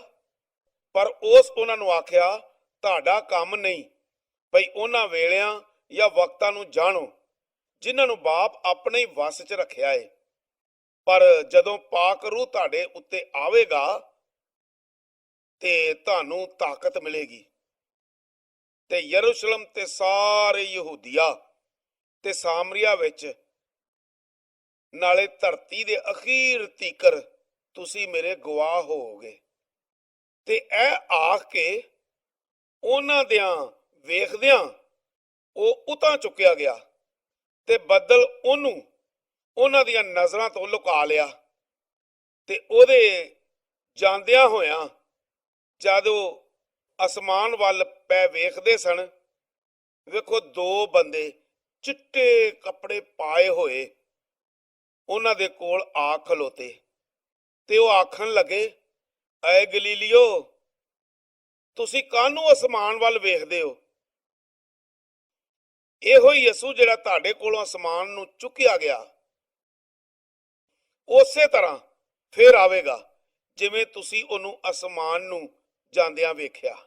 ਪਰ ਉਸ ਉਹਨਾਂ ਨੂੰ ਆਖਿਆ, ਤੁਹਾਡਾ ਕੰਮ ਨਹੀਂ ਭਈ ਉਹਨਾਂ ਵੇਲਿਆਂ ਜਾਂ ਵਕਤਾਂ ਨੂੰ ਜਾਣੋ ਜਿਨ੍ਹਾਂ ਨੂੰ ਬਾਪ ਆਪਣੇ ਹੀ ਵਸ 'ਚ ਰੱਖਿਆ ਏ, ਪਰ ਜਦੋਂ ਪਾਕ ਰੂਹ ਤੁਹਾਡੇ ਉੱਤੇ ਆਵੇਗਾ ਤੇ ਤੁਹਾਨੂੰ ਤਾਕਤ ਮਿਲੇਗੀ ਤੇ ਯਰੂਸ਼ਲਮ ਤੇ ਸਾਰੇ ਯਹੂਦੀਆ ਤੇ ਸਾਮਰੀਆ ਵਿੱਚ ਨਾਲੇ ਧਰਤੀ ਦੇ ਅਖੀਰ ਤੀਕਰ ਤੁਸੀਂ ਮੇਰੇ ਗਵਾਹ ਹੋਵੋਗੇ। ਤੇ ਇਹ ਆਖ ਕੇ ਉਹਨਾਂ ਦਿਆਂ ਵੇਖਦਿਆਂ ਉਹ ਉਤਾਂ ਚੁੱਕਿਆ ਗਿਆ ਤੇ ਬੱਦਲ ਉਹਨੂੰ ਉਹਨਾਂ ਦੀਆਂ ਨਜ਼ਰਾਂ ਤੋਂ ਲੁਕਾ ਲਿਆ। ਤੇ ਉਹਦੇ ਜਾਂਦਿਆਂ ਹੋਇਆਂ ਜਦ ਉਹ ਅਸਮਾਨ ਵੱਲ ਪੈ ਵੇਖਦੇ ਸਨ, ਵੇਖੋ 2 ਬੰਦੇ ਚਿੱਟੇ ਕੱਪੜੇ ਪਾਏ ਹੋਏ ਉਹਨਾਂ ਦੇ ਕੋਲ ਆ ਖਲੋਤੇ ਤੇ ਉਹ ਆਖਣ ਲੱਗੇ, ਐ ਗਲੀਲੀਓ, ਤੁਸੀਂ ਕਾਹਨੂੰ ਅਸਮਾਨ ਵੱਲ ਵੇਖਦੇ ਹੋ? ਇਹੋ ਹੀ ਯਿਸੂ ਜਿਹੜਾ ਤੁਹਾਡੇ ਕੋਲੋਂ ਅਸਮਾਨ ਨੂੰ ਚੁੱਕਿਆ ਗਿਆ, ਉਸੇ ਤਰ੍ਹਾਂ ਫੇਰ ਆਵੇਗਾ ਜਿਵੇਂ ਤੁਸੀਂ ਉਹਨੂੰ ਅਸਮਾਨ ਨੂੰ ਜਾਂਦਿਆਂ ਵੇਖਿਆ।